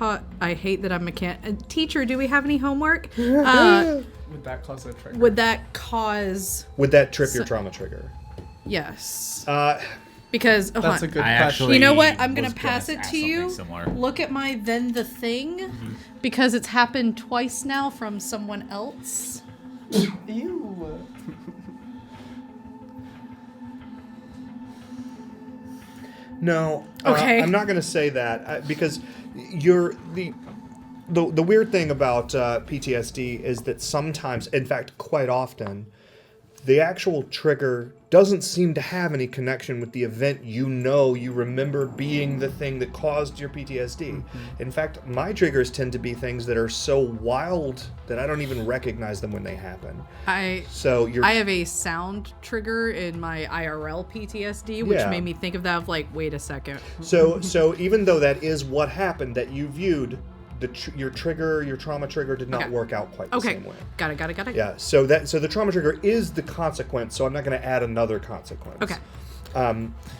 I hate that I'm teacher, do we have any homework? Would that cause a trigger? Would that cause... Would that trip your trauma trigger? Yes. That's Because a good question. Actually you know what? I'm going was to pass gonna it ask to you. something similar. Look at my then the thing because it's happened twice now from someone else. Ew. No. Okay. I'm not going to say that because you're the weird thing about PTSD is that sometimes, in fact, quite often, the actual trigger doesn't seem to have any connection with the event you remember being the thing that caused your PTSD. In fact, my triggers tend to be things that are so wild that I don't even recognize them when they happen. I have a sound trigger in my IRL PTSD, which made me think of that of like, wait a second. So even though that is what happened that you viewed, your trauma trigger did not Okay. work out quite the Okay. same way. Got it. Yeah, so the trauma trigger is the consequence, so I'm not going to add another consequence. Okay.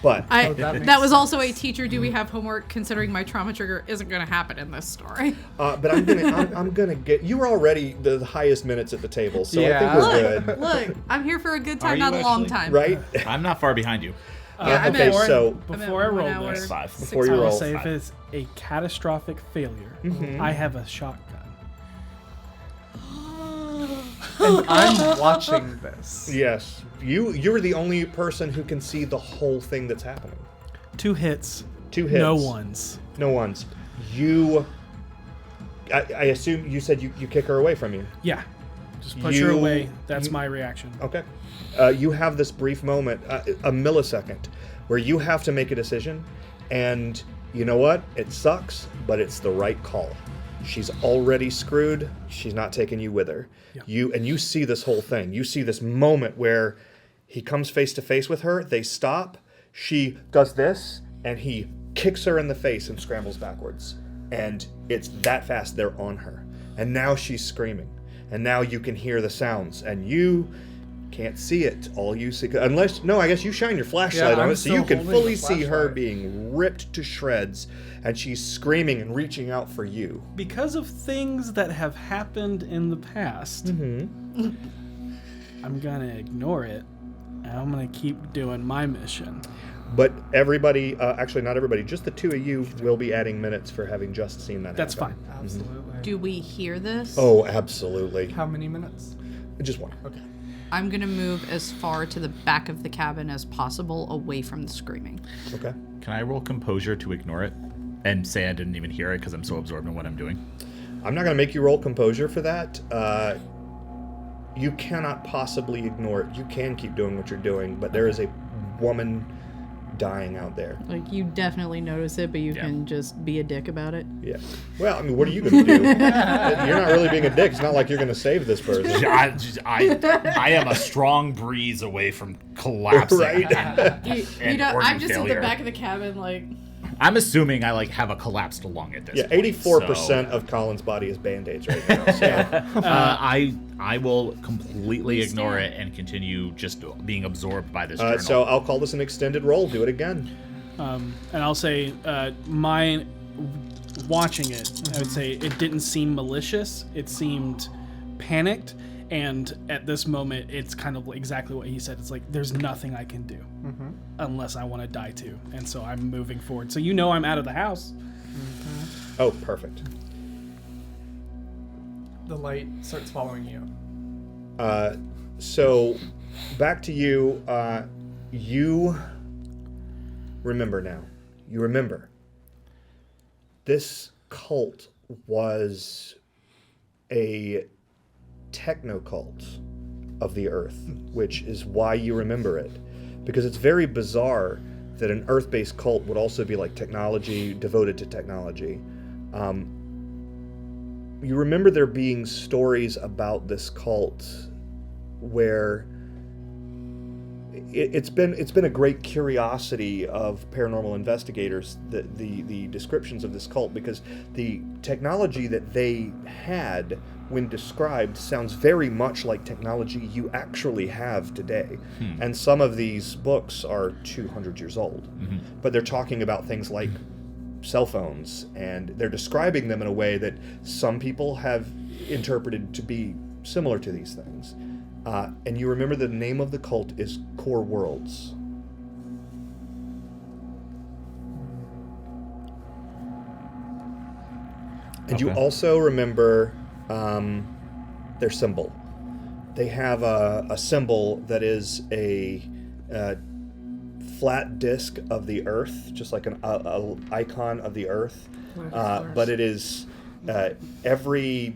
But That was also a teacher. Do we have homework? Considering my trauma trigger isn't going to happen in this story. but I'm gonna get. You were already the highest minutes at the table, so I think Yeah. we're good, Look, I'm here for a good Are time, you not a long actually? time. right? I'm not far behind you. Yeah, I'm okay, at- so Before I I'm at roll 1 hour, this, 5. Before you I will roll. say if it's a catastrophic failure, I have a shotgun. And I'm watching this. yes, you're the only person who can see the whole thing that's happening. 2 hits. 2 hits. No ones. No ones. I assume you said you kick her away from you. Yeah. Just push her You- away. That's you- my reaction. Okay. You have this brief moment, a millisecond, where you have to make a decision, and you know what? It sucks, but it's the right call. She's already screwed. She's not taking you with her. Yeah. You see this whole thing. You see this moment where he comes face to face with her. They stop. She does this, and he kicks her in the face and scrambles backwards. And it's that fast. They're on her, and now she's screaming. And now you can hear the sounds, and you can't see it. All you see, I guess you shine your flashlight Yeah, on I'm it, so you still can holding fully the see her flashlight. being ripped to shreds, and she's screaming and reaching out for you. Because of things that have happened in the past, I'm going to ignore it, and I'm going to keep doing my mission. But everybody, actually not everybody, just the two of you will be adding minutes for having just seen that. That's happen. fine. Absolutely. Do we hear this? Oh, absolutely. How many minutes? Just one. Okay. I'm gonna move as far to the back of the cabin as possible, away from the screaming. Okay. Can I roll composure to ignore it and say I didn't even hear it because I'm so absorbed in what I'm doing? I'm not going to make you roll composure for that. You cannot possibly ignore it. You can keep doing what you're doing, but there is a woman dying out there. Like, you definitely notice it, but you Yeah. can just be a dick about it. Yeah. Well, I mean, what are you going to do? You're not really being a dick. It's not like you're going to save this person. I am a strong breeze away from collapsing. Right? and organ failure. of the cabin, like. I'm assuming I have a collapsed lung at this Yeah, point. 84% of Colin's body is Band-Aids right now. So. I will completely ignore it and continue just being absorbed by this journal. So I'll call this an extended roll. Do it again. And I'll say, mine, watching it, I would say it didn't seem malicious. It seemed panicked. And at this moment, it's kind of exactly what he said. It's like, there's nothing I can do unless I want to die too. And so I'm moving forward. So I'm out of the house. Oh, perfect. The light starts following you. So back to you. You remember now. You remember. This cult was a techno-cult of the Earth, which is why you remember it. Because it's very bizarre that an Earth-based cult would also be like technology, devoted to technology. You remember there being stories about this cult where it's been a great curiosity of paranormal investigators, the descriptions of this cult, because the technology that they had when described sounds very much like technology you actually have today. And some of these books are 200 years old, but they're talking about things like cell phones, and they're describing them in a way that some people have interpreted to be similar to these things. And you remember the name of the cult is Core Worlds. And you Okay. also remember their symbol. They have a symbol that is a flat disc of the Earth, just like an icon of the Earth. But it is every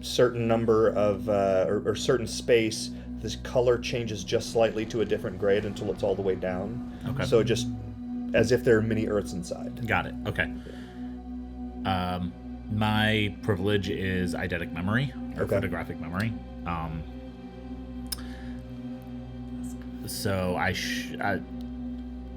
certain number of or certain space, this color changes just slightly to a different grade until it's all the way down. Okay. So just as if there are mini Earths inside. Got it. Okay. My privilege is eidetic memory, or Okay. photographic memory. So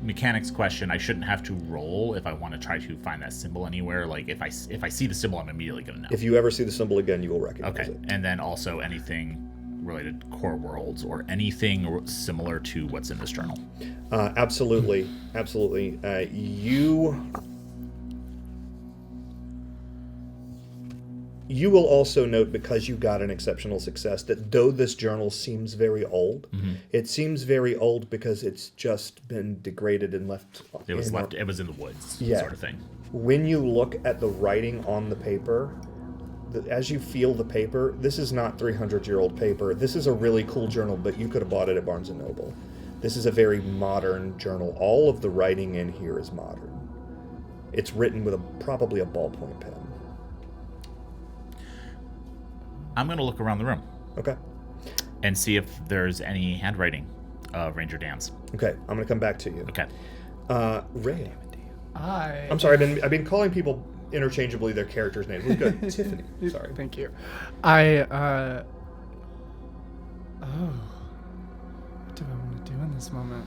mechanics question, I shouldn't have to roll if I want to try to find that symbol anywhere. Like if I see the symbol, I'm immediately gonna know. If you ever see the symbol again, you will recognize it. And then also anything related to core worlds or anything similar to what's in this journal. Absolutely. You will also note, because you got an exceptional success, that though this journal seems very old, it seems very old because it's just been degraded and left. It was in the woods, sort of thing. When you look at the writing on the paper, as you feel the paper, this is not 300-year-old paper. This is a really cool journal, but you could have bought it at Barnes & Noble. This is a very modern journal. All of the writing in here is modern. It's written with probably a ballpoint pen. I'm going to look around the room. Okay. And see if there's any handwriting of Ranger Dan's. Okay, I'm going to come back to you. Okay. Ray. I'm sorry, I've been calling people interchangeably their characters' names. We've got Tiffany. Sorry. Thank you. What do I want to do in this moment?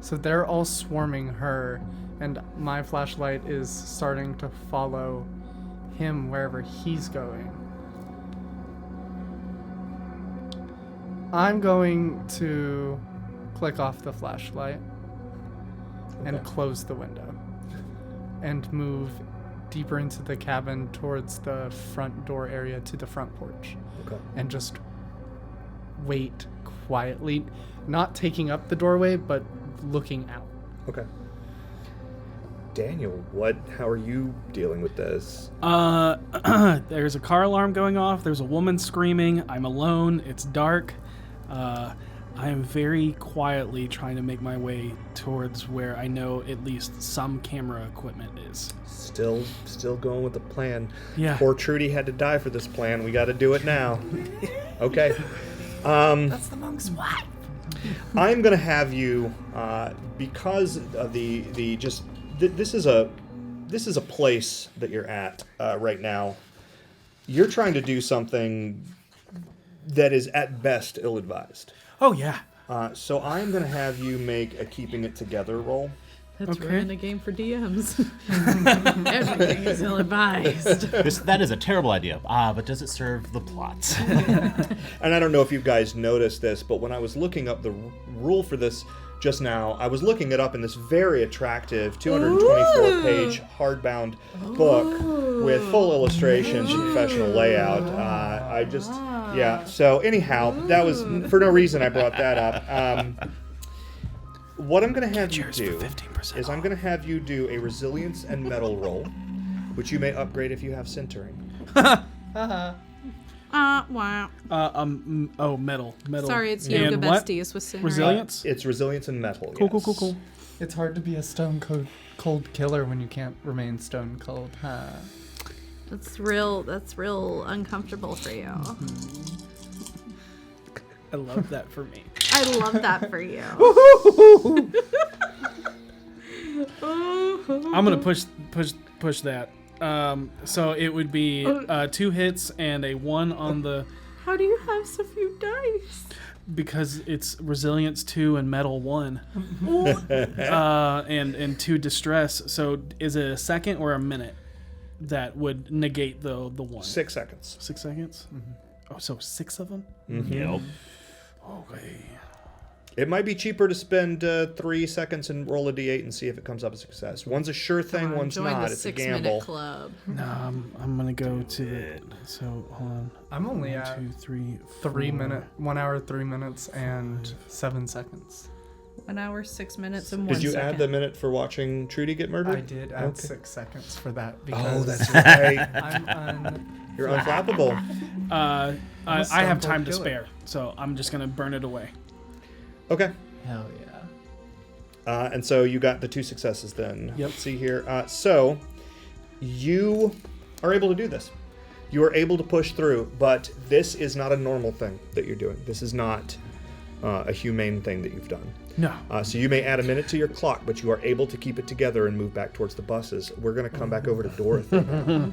So they're all swarming her, and my flashlight is starting to follow him wherever he's going. I'm going to click off the flashlight and close the window and move deeper into the cabin towards the front door area to the front porch. Okay. And just wait quietly, not taking up the doorway, but looking out. Okay. Daniel, how are you dealing with this? There's a car alarm going off. There's a woman screaming. I'm alone. It's dark. I am very quietly trying to make my way towards where I know at least some camera equipment is. Still going with the plan. Yeah. Poor Trudy had to die for this plan. We got to do it now. Okay. That's the monk's wife. I'm gonna have you, because of this is a place that you're at right now. You're trying to do something that is at best ill-advised. Oh, yeah. So I'm going to have you make a keeping it together roll. That's Okay. running a game for DMs. Everything is ill-advised. That is a terrible idea, but does it serve the plot? And I don't know if you guys noticed this, but when I was looking up the rule for this just now, I was looking it up in this very attractive 224-page hardbound book with full illustrations and professional layout. So anyhow, that was for no reason I brought that up. What I'm going to have you do is I'm going to have you do a resilience and metal roll, which you may upgrade if you have centering. Wow. Metal. Sorry, it's And Yoga what? Besties with Sinner. Resilience? It's resilience and metal. Cool. yes. It's hard to be a stone cold killer when you can't remain stone cold, huh? That's real uncomfortable for you. I love that for me. I love that for you. I'm going to push that. So it would be 2 hits and a 1 on the... How do you have so few dice? Because it's resilience 2 and metal 1. And 2 distress. So is it a second or a minute that would negate the 1? 6 seconds. 6 seconds? Mm-hmm. Oh, so 6 of them? Mm-hmm. Yep. Okay. It might be cheaper to spend 3 seconds and roll a d8 and see if it comes up as a success. One's a sure thing, one's Join not. the It's a 6-minute gamble. club. No, I'm going to go to it. So, hold on. I'm only 1, at 2, 3, 1 hour, 3 minutes, and 7 seconds. 1 hour, 6 minutes, and 1 Did you second. add the minute for watching Trudy get murdered? I did add 6 seconds for that because Oh, that's right. I'm You're unflappable. I have stone time to cold killer. spare, so I'm just going to burn it away. Okay. hell yeah. And so you got the 2 successes then. Yep. Let's see here. So you are able to do this. You are able to push through, but this is not a normal thing that you're doing. This is not a humane thing that you've done. No. So you may add a minute to your clock, but you are able to keep it together and move back towards the buses. We're going to come back over to Dorothy. There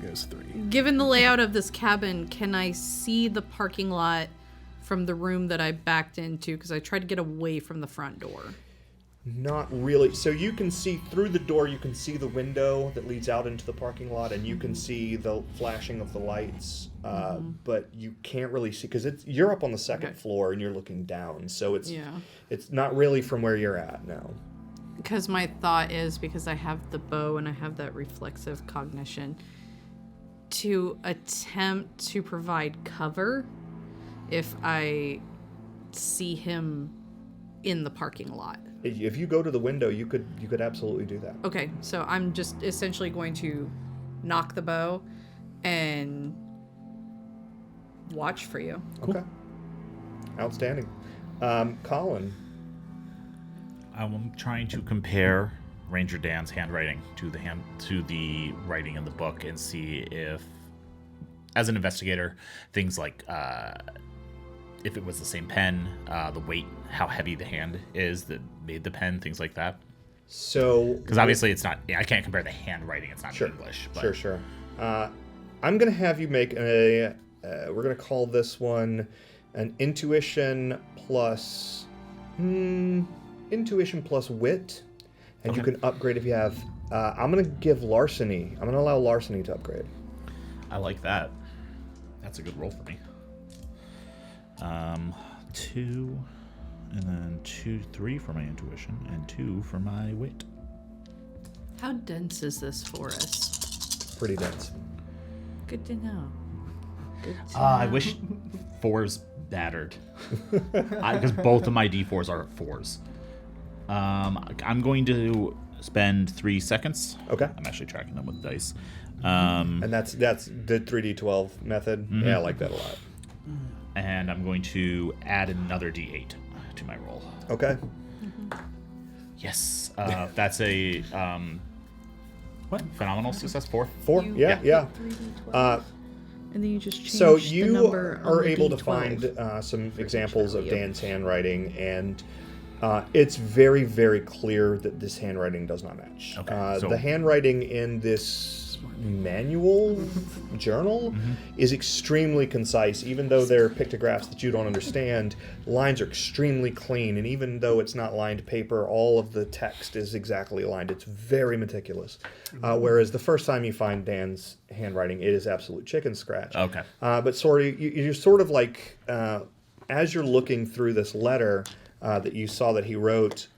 goes 3. Given the layout of this cabin, can I see the parking lot from the room that I backed into? Because I tried to get away from the front door. Not really. So you can see through the door, you can see the window that leads out into the parking lot, and you can see the flashing of the lights, but you can't really see, because you're up on the second floor and you're looking down, so it's not really from where you're at now. Because my thought is, because I have the bow and I have that reflexive cognition, to attempt to provide cover if I see him in the parking lot. If you go to the window, you could absolutely do that. Okay, so I'm just essentially going to knock the bow and watch for you. Okay. Outstanding. Colin. I'm trying to compare Ranger Dan's handwriting to the writing in the book and see if, as an investigator, things like if it was the same pen, the weight, how heavy the hand is that made the pen, things like that. So, because obviously it's not, I can't compare the handwriting. It's not sure, English. But. Sure. I'm gonna have you make we're gonna call this one an intuition plus wit, and you can upgrade if you have. I'm gonna give larceny. I'm gonna allow larceny to upgrade. I like that. That's a good roll for me. 2, and then 2, 3 for my intuition, and 2 for my wit. How dense is this forest? Pretty dense. Good to know. I wish 4s mattered, because both of my d4s are 4s. I'm going to spend 3 seconds. Okay. I'm actually tracking them with dice. And that's the 3d12 method. Mm-hmm. Yeah, I like that a lot. And I'm going to add another d8 to my roll. Okay. Yes. That's a phenomenal success. 4. 4. Yeah. And then you just change so the you number are on the able to D12. find some examples of Dan's handwriting, and it's very, very clear that this handwriting does not match. Okay, so the handwriting in this manual journal is extremely concise. Even though they're pictographs that you don't understand, lines are extremely clean, and even though it's not lined paper, all of the text is exactly aligned. It's very meticulous. Whereas the first time you find Dan's handwriting, it is absolute chicken scratch. Okay. But you're sort of like, as you're looking through this letter that you saw that he wrote,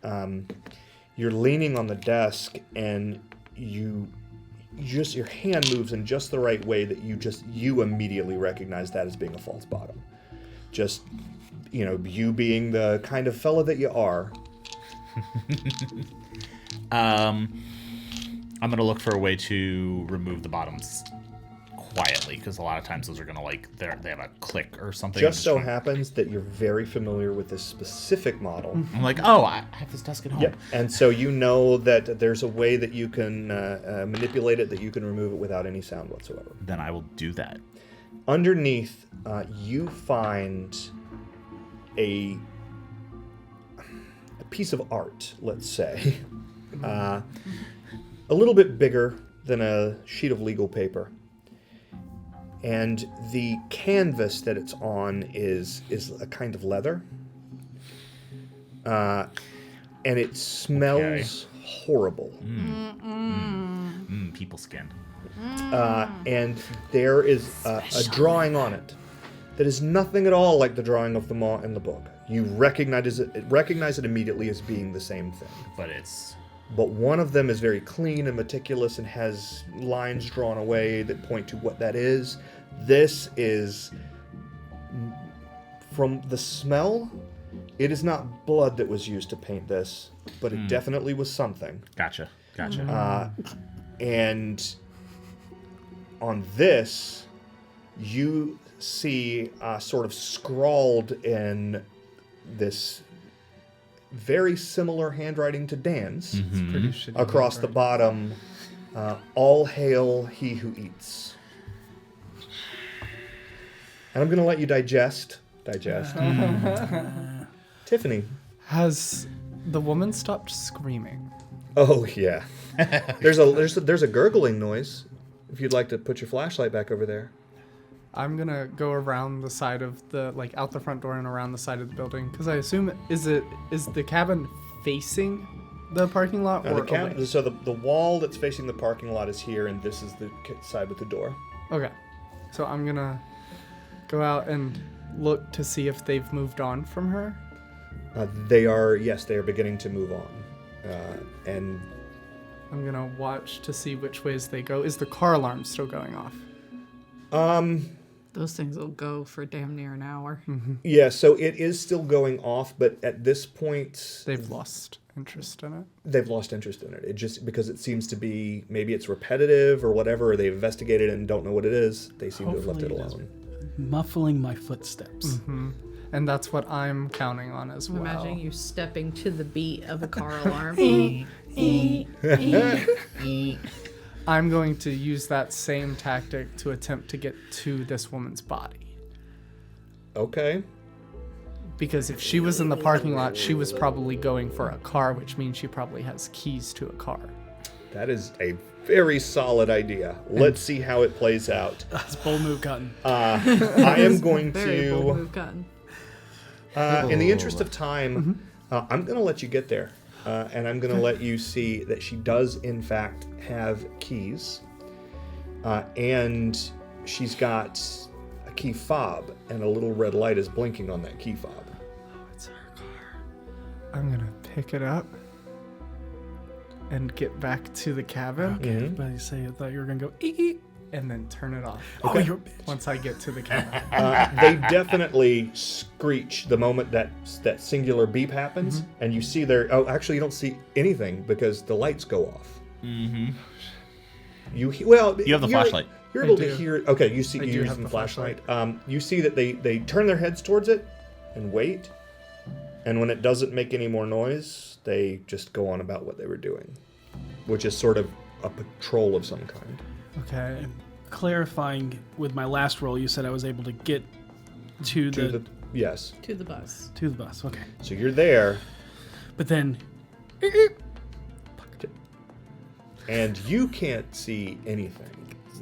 you're leaning on the desk, and your hand moves in just the right way that you immediately recognize that as being a false bottom. Just, you being the kind of fella that you are. I'm going to look for a way to remove the bottoms quietly, because a lot of times those are going to they have a click or something. Just so happens that you're very familiar with this specific model. I'm like, oh, I have this desk at home. Yep. And so you know that there's a way that you can manipulate it, that you can remove it without any sound whatsoever. Then I will do that. Underneath, you find a piece of art, let's say, a little bit bigger than a sheet of legal paper. And the canvas that it's on is a kind of leather. And it smells horrible. People skin. And there is a drawing on it that is nothing at all like the drawing of the maw in the book. You recognize it immediately as being the same thing. But one of them is very clean and meticulous and has lines drawn away that point to what that is. This is, from the smell, it is not blood that was used to paint this, but it definitely was something. Gotcha. And on this, you see sort of scrawled in this very similar handwriting to Dan's, across the bottom, all hail he who eats. And I'm going to let you digest. Tiffany. Has the woman stopped screaming? Oh, yeah. There's a gurgling noise, if you'd like to put your flashlight back over there. I'm gonna go around the side of the, like, out the front door and around the side of the building, because I assume is the cabin facing the parking lot or away? So the wall that's facing the parking lot is here, and this is the side with the door. Okay, so I'm gonna go out and look to see if they've moved on from her. They are beginning to move on, and I'm gonna watch to see which ways they go. Is the car alarm still going off? Those things will go for damn near an hour. yeah, so it is still going off, but at this point They've lost interest in it. they've lost interest in it. It just because it seems to be maybe it's repetitive or whatever, or they've investigated and don't know what it is. They seem to have left it Hopefully it is. alone. Muffling my footsteps. And that's what I'm counting on as I'm well. imagining you stepping to the beat of a car alarm. I'm going to use that same tactic to attempt to get to this woman's body. Okay. Because if she was in the parking lot, she was probably going for a car, which means she probably has keys to a car. That is a very solid idea. Let's see how it plays out. It's bold move, Cotton. I am going Very bold to, move, Cotton. in the interest of time, I'm going to let you get there. And I'm going to let you see that she does, in fact, have keys. And she's got a key fob, and a little red light is blinking on that key fob. It's her car. I'm going to pick it up and get back to the cabin Okay, but you say I thought you were gonna go ee. and then turn it off. Oh, you're a bitch. Once I get to the cabin. They definitely screech the moment that singular beep happens, and you see their. Oh, actually, you don't see anything because the lights go off. Mm-hmm. You have the flashlight. You're able I to do. hear. Okay, you see. I You do use have the the flashlight. You see that they turn their heads towards it and wait, and when it doesn't make any more noise, they just go on about what they were doing, which is sort of a patrol of some kind. Okay. Clarifying with my last roll, you said I was able to get to the Yes. To the bus. to the bus. Okay, So you're there, but then and you can't see anything.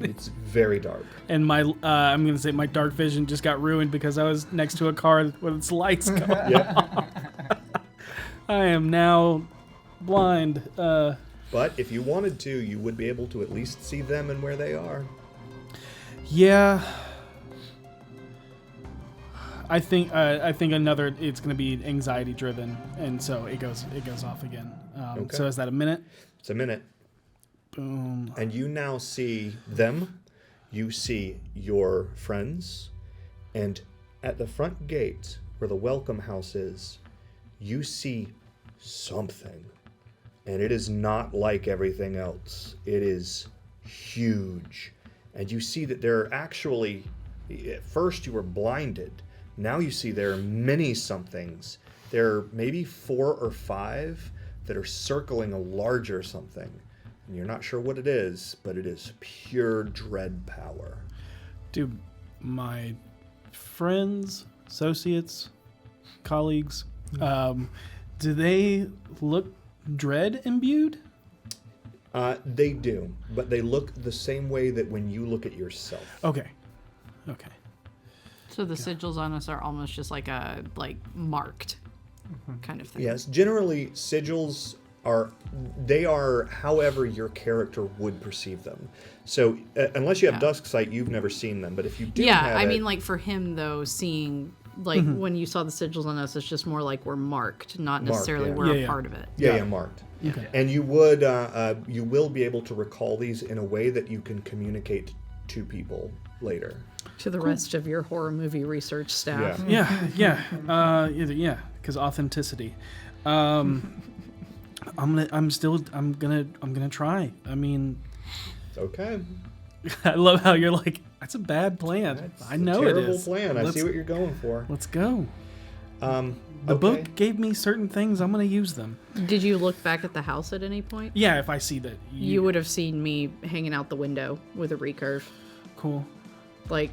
It's very dark. and my I'm gonna say my dark vision just got ruined because I was next to a car with its lights going. Yeah. I am now blind. But if you wanted to, you would be able to at least see them and where they are. Yeah. I think another it's going to be anxiety driven, and so it goes off again. Okay. So is that a minute? It's a minute. Boom. And you now see them. You see your friends. And at the front gate where the welcome house is, you see something. And it is not like everything else. It is huge. And you see that there are actually, at first you were blinded. Now you see there are many somethings. There are maybe 4 or 5 that are circling a larger something. And you're not sure what it is, but it is pure dread power. Do my friends, associates, colleagues, do they look dread imbued? They do, but they look the same way that when you look at yourself. Okay. So the sigils on us are almost just like marked kind of thing. Yes, generally sigils are however your character would perceive them. So unless you have dusk sight, you've never seen them. But if you do, I mean, like for him though, seeing like when you saw the sigils on us, it's just more like we're marked, not necessarily yeah. we're Yeah, a part of it. Yeah, marked. Okay. And you would, you will be able to recall these in a way that you can communicate to people later. To the rest of your horror movie research staff. Yeah. Because authenticity. I'm gonna try. I mean, Okay. I love how you're like, that's a bad plan. I know it Terrible is. plan. I see what you're going for. Let's go. The Okay. book gave me certain things. I'm gonna use them. Did you look back at the house at any point? Yeah, if I see that. You would have seen me hanging out the window with a recurve. Cool. Like,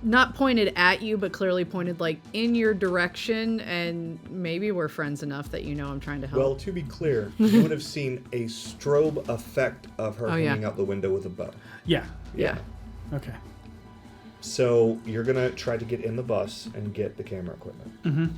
not pointed at you, but clearly pointed, like, in your direction, and maybe we're friends enough that you know I'm trying to help. Well, to be clear, you would have seen a strobe effect of her Oh, yeah. hanging out the window with a bow. Yeah. Yeah. Okay. So you're gonna try to get in the bus and get the camera equipment.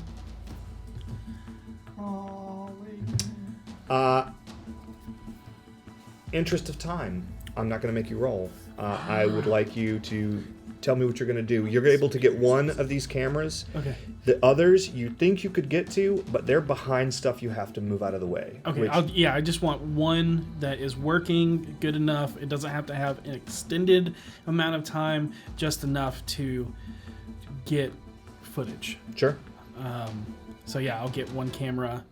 Interest of time. I'm not gonna make you roll. I would like you to tell me what you're gonna do. You're able to get one of these cameras. Okay. The others you think you could get to, but they're behind stuff you have to move out of the way. Okay, I just want one that is working good enough. It doesn't have to have an extended amount of time, just enough to get footage. Sure. So yeah, I'll get one camera,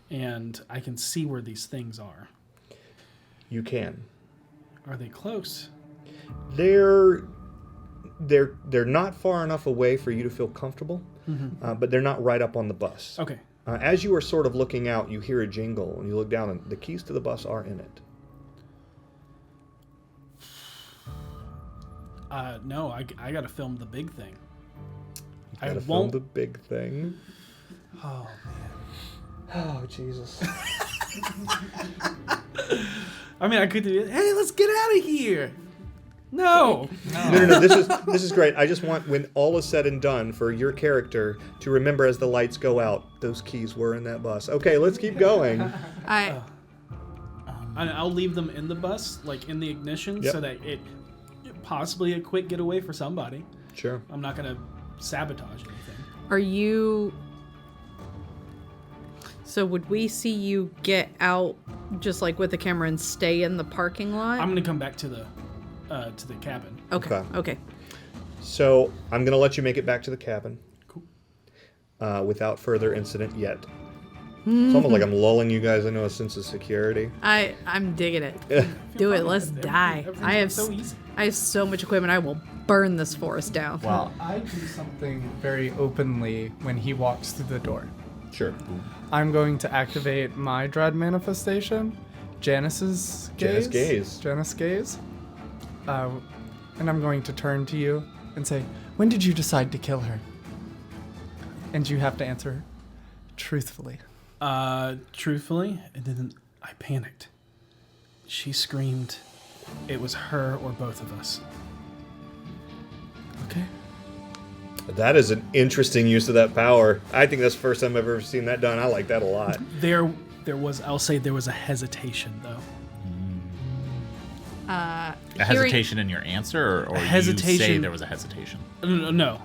and I can see where these things are. You can. Are they close? They're not far enough away for you to feel comfortable, but they're not right up on the bus. Okay. As you are sort of looking out, you hear a jingle, and you look down, and the keys to the bus are in it. No, I gotta film the big thing. You gotta film the big thing. Oh man. Oh Jesus. I mean, I could do it. Hey, let's get out of here. No. No. This is great. I just want, when all is said and done, for your character to remember as the lights go out, those keys were in that bus. Okay, let's keep going. I'll leave them in the bus, like in the ignition, so that it possibly a quick getaway for somebody. Sure. I'm not gonna sabotage anything. Are you... So would we see you get out just like with the camera and stay in the parking lot? I'm gonna come back to the cabin. Okay. So I'm gonna let you make it back to the cabin. Cool. Without further incident yet. It's almost like I'm lulling you guys into a sense of security. I'm digging it. Do it. Let's die. I have so much equipment. I will burn this forest down. Well, I do something very openly when he walks through the door. Sure. I'm going to activate my dread manifestation, Janice's gaze. Janice gaze. And I'm going to turn to you and say, when did you decide to kill her? And you have to answer truthfully. Truthfully, and then I panicked. She screamed. It was her or both of us. Okay. That is an interesting use of that power. I think that's the first time I've ever seen that done. I like that a lot. There was, I'll say there was a hesitation, though. A hesitation in your answer, or hesitation. You say there was a hesitation? No.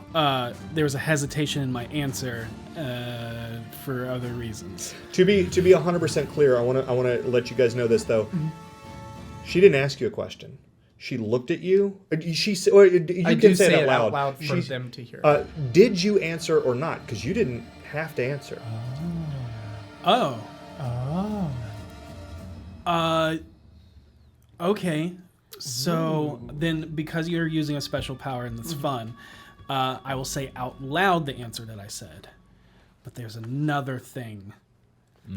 There was a hesitation in my answer for other reasons. To be 100% clear, I want to let you guys know this though. She didn't ask you a question. She looked at you. She said, you can say it out loud for them to hear. Did you answer or not? Because you didn't have to answer. Okay. So then, because you're using a special power and it's fun, I will say out loud the answer that I said. But there's another thing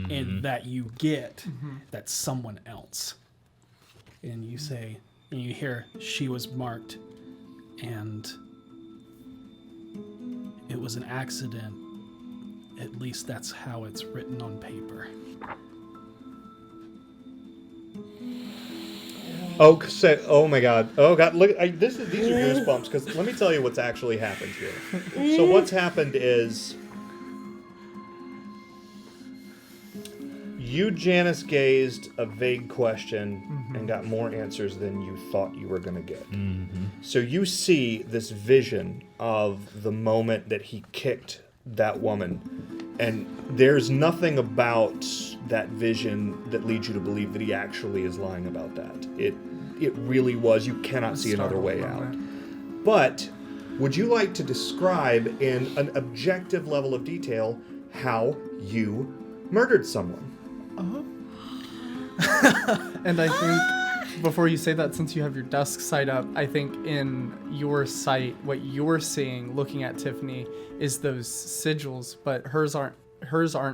in that you get that's someone else. And you say, and you hear, she was marked, and it was an accident. At least that's how it's written on paper. Oh my God! Oh God! Look, these are goosebumps. Because let me tell you what's actually happened here. So what's happened is you, Janice, gazed a vague question and got more answers than you thought you were going to get. So you see this vision of the moment that he kicked that woman, and there's nothing about that vision that leads you to believe that he actually is lying about that. It really was. You cannot see another way out. But would you like to describe in an objective level of detail how you murdered someone? And I think, before you say that, since you have your desk side up, I think in your sight, what you're seeing, looking at Tiffany, is those sigils, but hers aren't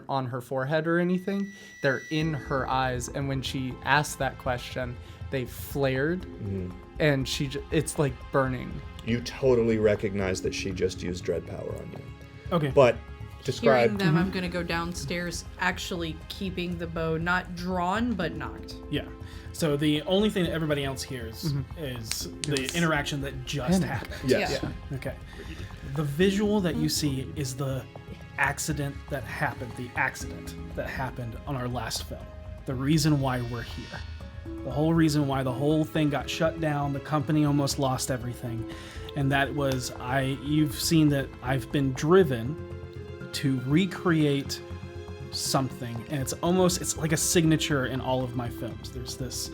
on her forehead or anything. They're in her eyes, and when she asked that question, they flared, and it's like burning. You totally recognize that she just used dread power on you. Okay. But Describe. hearing them, I'm going to go downstairs, actually keeping the bow not drawn but knocked. Yeah. So the only thing that everybody else hears is the interaction that just happened. Yes. Yeah. Okay. The visual that you see is the accident that happened on our last film. The reason why we're here. The whole reason why the whole thing got shut down, the company almost lost everything. And that was, you've seen that I've been driven to recreate something, and it's like a signature in all of my films. There's this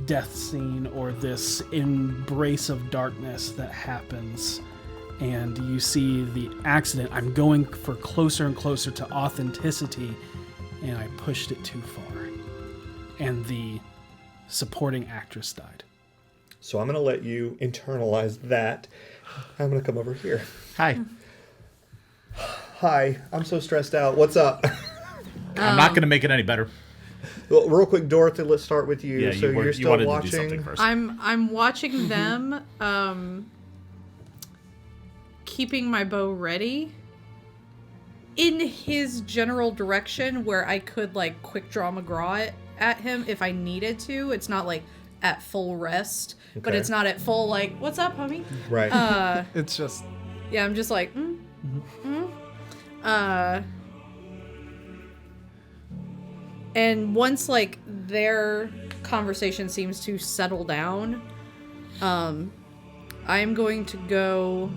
death scene or this embrace of darkness that happens, and you see the accident. I'm going for closer and closer to authenticity, and I pushed it too far, and the supporting actress died. So I'm going to let you internalize that. I'm going to come over here. Hi. Hi, I'm so stressed out. What's up? I'm not going to make it any better. Well, real quick, Dorothy, let's start with you. Yeah, So you're still wanted watching. to do something first. I'm watching them, keeping my bow ready in his general direction where I could like quick draw McGraw it at him if I needed to. It's not like at full rest, but Okay. it's not at full like, what's up, homie? Right. It's just Yeah, I'm just like, and once like their conversation seems to settle down, I am going to go.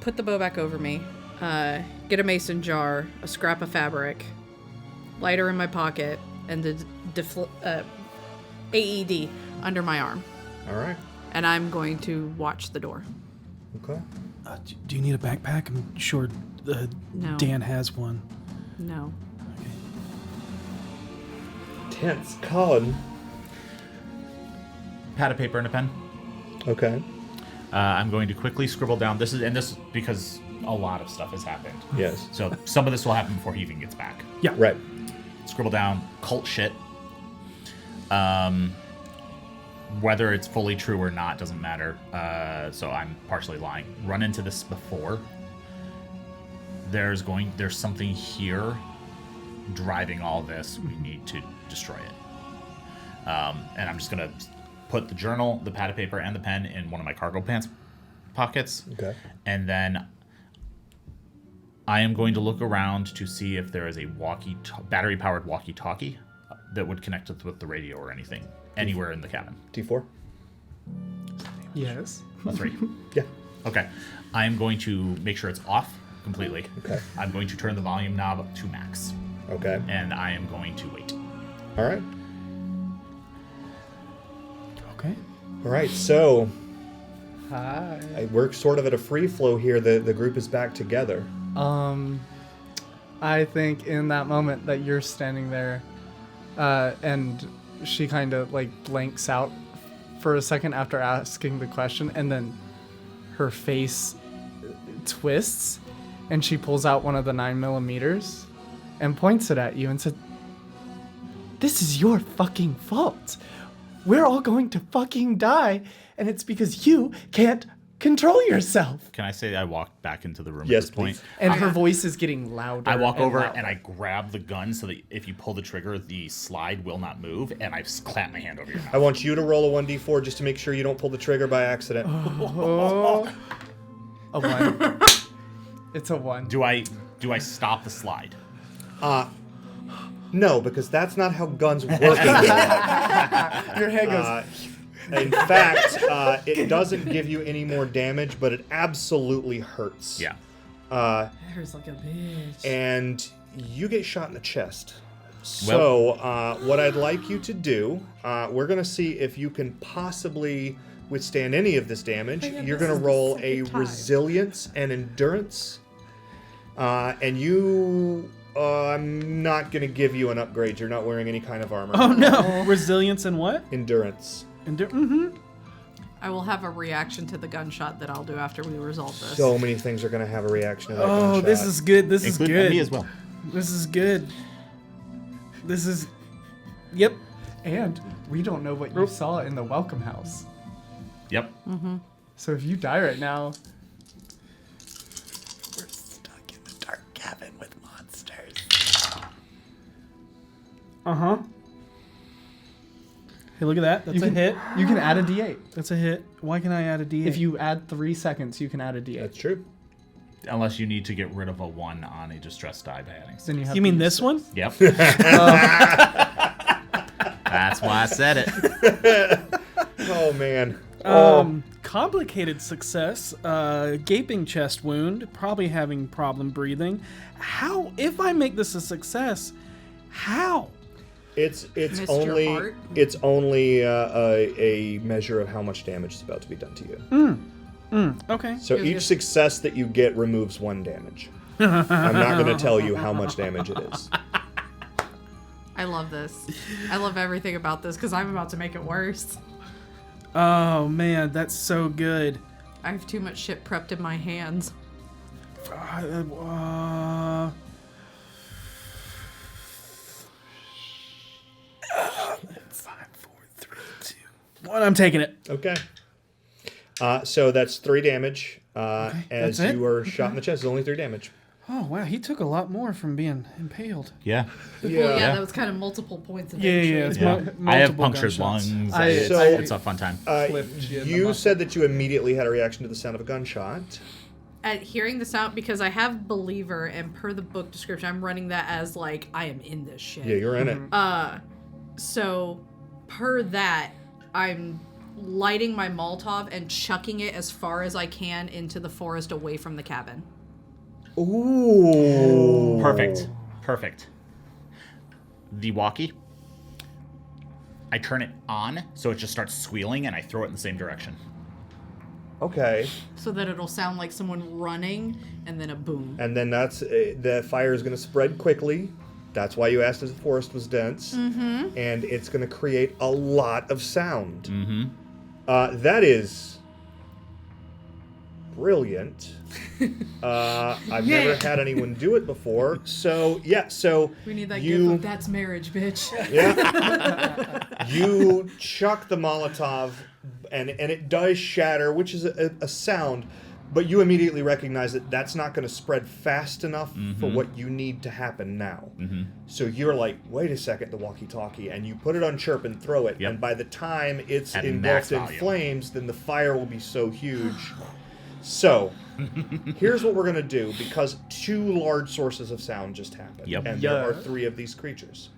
Put the bow back over me. Get a mason jar, a scrap of fabric, lighter in my pocket, and the AED under my arm. All right. And I'm going to watch the door. Okay. Do you need a backpack? I'm sure No. Dan has one. No. Tense. Colin. Pad of paper and a pen. Okay. I'm going to quickly scribble down. This because a lot of stuff has happened. Yes. So some of this will happen before he even gets back. Yeah. Right. Scribble down cult shit. Whether it's fully true or not doesn't matter. So I'm partially lying. Run into this before. There's something here driving all this. We need to destroy it. And I'm just gonna put the journal, the pad of paper, and the pen in one of my cargo pants pockets. Okay. And then I am going to look around to see if there is a battery-powered walkie-talkie that would connect with the radio or anything anywhere in the cabin. D4. yes. A 3. Yeah. Okay. I am going to make sure it's off completely. Okay. I'm going to turn the volume knob to max, Okay. and I am going to wait. All right. Okay. All right. So Hi. we're sort of at a free flow here. The group is back together. I think in that moment that you're standing there, and she kind of like blanks out for a second after asking the question, and then her face twists, and she pulls out one of the 9mm and points it at you and said, "This is your fucking fault. We're all going to fucking die, and it's because you can't control yourself." Can I say I walked back into the room Yes, at this point? please. And her voice is getting louder. I walk over louder. and I grab the gun so that if you pull the trigger, the slide will not move, and I just clamp my hand over your mouth. I want you to roll a 1d4 just to make sure you don't pull the trigger by accident. A 1. It's a 1. Do I stop the slide? No, because that's not how guns work. in real life. Your head goes. In fact, it doesn't give you any more damage, but it absolutely hurts. Yeah. That hurts like a bitch. And you get shot in the chest. So, what I'd like you to do, we're going to see if you can possibly withstand any of this damage. You're going to roll a resilience and endurance. And you, I'm not going to give you an upgrade. You're not wearing any kind of armor. Oh no! Resilience and what? Endurance. I will have a reaction to the gunshot that I'll do after we resolve this. So many things are going to have a reaction to that Oh, gunshot. this is good. This is Include good. me as well. This is good. This is. Yep. And we don't know what you saw in the welcome house. Yep. So if you die right now, We're stuck in the dark cabin with monsters. Uh-huh. Hey, look at that. That's a hit. you can add a D8. That's a hit. Why can I add a D8? If you add 3 seconds, you can add a D8. That's true. Unless you need to get rid of a 1 on a distress die by adding. Then you have You to mean use this 6. one? Yep. That's why I said it. Oh man. Complicated success. Gaping chest wound. Probably having problem breathing. How? If I make this a success, how? It's Missed your only heart? it's only a measure of how much damage is about to be done to you. Okay. So each success that you get removes 1 damage. I'm not going to tell you how much damage it is. I love this. I love everything about this because I'm about to make it worse. Oh man, that's so good. I have too much shit prepped in my hands. 5, 4, 3, 2, 1. I'm taking it. Okay. So that's 3 damage as that's it? you are shot in the chest. It's only 3 damage. Oh wow, he took a lot more from being impaled. Yeah. Well, yeah, that was kind of multiple points of injury. It's Yeah. I have multiple punctured gunshots. lungs. So- It's a fun time. Clipped you in the You muscle. said that you immediately had a reaction to the sound of a gunshot. At hearing the sound, because I have Believer, and per the book description, I'm running that as like I am in this shit. Yeah, you're in it. So, per that, I'm lighting my Molotov and chucking it as far as I can into the forest away from the cabin. Ooh. Perfect. The walkie, I turn it on so it just starts squealing and I throw it in the same direction. Okay. So that it'll sound like someone running and then a boom. And then that's the fire is going to spread quickly. That's why you asked if the forest was dense. Mm-hmm. And it's going to create a lot of sound. Mm-hmm. That is brilliant. I've never had anyone do it before. So, yeah, so We need that you, gif of that's marriage, bitch. yeah, you chuck the Molotov, and it does shatter, which is a sound, but you immediately recognize that that's not going to spread fast enough for what you need to happen now. So you're like, wait a second, the walkie-talkie, and you put it on chirp and throw it, Yep. and by the time it's At engulfed max in volume. flames, then the fire will be so huge. So, here's what we're going to do, because 2 large sources of sound just happened, Yep. and there are 3 of these creatures.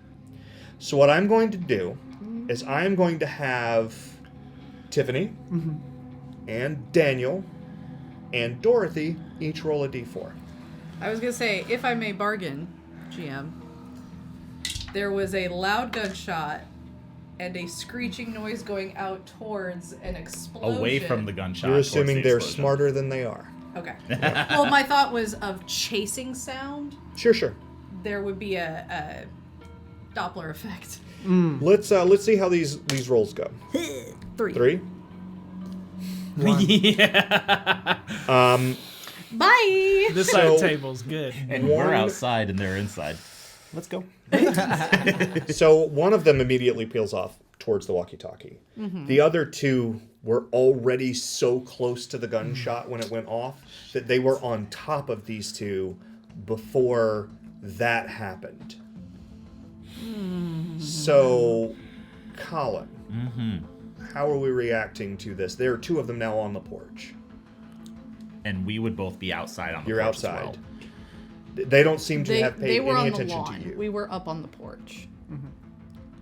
So what I'm going to do is I'm going to have Tiffany and Daniel and Dorothy each roll a d4. I was gonna say, if I may bargain, GM, there was a loud gunshot and a screeching noise going out towards an explosion. Away from the gunshot. You're towards assuming the they're explosion. smarter than they are. Okay. Well, my thought was of chasing sound. Sure. There would be a Doppler effect. Let's see how these rolls go. 3. 3. Yeah. Bye. This side of the So- table's good. And we're outside and they're inside. Let's go. So one of them immediately peels off towards the walkie-talkie. The other 2 were already so close to the gunshot when it went off that they were on top of these 2 before that happened. So, Colin, how are we reacting to this? There are 2 of them now on the porch. And we would both be outside on the You're porch as outside. well. They don't seem to have They paid were any on the attention lawn. to you. We were up on the porch.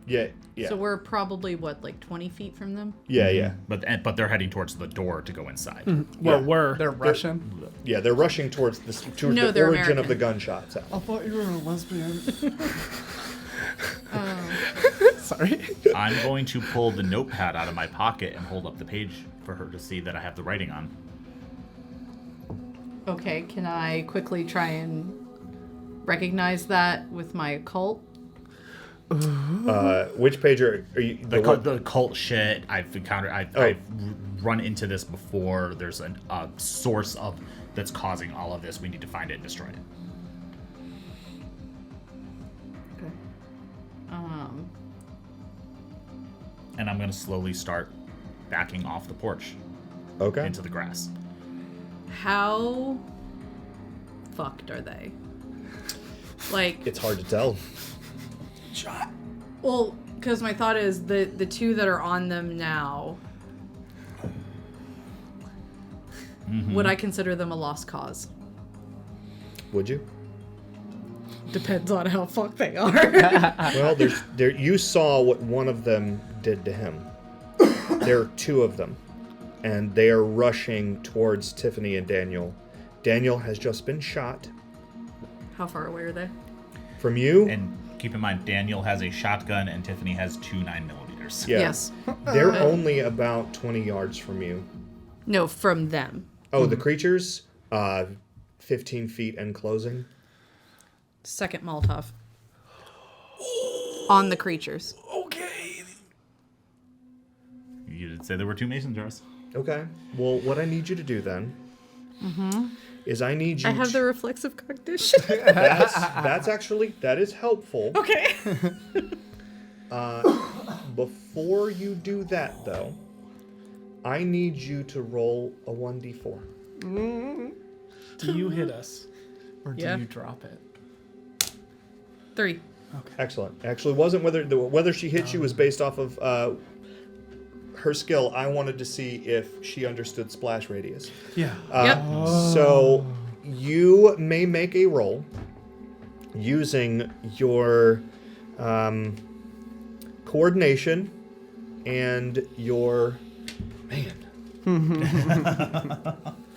Yeah. So we're probably, what, like 20 feet from them? Yeah. But they're heading towards the door to go inside. Well, Yeah. we're. They're Russian. Yeah, they're rushing towards No, the they're origin of American. the gunshots. I thought you were a lesbian. Sorry. I'm going to pull the notepad out of my pocket and hold up the page for her to see that I have the writing on. Okay, can I quickly try and recognize that with my occult? Which page are you? The cult shit I've encountered. I've Oh. run into this before. There's a source of that's causing all of this. We need to find it and destroy it. Okay. And I'm going to slowly start backing off the porch. Okay. into the grass. How fucked are they? Like, It's hard to tell. well, because my thought is the two that are on them now. Would I consider them a lost cause? Would you? Depends on how fucked they are. Well, you saw what one of them did to him. There are two of them, and they are rushing towards Tiffany and Daniel. Daniel has just been shot. How far away are they? From you? And keep in mind, Daniel has a shotgun and Tiffany has 2 9mm. Yeah. Yes. They're only about 20 yards from you. No, from them. Oh, the creatures? 15 feet and closing. Second Molotov. On the creatures. You did say there were 2 mason jars. Okay. Well, what I need you to do then is I need you I have to... the reflexive cognition. That's actually, that is helpful. Okay. Before you do that, though, I need you to roll a 1d4. Do you hit us? Or do Yeah. you drop it? 3. Excellent. Actually, wasn't whether she hit you was based off of her skill. I wanted to see if she understood splash radius. Yeah. Yep. So you may make a roll using your coordination and your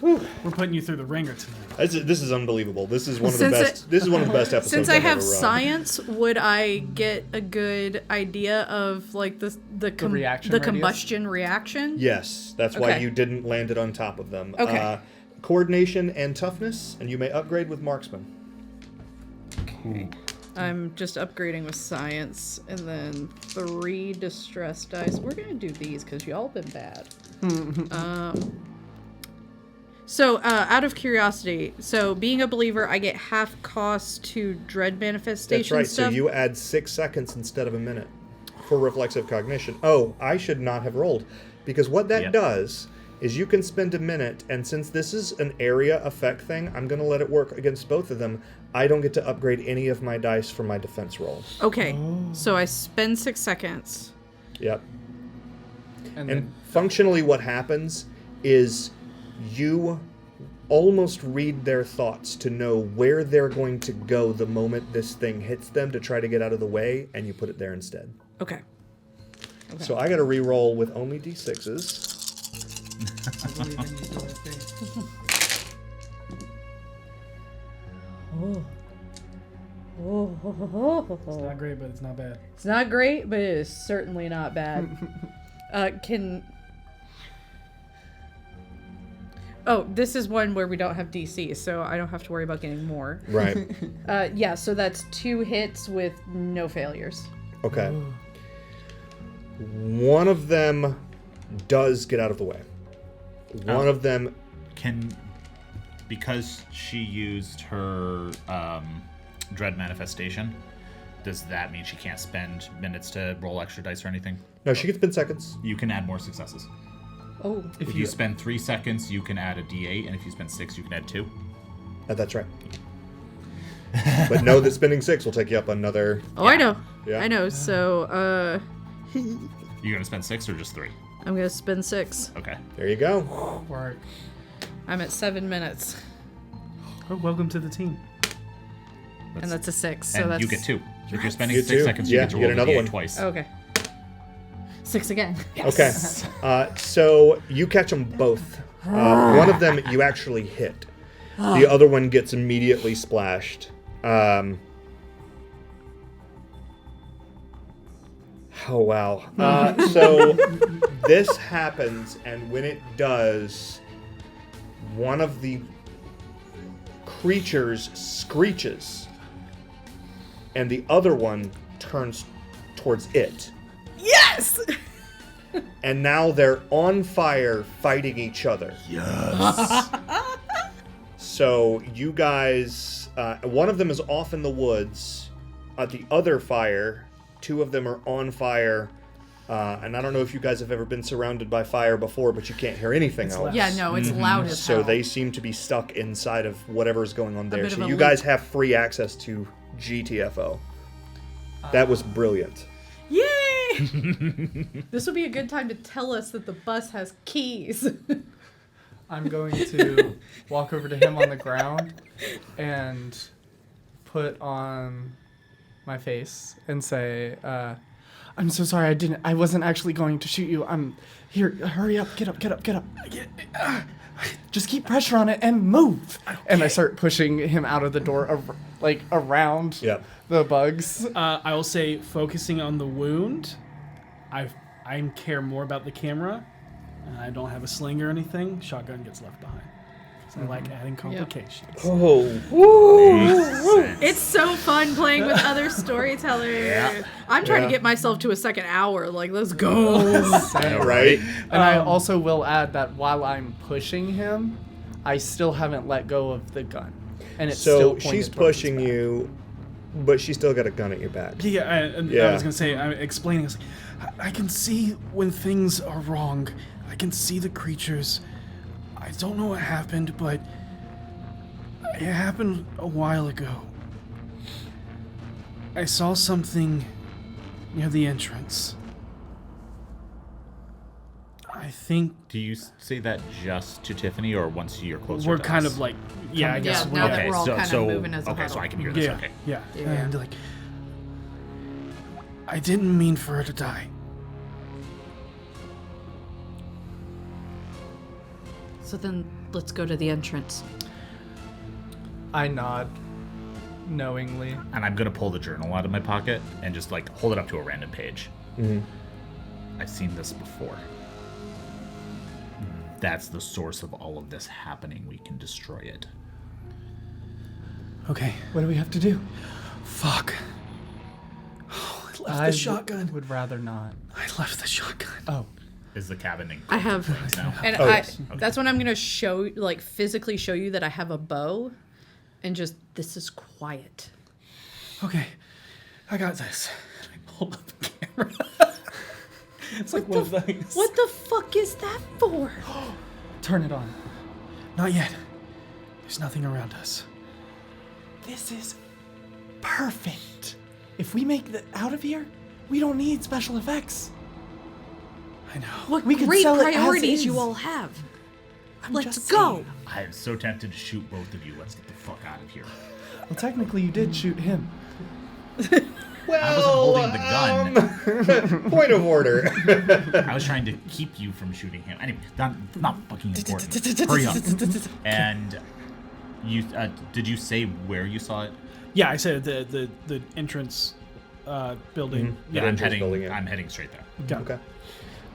We're putting you through the ringer tonight. This is unbelievable. This is one of the Since best. This is one of the best episodes. Since I I've have ever run. science, would I get a good idea of like the reaction radius? combustion reaction? Yes, that's why Okay. you didn't land it on top of them. Okay. Coordination and toughness, and you may upgrade with marksman. I'm just upgrading with science, and then 3 distress dice. We're gonna do these because y'all been bad. So, out of curiosity, so being a believer, I get half cost to dread manifestation That's right. stuff. So you add 6 seconds instead of a minute for reflexive cognition. Oh, I should not have rolled, because what that does is you can spend a minute, and since this is an area effect thing, I'm going to let it work against both of them. I don't get to upgrade any of my dice for my defense roll. Okay, so I spend 6 seconds. Yep. And And functionally what happens is you almost read their thoughts to know where they're going to go the moment this thing hits them to try to get out of the way, and you put it there instead. Okay. So I got to re-roll with only d6s. It's not great, but it's not bad. It's not great, but it is certainly not bad. Oh, this is one where we don't have DC, so I don't have to worry about getting more. Right. Yeah, so that's 2 hits with no failures. Okay. One of them does get out of the way. One of them... Because she used her dread manifestation, does that mean she can't spend minutes to roll extra dice or anything? No, she gets spend seconds. You can add more successes. Oh. If you spend 3 seconds, you can add a d8, and if you spend 6, you can add 2. That's right. But know that spending 6 will take you up another... Oh, I know. Yeah. I know, so, You're gonna spend 6 or just 3? I'm gonna spend 6. Okay. There you go. Right. I'm at 7 minutes, Oh, welcome to the team. and that's a 6, so And that's... you get 2. If you're spending You 6 too. seconds, Yeah, you get to you roll get the another d8 one. twice. Okay. 6 again. Okay. So you catch them both. One of them you actually hit. The other one gets immediately splashed. Oh, wow. So this happens, and when it does, one of the creatures screeches, and the other one turns towards it. Yes! And now they're on fire fighting each other. Yes. So you guys, one of them is off in the woods. The other fire, 2 of them are on fire And I don't know if you guys have ever been surrounded by fire before, but you can't hear anything else. Yeah, no, it's loud as So hell. they seem to be stuck inside of whatever is going on there. bit So of a you loop. guys have free access to GTFO. That was brilliant. Yay! This would be a good time to tell us that the bus has keys. I'm going to walk over to him on the ground and put on my face and say, I'm so sorry, I wasn't actually going to shoot you. Here, hurry up, get up. Just keep pressure on it and move. Okay. And I start pushing him out of the door, around the bugs. I will say, focusing on the wound, I care more about the camera, and I don't have a sling or anything. Shotgun gets left behind. So I like adding complications. Oh, It's so fun playing with other storytellers. Yeah. I'm trying to get myself to a second hour. Like, let's go. right? And I also will add that while I'm pushing him, I still haven't let go of the gun. And it's still So pointed she's towards his pushing back. you, but she's still got a gun at your back. Yeah, I was gonna say, I'm explaining this. I can see when things are wrong. I can see the creatures. I don't know what happened, but it happened a while ago. I saw something near the entrance. I think Do you say that just to Tiffany, or once you're closer? we're to kind us? of like, yeah, I guess. Yeah, now that Okay, we're all so kind of moving as a okay, so huddle. I can hear this. Yeah, Okay. yeah. Yeah. And like, I didn't mean for her to die. So then let's go to the entrance. I nod knowingly. And I'm gonna pull the journal out of my pocket and just like hold it up to a random page. I've seen this before. That's the source of all of this happening. We can destroy it. Okay. What do we have to do? Fuck. Oh, I left I the shotgun. would rather not. I left the shotgun. Oh. Is the cabin in I have, now? and Oh, I. yes. That's when I'm gonna show, like, physically show you that I have a bow, and just this is quiet. Okay. I got this. I pulled up the camera. It's like What one of those. What the fuck is that for? Turn it on. Not yet. There's nothing around us. This is perfect. If we make it out of here, we don't need special effects. I know. What We could great sell it as priorities is. you all have. I'm Let's just go. saying. I am so tempted to shoot both of you. Let's get the fuck out of here. Well, technically, you did shoot him. I wasn't holding the gun. Point of order. I was trying to keep you from shooting him. Anyway, not fucking important. Hurry up. And you did you say where you saw it? Yeah, I said the entrance building. Yeah, Yeah. I'm entrance building, heading. yeah. I'm heading straight there. Okay.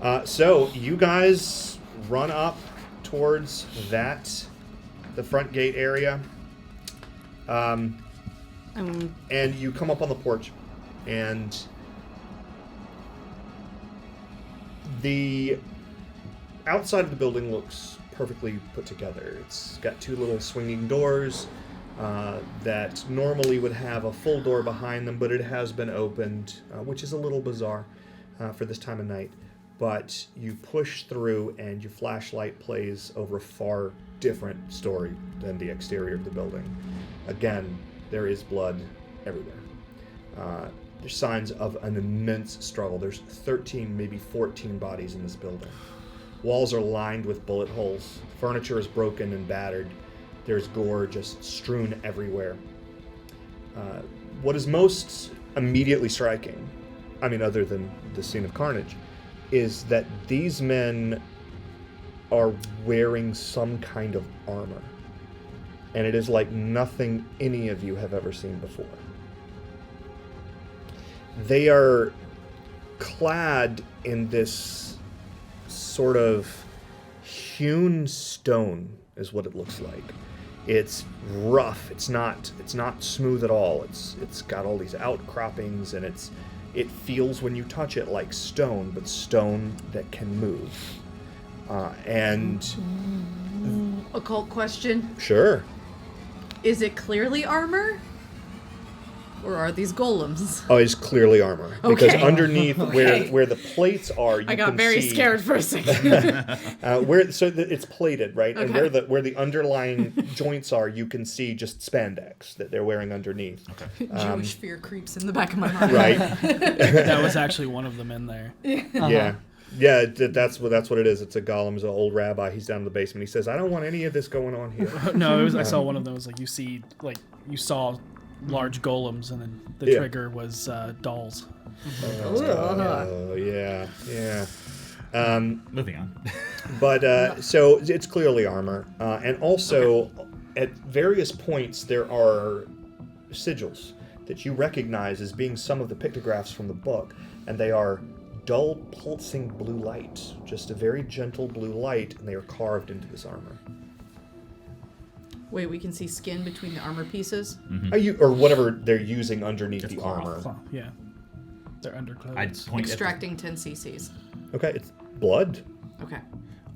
Okay. So you guys run up towards the front gate area, and you come up on the porch, and the outside of the building looks perfectly put together. It's got two little swinging doors that normally would have a full door behind them, but it has been opened, which is a little bizarre for this time of night. But you push through and your flashlight plays over a far different story than the exterior of the building. Again, there is blood everywhere. There's signs of an immense struggle. There's 13, maybe 14 bodies in this building. Walls are lined with bullet holes. Furniture is broken and battered. There's gore just strewn everywhere. What is most immediately striking, I mean, other than the scene of carnage, is that these men are wearing some kind of armor. And it is like nothing any of you have ever seen before. They are clad in this sort of hewn stone, is what it looks like. It's rough. It's not smooth at all. It's got all these outcroppings, and it feels when you touch it like stone, but stone that can move. And Occult question. sure. Is it clearly armor? Or are these golems? Oh, it's clearly armor. Because Okay. underneath Okay. where the plates are, you I got can very see, scared for a second. it's plated, right? And Okay. where the underlying joints are, you can see just spandex that they're wearing underneath. Okay. Jewish fear creeps in the back of my mind. Right? That was actually one of them in there. Yeah. Yeah, that's what it is. It's a golem, it's an old rabbi. He's down in the basement. He says, "I don't want any of this going on here." No, it was. I saw one of them. It was like you saw large golems, and then the Yeah. trigger was dolls. Oh, yeah. Moving on. But so it's clearly armor, and also at various points there are sigils that you recognize as being some of the pictographs from the book, and they are dull, pulsing blue light, just a very gentle blue light, and they are carved into this armor. Wait, we can see skin between the armor pieces? Or whatever they're using underneath the cloth. armor. Claw, yeah, they're underclothes. I point Extracting 10 cc's. Okay, it's blood. Okay.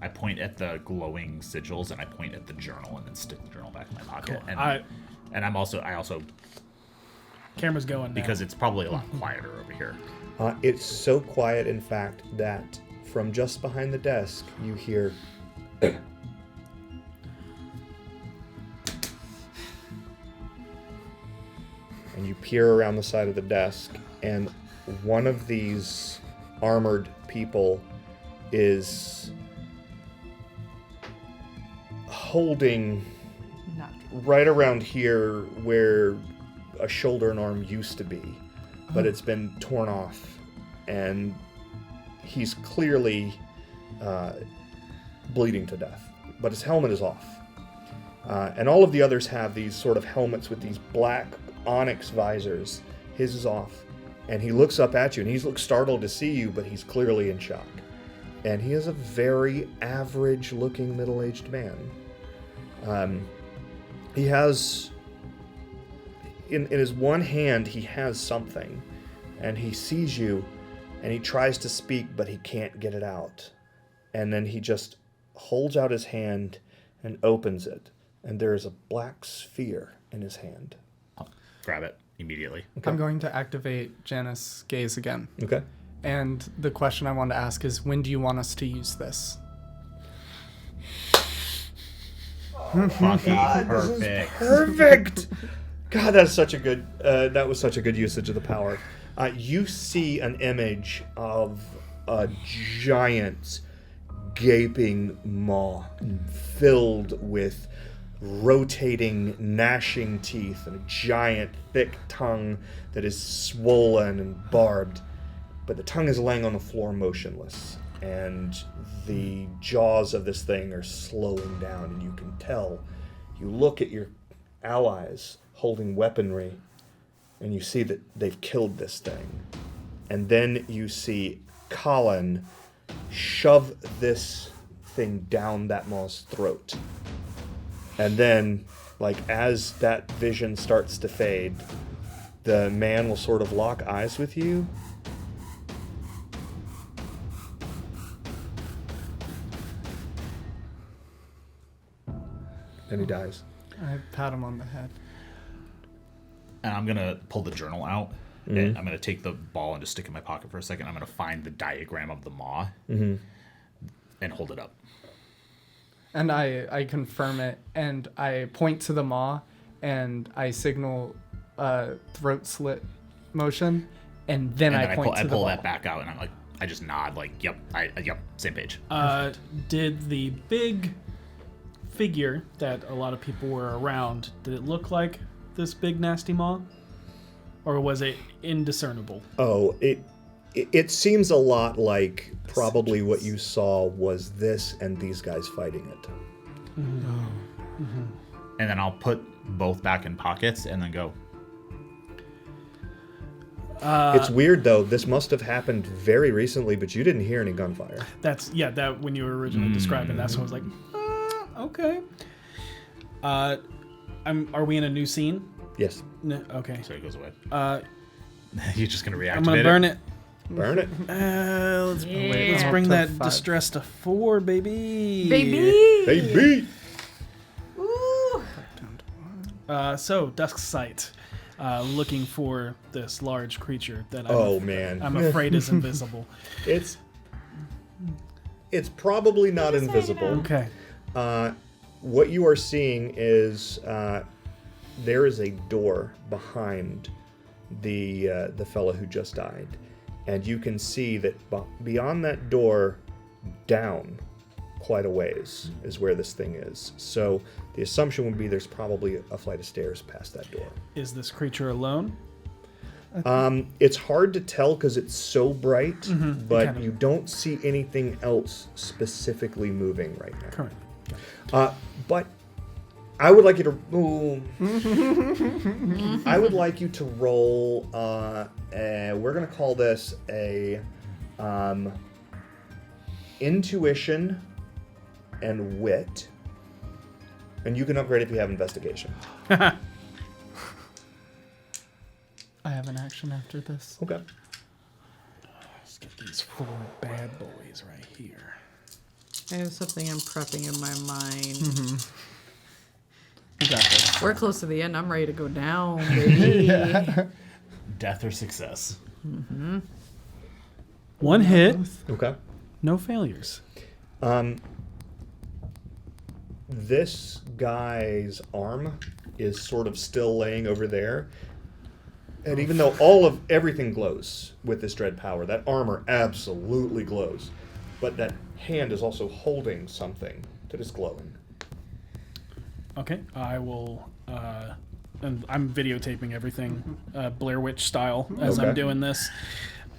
I point at the glowing sigils, and I point at the journal, and then stick the journal back in my pocket. Cool. And I also Camera's going now. because it's probably a lot quieter over here. It's so quiet, in fact, that from just behind the desk, you hear. And you peer around the side of the desk, and one of these armored people is holding Not. right around here where a shoulder and arm used to be, but it's been torn off, and he's clearly bleeding to death, but his helmet is off. And all of the others have these sort of helmets with these black onyx visors. His is off, and he looks up at you, and he looks startled to see you, but he's clearly in shock. And he is a very average-looking middle-aged man. He has, in his one hand, he has something, and he sees you, and he tries to speak, but he can't get it out. And then he just holds out his hand and opens it, and there is a black sphere in his hand. I'll grab it immediately. Okay. I'm going to activate Janice Gaze again. Okay. And the question I want to ask is, when do you want us to use this? Perfect. Perfect. God, that's such a good. That was such a good usage of the power. You see an image of a giant, gaping maw filled with rotating, gnashing teeth and a giant, thick tongue that is swollen and barbed. But the tongue is laying on the floor motionless, and the jaws of this thing are slowing down, and you can tell. You look at your allies holding weaponry, and you see that they've killed this thing. And then you see Colin shove this thing down that maw's throat. And then, like, as that vision starts to fade, the man will sort of lock eyes with you. Then he dies. I pat him on the head. And I'm gonna pull the journal out. And I'm gonna take the ball and just stick it in my pocket for a second. I'm gonna find the diagram of the maw and hold it up. And I confirm it, and I point to the maw, and I signal throat slit motion, and then I point to I the pull ball. that back out, and I'm like, I just nod, like, yep, yep, same page. Did the big figure that a lot of people were around, did it look like this big nasty maw? Or was it indiscernible? Oh, it seems a lot like probably what you saw was this and these guys fighting it. And then I'll put both back in pockets and then go, It's weird though. This must have happened very recently, but you didn't hear any gunfire. That when you were originally describing that, so I was like, okay. Are we in a new scene? Yes. No, okay. so it goes away. Uh, You're just gonna reactivate I'm gonna burn it. Burn it. Let's Yeah. bring To that 5. distress to 4, baby. Baby! Baby! Ooh. So, Dusk Sight. looking for this large creature that I'm afraid is invisible. It's probably not invisible. Okay. What you are seeing is there is a door behind the fellow who just died, and you can see that beyond that door, down quite a ways, is where this thing is. So the assumption would be there's probably a flight of stairs past that door. Is this creature alone? It's hard to tell because it's so bright, but Okay. you don't see anything else specifically moving right now. Correct. But I would like you to. I would like you to roll. We're gonna call this a intuition and wit, and you can upgrade if you have investigation. I have an action after this. Okay. Let's get these 4 bad boys right here. I have something I'm prepping in my mind. You got this. We're close to the end. I'm ready to go down, baby. Death or success. 1 hit, Okay. no failures. This guy's arm is sort of still laying over there. And even though everything glows with this dread power, that armor absolutely glows. But that hand is also holding something that is glowing. Okay, I will, and I'm videotaping everything Blair Witch style as I'm Okay. doing this,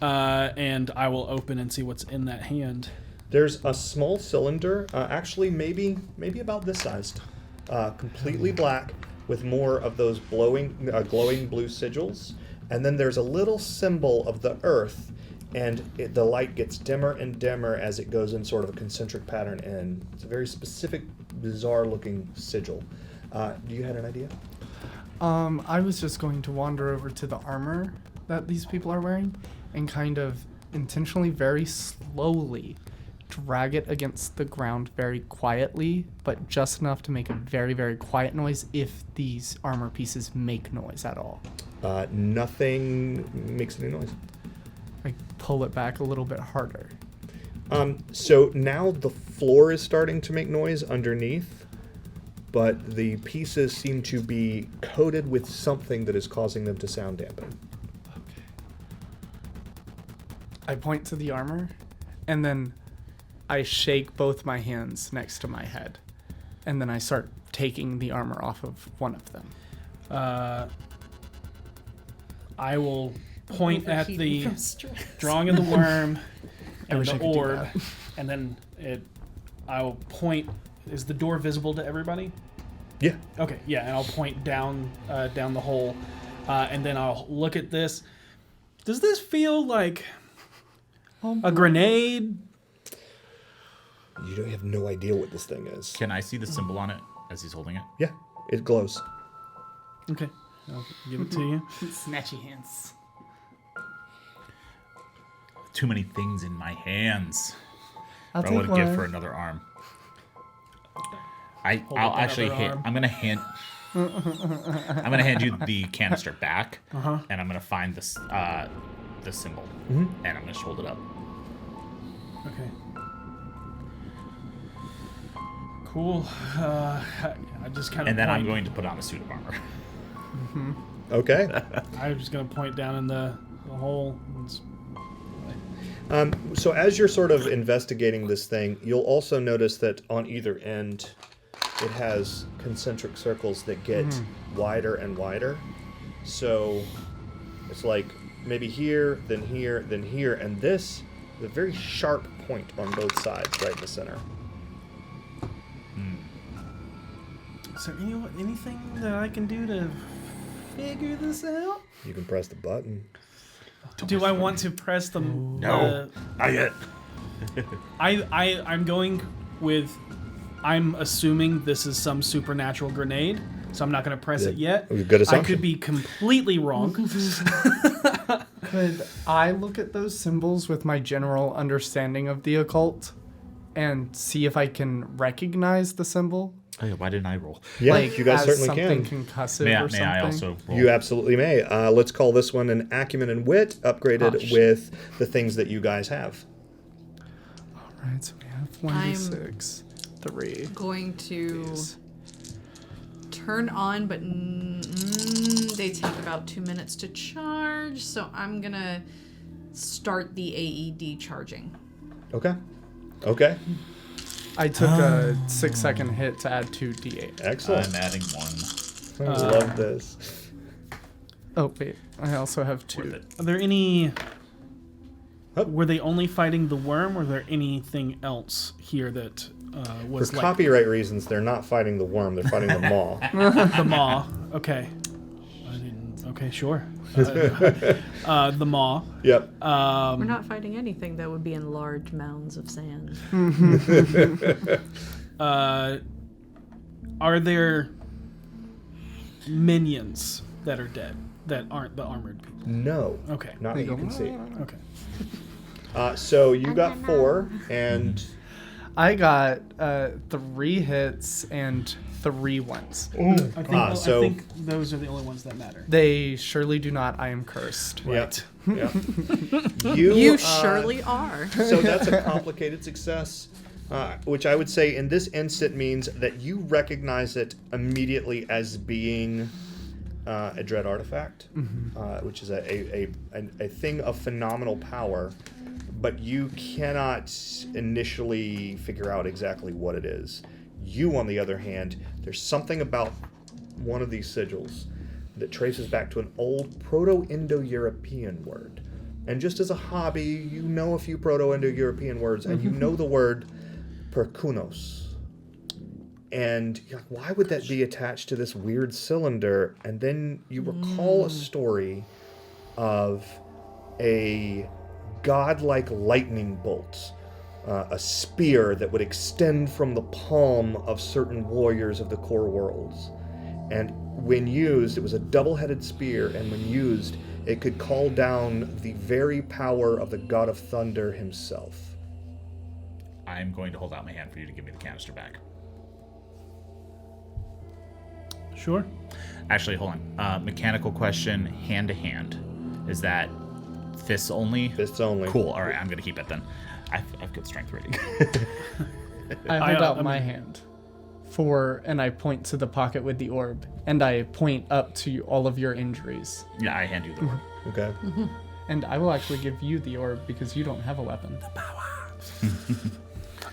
and I will open and see what's in that hand. There's a small cylinder, actually maybe about this sized, completely black with more of those glowing blue sigils. And then there's a little symbol of the earth, and the light gets dimmer and dimmer as it goes in sort of a concentric pattern, and it's a very specific, bizarre-looking sigil. You had an idea? I was just going to wander over to the armor that these people are wearing and kind of intentionally, very slowly drag it against the ground very quietly, but just enough to make a very, very quiet noise if these armor pieces make noise at all. Nothing makes any noise. I pull it back a little bit harder. So now the floor is starting to make noise underneath, but the pieces seem to be coated with something that is causing them to sound dampen. Okay. I point to the armor, and then I shake both my hands next to my head, and then I start taking the armor off of one of them. I will point at the Overheating from stress. drawing of the worm I and wish I the could do orb, that. and then I will point. Is the door visible to everybody? Yeah. Okay, yeah, and I'll point down the hole, and then I'll look at this. Does this feel like a grenade? You have no idea what this thing is. Can I see the symbol on it as he's holding it? Yeah, it glows. Okay, I'll give it to you. Snatchy hands. Too many things in my hands. I'll I take would one. give for another arm. I'll up actually another hand. arm. I'm gonna hand. I'm gonna hand you the canister back, and I'm gonna find this the symbol, and I'm gonna just hold it up. Okay. Cool. I just kind of. And then I'm going to put on a suit of armor. Okay. I'm just gonna point down in the hole. So as you're sort of investigating this thing, you'll also notice that on either end, it has concentric circles that get wider and wider. So it's like maybe here, then here, then here, and this is a very sharp point on both sides, right in the center. Is there anything that I can do to figure this out? You can press the button. Do I want to press the? No, not yet. I'm going with. I'm assuming this is some supernatural grenade, so I'm not going to press it yet. Good I assumption. could be completely wrong. Could I look at those symbols with my general understanding of the occult and see if I can recognize the symbol? Oh, yeah, why didn't I roll? Yeah, like you guys as certainly something can. concussive May, or may I something? also roll? You absolutely may. Let's call this one an acumen and wit, upgraded Oh, shit. with the things that you guys have. All right, so we have I'm 1d6, 3. Going to These. turn on, but they take about 2 minutes to charge, so I'm gonna start the AED charging. Okay. Okay. I took a 6-second hit to add 2d8. Excellent. I'm adding 1. I love this. Oh, wait. I also have Worth 2. it. Are there any? Oh. Were they only fighting the worm, or are there anything else here that was For like copyright reasons, they're not fighting the worm, they're fighting the maw. the maw? Okay. I didn't. Okay, sure. The maw. Yep. We're not fighting anything that would be in large mounds of sand. Are there minions that are dead that aren't the armored people? No. Okay. Not They that you go, can see. Okay. So you got 4, and I got 3 hits and 3 ones. I think, I so- think those are the only ones that matter. They surely do not. I am cursed. yep. Yep. You, You surely are. So that's a complicated success, which I would say in this instant means that you recognize it immediately as being a dread artifact, which is a thing of phenomenal power, but you cannot initially figure out exactly what it is. You, on the other hand, there's something about one of these sigils that traces back to an old Proto-Indo-European word. And just as a hobby, you know a few Proto-Indo-European words, and you know the word perkunos. And you're like, why would that be attached to this weird cylinder? And then you recall a story of a godlike lightning bolt, a spear that would extend from the palm of certain warriors of the core worlds. And when used, it was a double-headed spear, and when used, it could call down the very power of the god of thunder himself. I'm going to hold out my hand for you to give me the canister back. Sure. Actually, hold on. Mechanical question, hand to hand. Is that fists only? Fists only. Cool. All right, I'm going to keep it then. I've good strength rating. I hold out I my mean- hand and I point to the pocket with the orb, and I point up to all of your injuries. Yeah, I hand you the orb. Okay. And I will actually give you the orb because you don't have a weapon.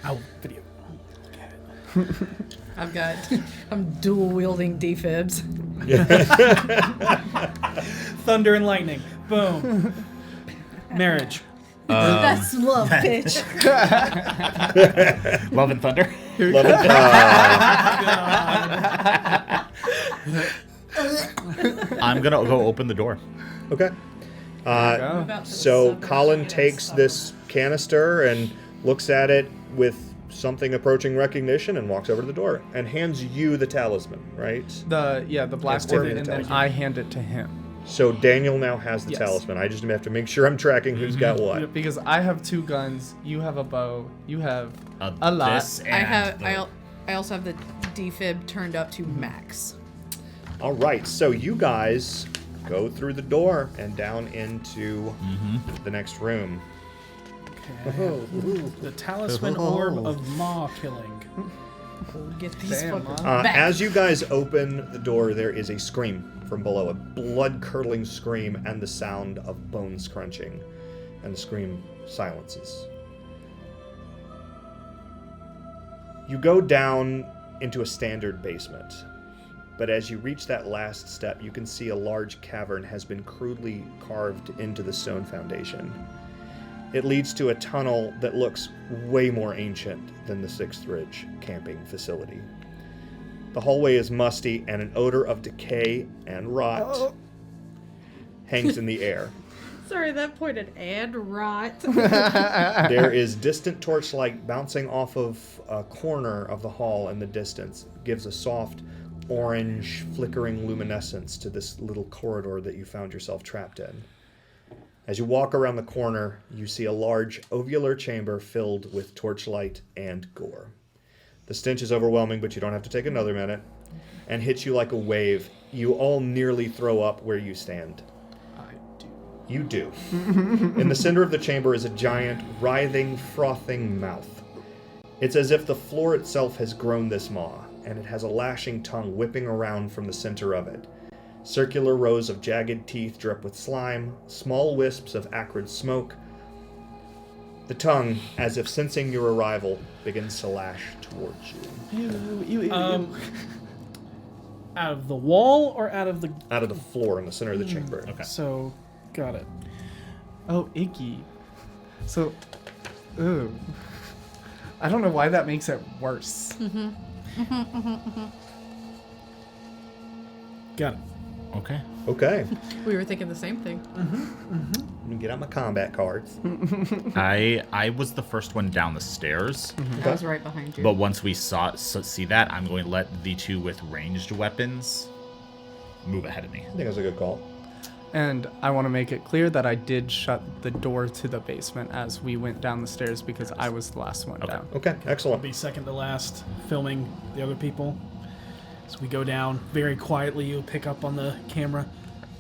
Oh, video. I'm dual wielding defibs. Thunder and lightning. Boom. Marriage. That's love, bitch. Love and thunder. Love it. I'm going to go open the door. Okay. So Colin takes this canister and looks at it with something approaching recognition and walks over to the door and hands you the talisman, right? The black Yes, orb, Tiffany, and the then talisman. I hand it to him. So Daniel now has the Yes. talisman. I just have to make sure I'm tracking who's got what. Because I have 2 guns, you have a bow, you have a lot. This and I also have the defib turned up to max. All right, so you guys go through the door and down into the next room. Okay. The talisman orb of maw killing. Get these Damn, fuckers Mom. back. As you guys open the door, there is a scream from below, a blood-curdling scream and the sound of bones crunching, and the scream silences. You go down into a standard basement, but as you reach that last step, you can see a large cavern has been crudely carved into the stone foundation. It leads to a tunnel that looks way more ancient than the Sixth Ridge camping facility. The hallway is musty, and an odor of decay and rot hangs in the air. Sorry, that pointed and rot. There is distant torchlight bouncing off of a corner of the hall in the distance. It gives a soft, orange, flickering luminescence to this little corridor that you found yourself trapped in. As you walk around the corner, you see a large ovular chamber filled with torchlight and gore. The stench is overwhelming, but you don't have to take another minute. And hits you like a wave. You all nearly throw up where you stand. I do. You do. In the center of the chamber is a giant, writhing, frothing mouth. It's as if the floor itself has grown this maw, and it has a lashing tongue whipping around from the center of it. Circular rows of jagged teeth drip with slime, small wisps of acrid smoke. The tongue, as if sensing your arrival, begins to lash towards you. Out of the wall or out of the... Out of the floor in the center of the chamber. Okay. So, got it. Oh, icky. So, ooh. I don't know why that makes it worse. Got it. Okay. Okay. We were thinking the same thing. Let me get out my combat cards. I was the first one down the stairs, I was right behind you. but once we see that, I'm going to let the two with ranged weapons move ahead of me. I think that's a good call. And I want to make it clear that I did shut the door to the basement as we went down the stairs because I was the last one down. Okay, I'll excellent. be second to last, filming the other people. So we go down very quietly. You pick up on the camera.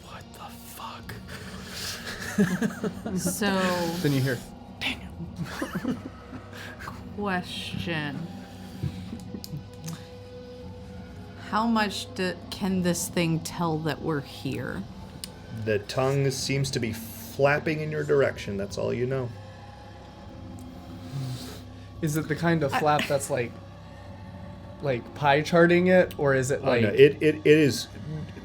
What the fuck? So, Then you hear, question. How much can this thing tell that we're here? The tongue seems to be flapping in your direction. That's all you know. is it the kind of flap that's like pie charting it, or is it Oh, like... no, it is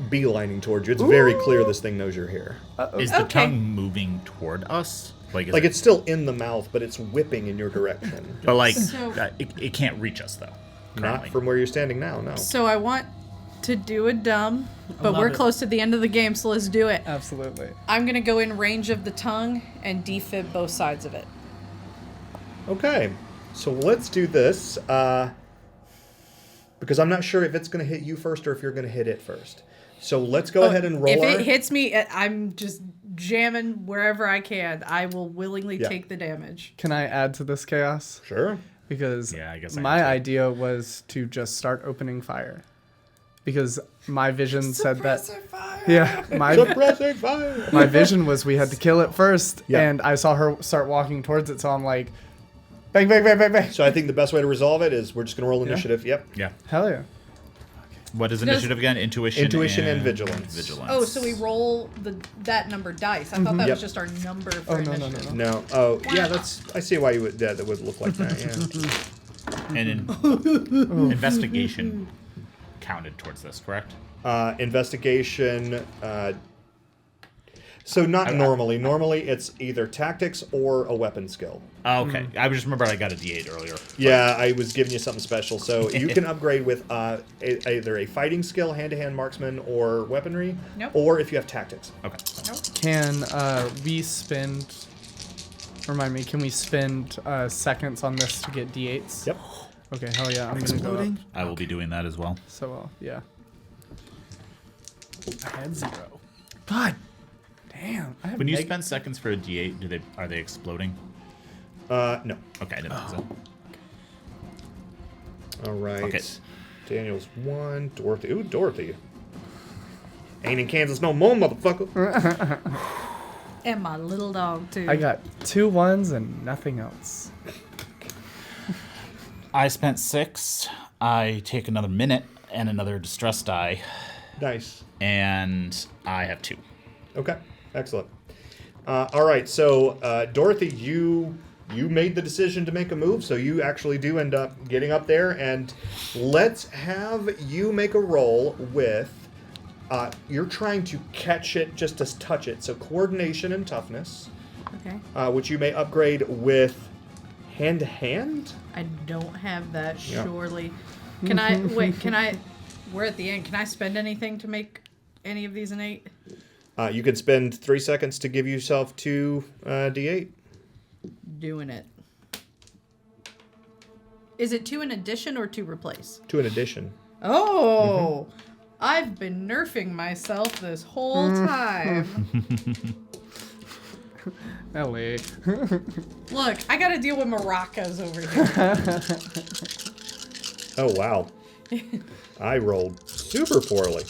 beelining towards you. It's very clear this thing knows you're here. Is the Okay. tongue moving toward us? Like It's still in the mouth, but it's whipping in your direction. But So- it can't reach us though. Not Currently. from where you're standing now, no. So I want to do a dumb, but love we're it. close to the end of the game, so let's do it. Absolutely. I'm gonna go in range of the tongue and defib both sides of it. Okay, so let's do this. Because I'm not sure if it's going to hit you first or if you're going to hit it first. So let's go ahead and roll If our... it hits me, I'm just jamming wherever I can. I will willingly Yeah. take the damage. Can I add to this chaos? Sure. Because Yeah, I guess I my am too. idea was to just start opening fire. Because my vision said that... Fire. Yeah, Suppressing fire! my vision was we had to kill it first, Yeah. and I saw her start walking towards it, so I'm like, bang, bang, bang, bang, bang. So I think the best way to resolve it is we're just going to roll initiative. Yep. Yeah. Hell yeah. What is initiative again? Intuition. Intuition and vigilance. Vigilance. Oh, so we roll that number dice. I thought that Yep. was just our number for Oh, no, no, initiative. no, No. Oh, yeah, I see why you would... Yeah, that would look like that, yeah. And investigation counted towards this, correct? Investigation... So not normally. Normally it's either tactics or a weapon skill. Oh, okay. I just remember I got a D8 earlier. Yeah, I was giving you something special. So you can upgrade with either a fighting skill, hand-to-hand marksman, or weaponry, Nope. or if you have tactics. Okay. Can we spend... Remind me, can we spend seconds on this to get D8s? Yep. Okay, hell yeah, I'm gonna go up. I will be doing that as well. So, yeah. I had 0. God damn. I have When you spend seconds for a D8, are they exploding? No. Okay, I didn't think so. All right. Okay. Daniel's 1. Dorothy. Ooh, Dorothy. Ain't in Kansas no more, motherfucker. And my little dog, too. I got 2 1s and nothing else. I spent 6. I take another minute and another distress die, Nice. and I have 2. Okay. Excellent. All right. So, Dorothy, you made the decision to make a move, so you actually do end up getting up there, and let's have you make a roll with... you're trying to catch it just to touch it, so coordination and toughness, Okay. which you may upgrade with hand-to-hand? I don't have that, Yeah. surely. Can I... We're at the end. Can I spend anything to make any of these an 8? You can spend 3 seconds to give yourself 2 D8. Doing it. Is it 2 in addition or 2 replace? 2 in addition. Oh! I've been nerfing myself this whole time. LA. Look, I gotta deal with maracas over here. Oh, wow. I rolled super poorly.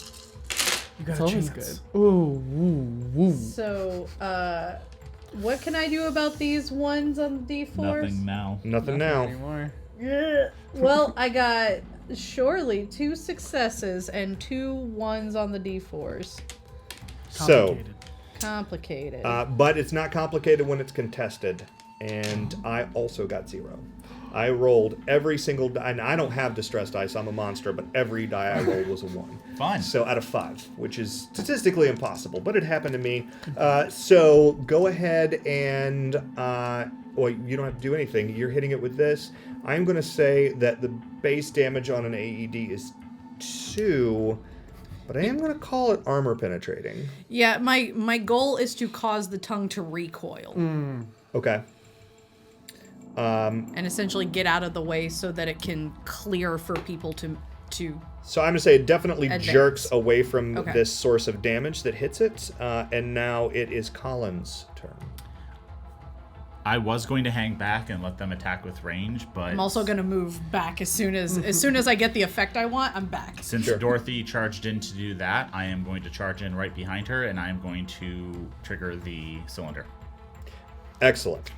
You got It's a always chance. good. Ooh, woo, woo. So, what can I do about these ones on the D4s? Nothing now. Nothing now. Anymore. Yeah. Well, I got surely 2 successes and 2 ones on the D4s. So, Complicated. Complicated. but it's not complicated when it's contested. And I also got 0. I rolled every single die, and I don't have distress dice, I'm a monster, but every die I rolled was a 1. Fun. So out of 5, which is statistically impossible, but it happened to me. So go ahead and, well, you don't have to do anything. You're hitting it with this. I'm going to say that the base damage on an AED is 2, but I am going to call it armor penetrating. Yeah, my goal is to cause the tongue to recoil Okay. and essentially get out of the way so that it can clear for people to So I'm going to say it definitely Advance. jerks away from Okay. this source of damage that hits it, and now it is Colin's turn. I was going to hang back and let them attack with range, but I'm also going to move back as soon as I get the effect I want, I'm back. since Sure. Dorothy charged in to do that, I am going to charge in right behind her, and I am going to trigger the cylinder. Excellent.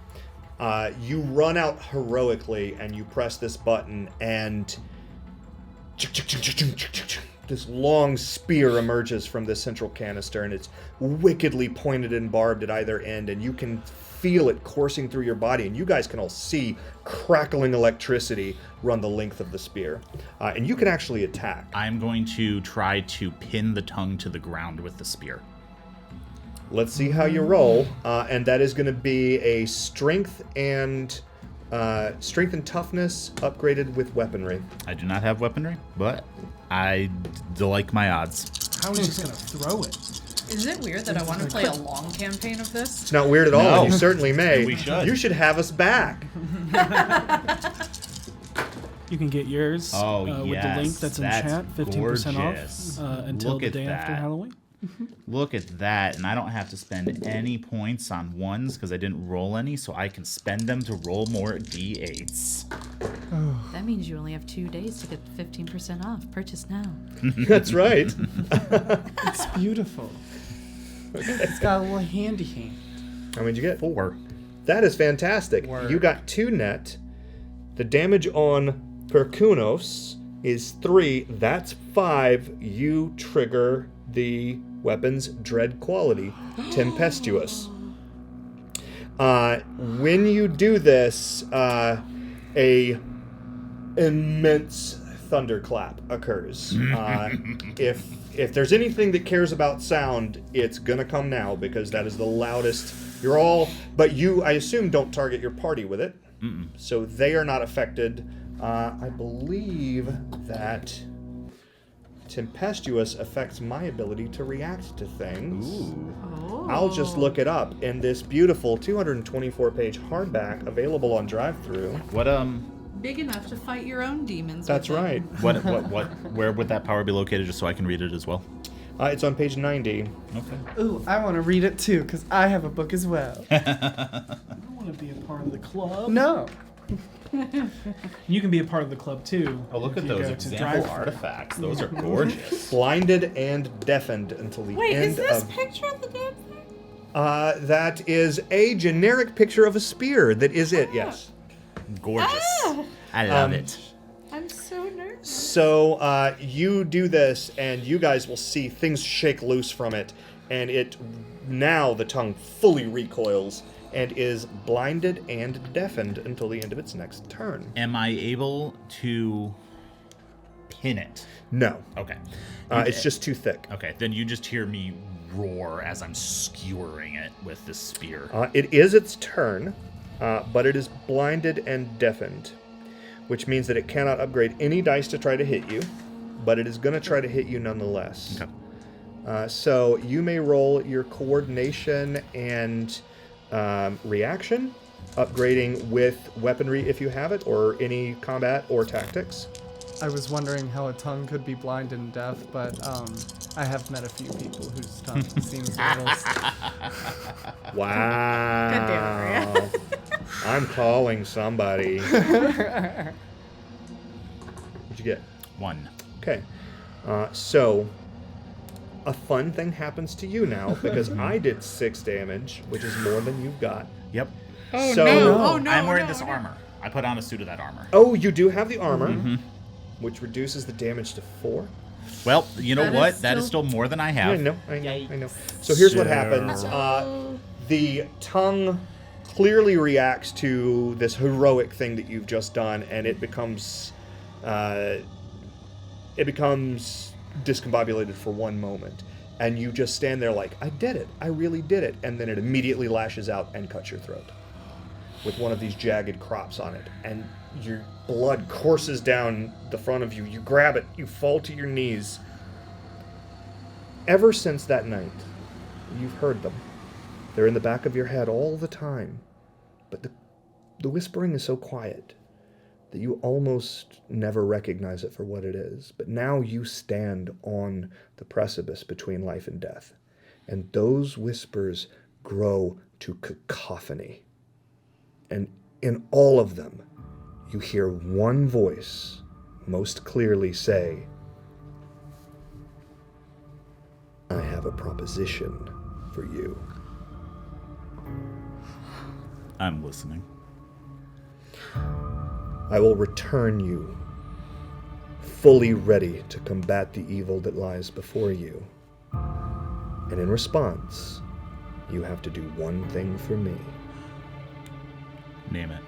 You run out heroically and you press this button, and this long spear emerges from this central canister, and it's wickedly pointed and barbed at either end, and you can feel it coursing through your body, and you guys can all see crackling electricity run the length of the spear. And you can actually attack. I'm going to try to pin the tongue to the ground with the spear. Let's see how you roll, and that is going to be a strength and toughness upgraded with weaponry. I do not have weaponry, but I like my odds. I was just gonna throw it. Isn't it weird that I want to play a long campaign of this? It's not weird at all, No. and you certainly may. We should. You should have us back. You can get yours Oh, with the link yes, that's in that's chat, 15% gorgeous. off until Look the at day after that. Halloween. Look at that, and I don't have to spend any points on ones because I didn't roll any, so I can spend them to roll more d8s. That means you only have 2 days to get 15% off. Purchase now. That's right. It's beautiful. It's got a little handy hand. How many did you get? 4. That is fantastic. Word. You got 2 net. The damage on Perkunos is 3. That's 5. You trigger the weapon's dread quality, Tempestuous. When you do this, a immense thunderclap occurs. If there's anything that cares about sound, it's gonna come now because that is the loudest. You're all, but you, I assume, don't target your party with it, so they are not affected. I believe that Tempestuous affects my ability to react to things. Ooh. I'll just look it up in this beautiful 224-page hardback available on drive-thru. What Big enough to fight your own demons. That's with it. right. where would that power be located just so I can read it as well? It's on page 90. Okay. Ooh, I want to read it too, because I have a book as well. I don't want to be a part of the club. No. You can be a part of the club too. Oh, look if at you those go to example drive-thru. artifacts. Those are gorgeous. Blinded and deafened until the Wait, end is this of... picture of the damn thing? That is a generic picture of a spear. That is it, yes. Gorgeous. I love it. I'm so nervous. So you do this, and you guys will see things shake loose from it, and now the tongue fully recoils and is blinded and deafened until the end of its next turn. Am I able to pin it? No, Okay. it's just too thick. Okay, then you just hear me roar as I'm skewering it with this spear. It is its turn, but it is blinded and deafened, which means that it cannot upgrade any dice to try to hit you, but it is going to try to hit you nonetheless. Okay. So you may roll your coordination and reaction, upgrading with weaponry if you have it, or any combat or tactics. I was wondering how a tongue could be blind and deaf, but I have met a few people whose tongue seems a little... Wow. God damn it, Rhea. I'm calling somebody. What'd you you get? 1. Okay. So, a fun thing happens to you now because I did 6 damage, which is more than you've got. Yep. Oh So- no! Oh no! I'm wearing no, this no. armor. I put on a suit of that armor. Oh, you do have the armor, which reduces the damage to 4. Well, you know That what? is That is still- still more than I I have. know. So here's what So- happens. The tongue clearly reacts to this heroic thing that you've just done, and it becomes discombobulated for one moment. And you just stand there like, I did it. I really did it. And then it immediately lashes out and cuts your throat with one of these jagged crops on it. And your blood courses down the front of you. You grab it. You fall to your knees. Ever since that night, you've heard them. They're in the back of your head all the time. But the whispering is so quiet that you almost never recognize it for what it is. But now you stand on the precipice between life and death. And those whispers grow to cacophony. And in all of them, you hear one voice most clearly say, I have a proposition for you. I'm listening. I will return you, fully ready to combat the evil that lies before you. And in response, you have to do one thing for me. Name it.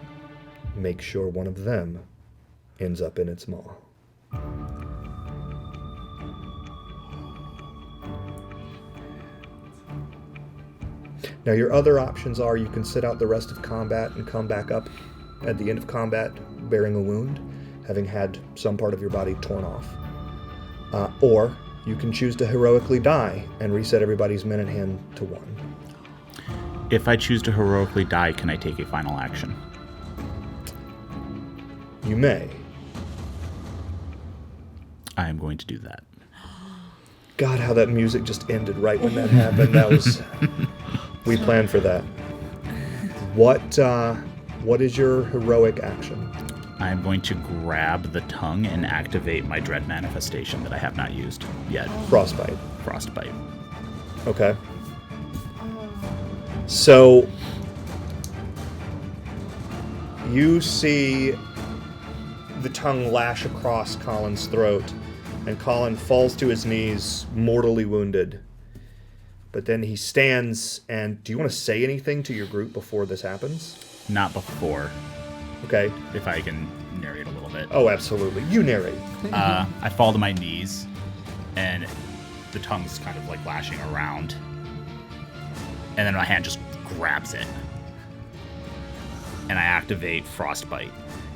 Make sure one of them ends up in its maw. Now, your other options are you can sit out the rest of combat and come back up at the end of combat bearing a wound, having had some part of your body torn off. Or you can choose to heroically die and reset everybody's minute hand to 1. If I choose to heroically die, can I take a final action? You may. I am going to do that. God, how that music just ended right when that happened. That was... We planned for that. What is your heroic action? I am going to grab the tongue and activate my dread manifestation that I have not used yet. Frostbite. Frostbite. Okay. So you see the tongue lash across Colin's throat, and Colin falls to his knees, mortally wounded. But then he stands, and do you want to say anything to your group before this happens? Not before, Okay. if I can narrate a little bit. Oh, absolutely. You narrate. I fall to my knees, and the tongue's kind of like lashing around. And then my hand just grabs it. And I activate Frostbite,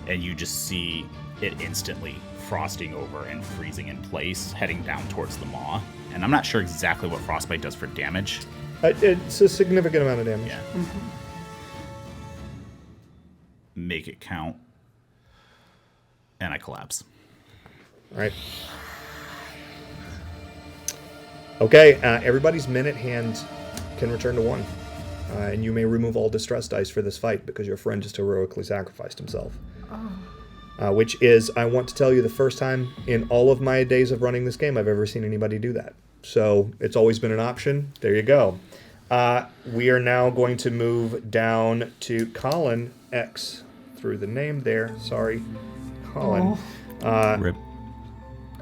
and you just see it instantly frosting over and freezing in place, heading down towards the maw. And I'm not sure exactly what Frostbite does for damage. It's a significant amount of damage. Yeah. Make it count. And I collapse. All right. Okay, everybody's minute hand can return to 1. And you may remove all distress dice for this fight because your friend just heroically sacrificed himself. Which is, I want to tell you, the first time in all of my days of running this game I've ever seen anybody do that. So it's always been an option. There you go. We are now going to move down to Colin X. Through the name there. Sorry. Colin. Rip.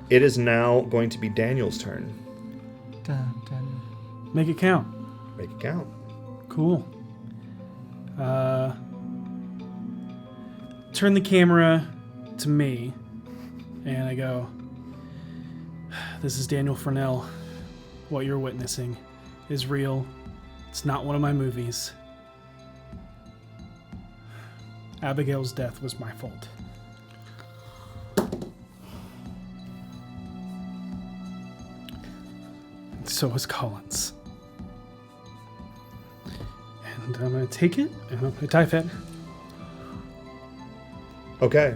It is now going to be Daniel's turn. Dun, dun. Make it count. Make it count. Cool. Turn the camera to me, and I go, this is Daniel Furnell. What you're witnessing is real. It's not one of my movies. Abigail's death was my fault. So was Collins. And I'm going to take it, and I'm going to type it. Okay.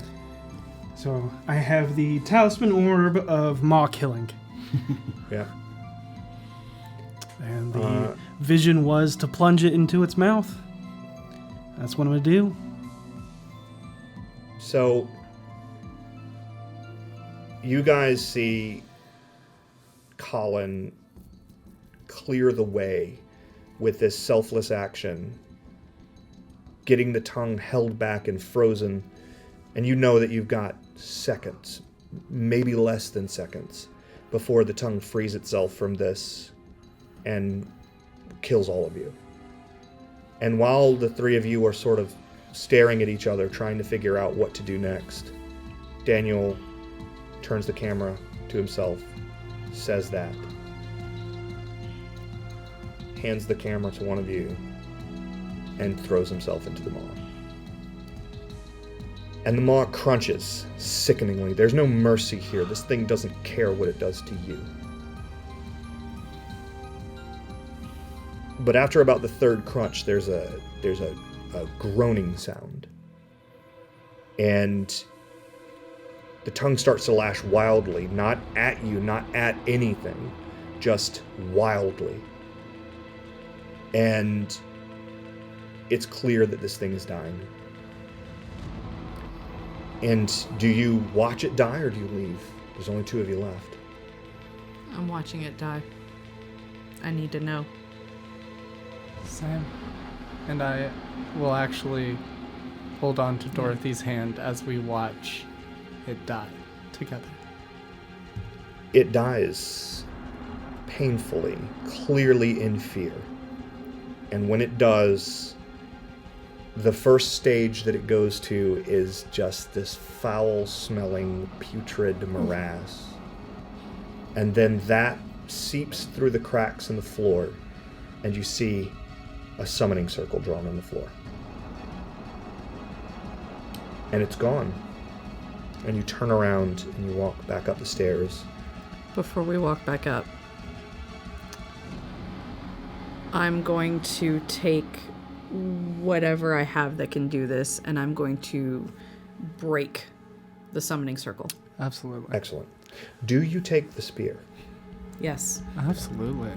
So I have the Talisman Orb of Maw Killing. Yeah. And the vision was to plunge it into its mouth. That's what I'm going to do. So you guys see Colin clear the way with this selfless action, getting the tongue held back and frozen, and you know that you've got seconds, maybe less than seconds, before the tongue frees itself from this and kills all of you. And while the three of you are sort of staring at each other, trying to figure out what to do next, Daniel turns the camera to himself, says that, hands the camera to one of you, and throws himself into the maw. And the maw crunches sickeningly. There's no mercy here. This thing doesn't care what it does to you. But after about the third crunch, there's a groaning sound. And the tongue starts to lash wildly, not at you, not at anything, just wildly. And it's clear that this thing is dying. And do you watch it die or do you leave? There's only two of you left. I'm watching it die. I need to know. Sam. And I will actually hold on to Dorothy's hand as we watch it die together. It dies painfully, clearly in fear. And when it does, the first stage that it goes to is just this foul-smelling, putrid morass. And then that seeps through the cracks in the floor, and you see a summoning circle drawn on the floor. And it's gone. And you turn around and you walk back up the stairs. Before we walk back up, I'm going to take whatever I have that can do this, and I'm going to break the summoning circle. Absolutely. Excellent. Do you take the spear? Yes. Absolutely.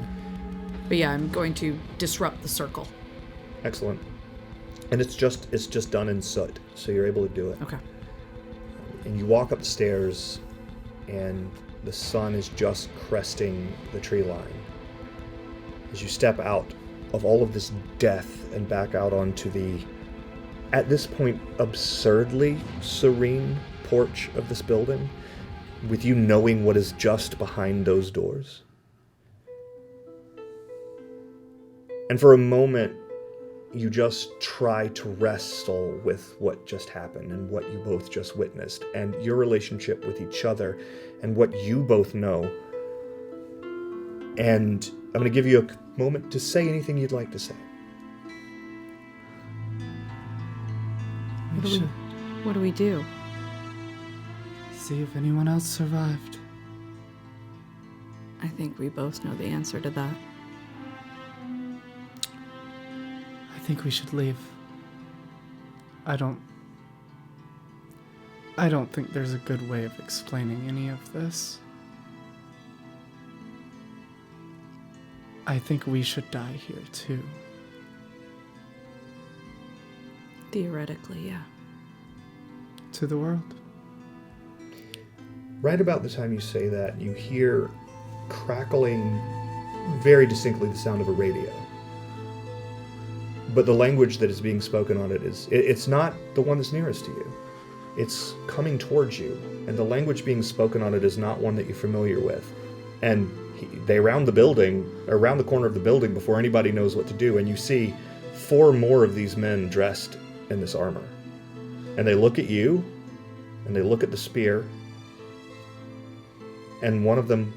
But yeah, I'm going to disrupt the circle. Excellent. And it's just done in soot, so you're able to do it. Okay. And you walk up the stairs, and the sun is just cresting the tree line. As you step out of all of this death and back out onto the, at this point, absurdly serene porch of this building, with you knowing what is just behind those doors. And for a moment, you just try to wrestle with what just happened and what you both just witnessed, and your relationship with each other and what you both know. And I'm going to give you a moment to say anything you'd like to say. What do we do? See if anyone else survived. I think we both know the answer to that. I think we should leave. I don't think there's a good way of explaining any of this. I think we should die here too. Theoretically, yeah. To the world. Right about the time you say that, you hear crackling very distinctly the sound of a radio. But the language that is being spoken on it it's not the one that's nearest to you. It's coming towards you, and the language being spoken on it is not one that you're familiar with. And they round the building, around the corner of the building before anybody knows what to do, and you see 4 more of these men dressed in this armor. And they look at you, and they look at the spear, and one of them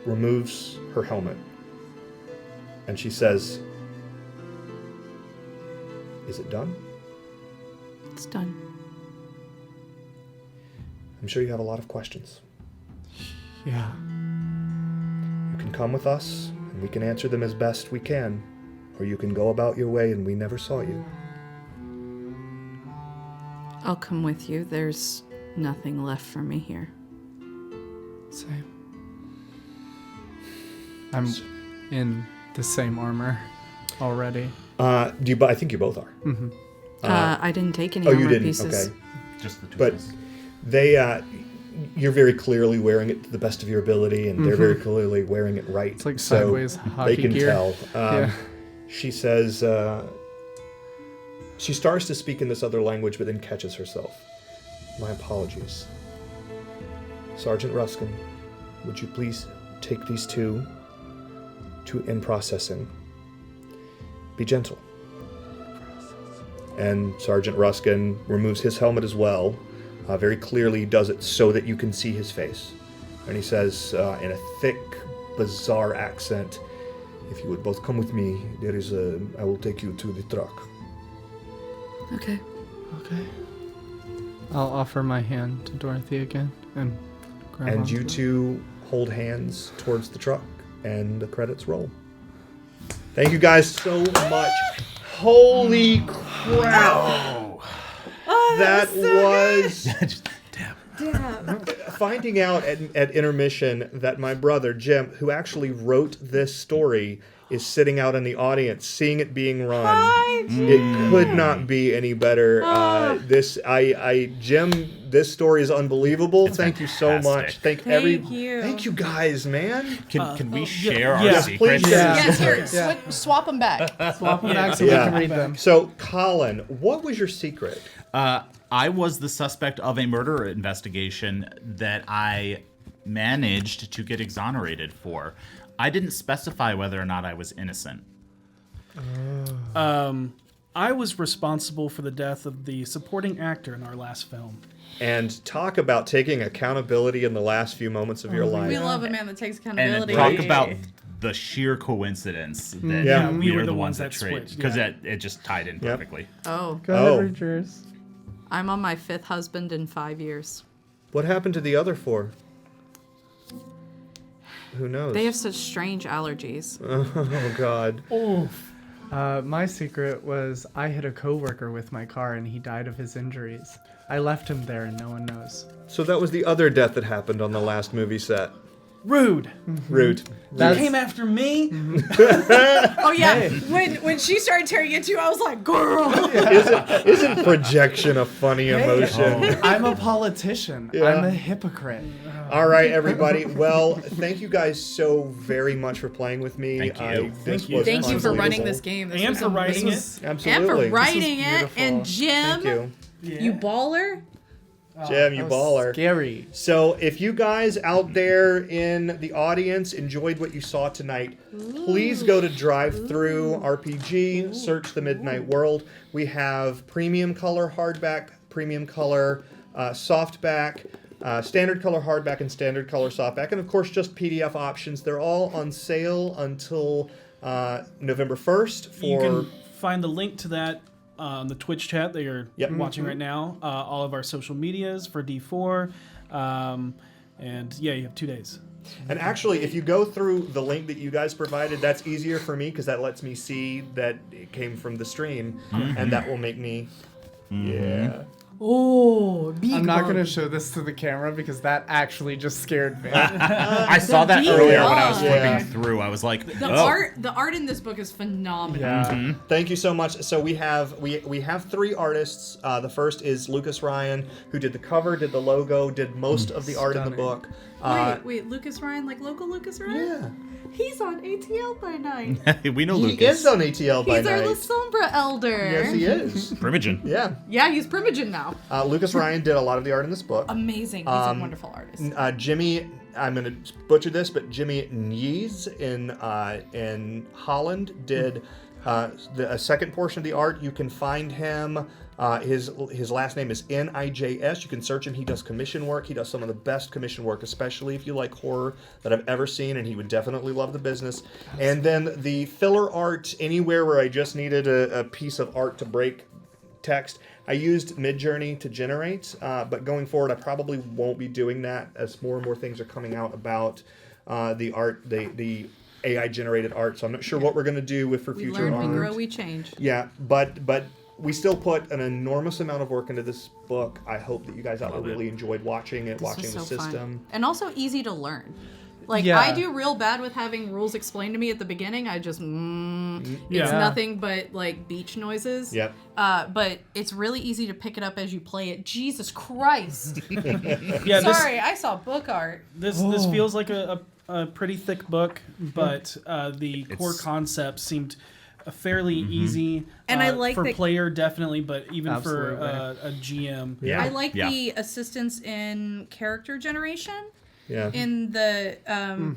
removes her helmet. And she says, "Is it done?" It's done. I'm sure you have a lot of questions. Yeah. You can come with us, and we can answer them as best we can, or you can go about your way and we never saw you. I'll come with you. There's nothing left for me here. Same. I'm in the same armor already. I think you both are. Mm-hmm. I didn't take any Oh, armor you didn't? pieces. Okay. Just the two But of us. they, you're very clearly wearing it to the best of your ability, and they're very clearly wearing it right. It's like so sideways hockey they can gear. tell. Yeah. She says, she starts to speak in this other language, but then catches herself. My apologies. Sergeant Ruskin, would you please take these two to in processing? Be gentle. And Sergeant Ruskin removes his helmet as well. Very clearly does it so that you can see his face. And he says in a thick, bizarre accent, if you would both come with me, I will take you to the truck. Okay. Okay. I'll offer my hand to Dorothy again and grab And onto you it. two hold hands towards the truck, and the credits roll. Thank you guys so much. Holy crap! That was finding out at intermission that my brother Jim, who actually wrote this story, is sitting out in the audience, seeing it being run. It could not be any better. Jim, this story is unbelievable. Thank you so much. fantastic. Thank you. Thank you guys, man. Can we share our yeah, secrets? please. Yes, here, Yeah. swap them back. Swap them back so Yeah. we can read them. So, Colin, what was your secret? I was the suspect of a murder investigation that I managed to get exonerated for. I didn't specify whether or not I was innocent. I was responsible for the death of the supporting actor in our last film. And talk about taking accountability in the last few moments of your life. We love a man that takes And accountability. talk about the sheer coincidence that Yeah. we were the ones that switched, traded. Because yeah. it just tied in perfectly. Oh, Go ahead, Oh. Rangers. I'm on my 5th husband in 5 years. What happened to the other four? Who knows? They have such strange allergies. Oh, God. My secret was I hit a coworker with my car and he died of his injuries. I left him there and no one knows. So that was the other death that happened on the last movie set. Rude. Rude. You came after me? Oh yeah, when she started tearing into you, I was like, girl. Isn't projection a funny emotion? I'm a politician. Yeah. I'm a hypocrite. All right, everybody. Well, thank you guys so very much for playing with me. Thank you. This Thank you. was Thank you for running unbelievable. this game. This And was for writing amazing. it. Absolutely. And for writing it. beautiful. And Jim, Thank you. You baller. Jim, you That was baller. Scary. So if you guys out there in the audience enjoyed what you saw tonight, please go to Drive-Thru RPG, search The Midnight World. We have premium color hardback, premium color softback, standard color hardback, and standard color softback, and of course just PDF options. They're all on sale until November 1st You for... can find the link to that on the Twitch chat that you're Yep. watching right now. All of our social medias for D4. And yeah, you have 2 days. And actually, if you go through the link that you guys provided, that's easier for me because that lets me see that it came from the stream, and that will make me... Yeah. Oh, big I'm not bug. going to show this to the camera because that actually just scared me. I saw that deep earlier when I was dive. flipping Yeah. through. I was like, The oh. art in this book is phenomenal. Yeah. Thank you so much. So we have 3 artists. The first is Lucas Ryan, who did the cover, did the logo, did most of the art in the Stunning. book. Wait, Lucas Ryan, like local Lucas Ryan? Yeah. He's on ATL by night. we know He Lucas. is on ATL by He's our La night. Sombra elder. Yes, he is. Primogen. Yeah. Yeah, he's Primogen now. Lucas Ryan did a lot of the art in this book. Amazing. He's a wonderful artist. Jimmy, I'm going to butcher this, but Jimmy Nies in Holland did a second portion of the art. You can find him. His last name is Nijs. You can search him. He does commission work. He does some of the best commission work, especially if you like horror, that I've ever seen, and he would definitely love the business. And then the filler art, anywhere where I just needed a piece of art to break text, I used Midjourney to generate, but going forward, I probably won't be doing that as more and more things are coming out about the art, the AI generated art. So I'm not sure what we're going to do for We future learn, art. we grow, we change. Yeah, but we still put an enormous amount of work into this book. I hope that you guys out there really enjoyed watching it, This watching was the so system. fun. And also easy to learn. Like, Yeah. I do real bad with having rules explained to me at the beginning. I just, it's Yeah. nothing but, like, beach noises. Yep. But it's really easy to pick it up as you play it. Jesus Christ. Yeah, Sorry, I saw book art. this feels like a pretty thick book, but the core concepts seemed fairly easy. And I like for that- player definitely, but even Absolutely. for a GM. Yeah. I like Yeah. the assistance in character generation. Yeah. In the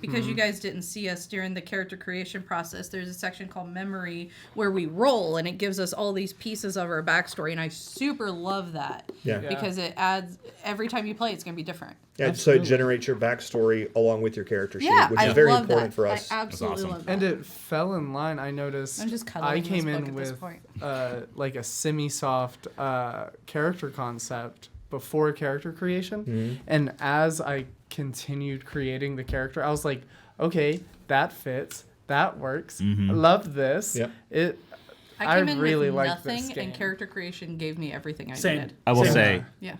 because you guys didn't see us during the character creation process, there's a section called memory where we roll and it gives us all these pieces of our backstory, and I super love that. Yeah. Because it adds every time you play it's gonna be different. Yeah, so it generates your backstory along with your character sheet, Yeah, which I is very love important that. for us. I absolutely awesome. love that. And it fell in line. I noticed. I'm just cuddling I this came book in at this with point. like a semi-soft character concept before character creation, and as I continued creating the character, I was like, okay, that fits, that works. I love this. Yep. I came in really with like nothing, this game. and character creation gave me everything I Same. needed. I will Same. say, Yeah.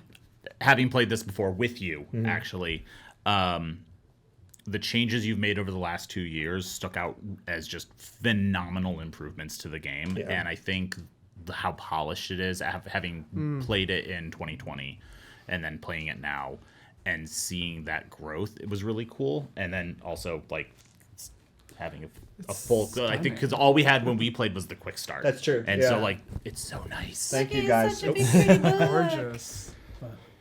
having played this before with you, actually, the changes you've made over the last 2 years stuck out as just phenomenal improvements to the game. Yeah. And I think how polished it is, having played it in 2020 and then playing it now and seeing that growth, it was really cool. And then also, like, having a full, I think, because all we had when we played was the quick start. That's true, And yeah. so, like, it's so nice. Thank you guys. Such a big pretty book. Gorgeous.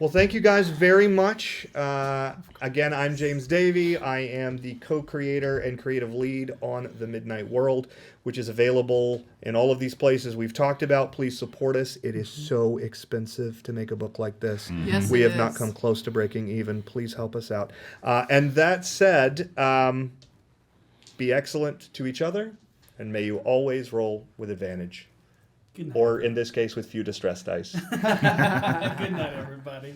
Well, thank you guys very much. Again, I'm James Davey. I am the co-creator and creative lead on The Midnight World, which is available in all of these places we've talked about. Please support us. It is so expensive to make a book like this. Yes, We it have not is. come close to breaking even. Please help us out. And that said, be excellent to each other, and may you always roll with advantage. Good night. Or in this case, with few distress dice. Good night, everybody.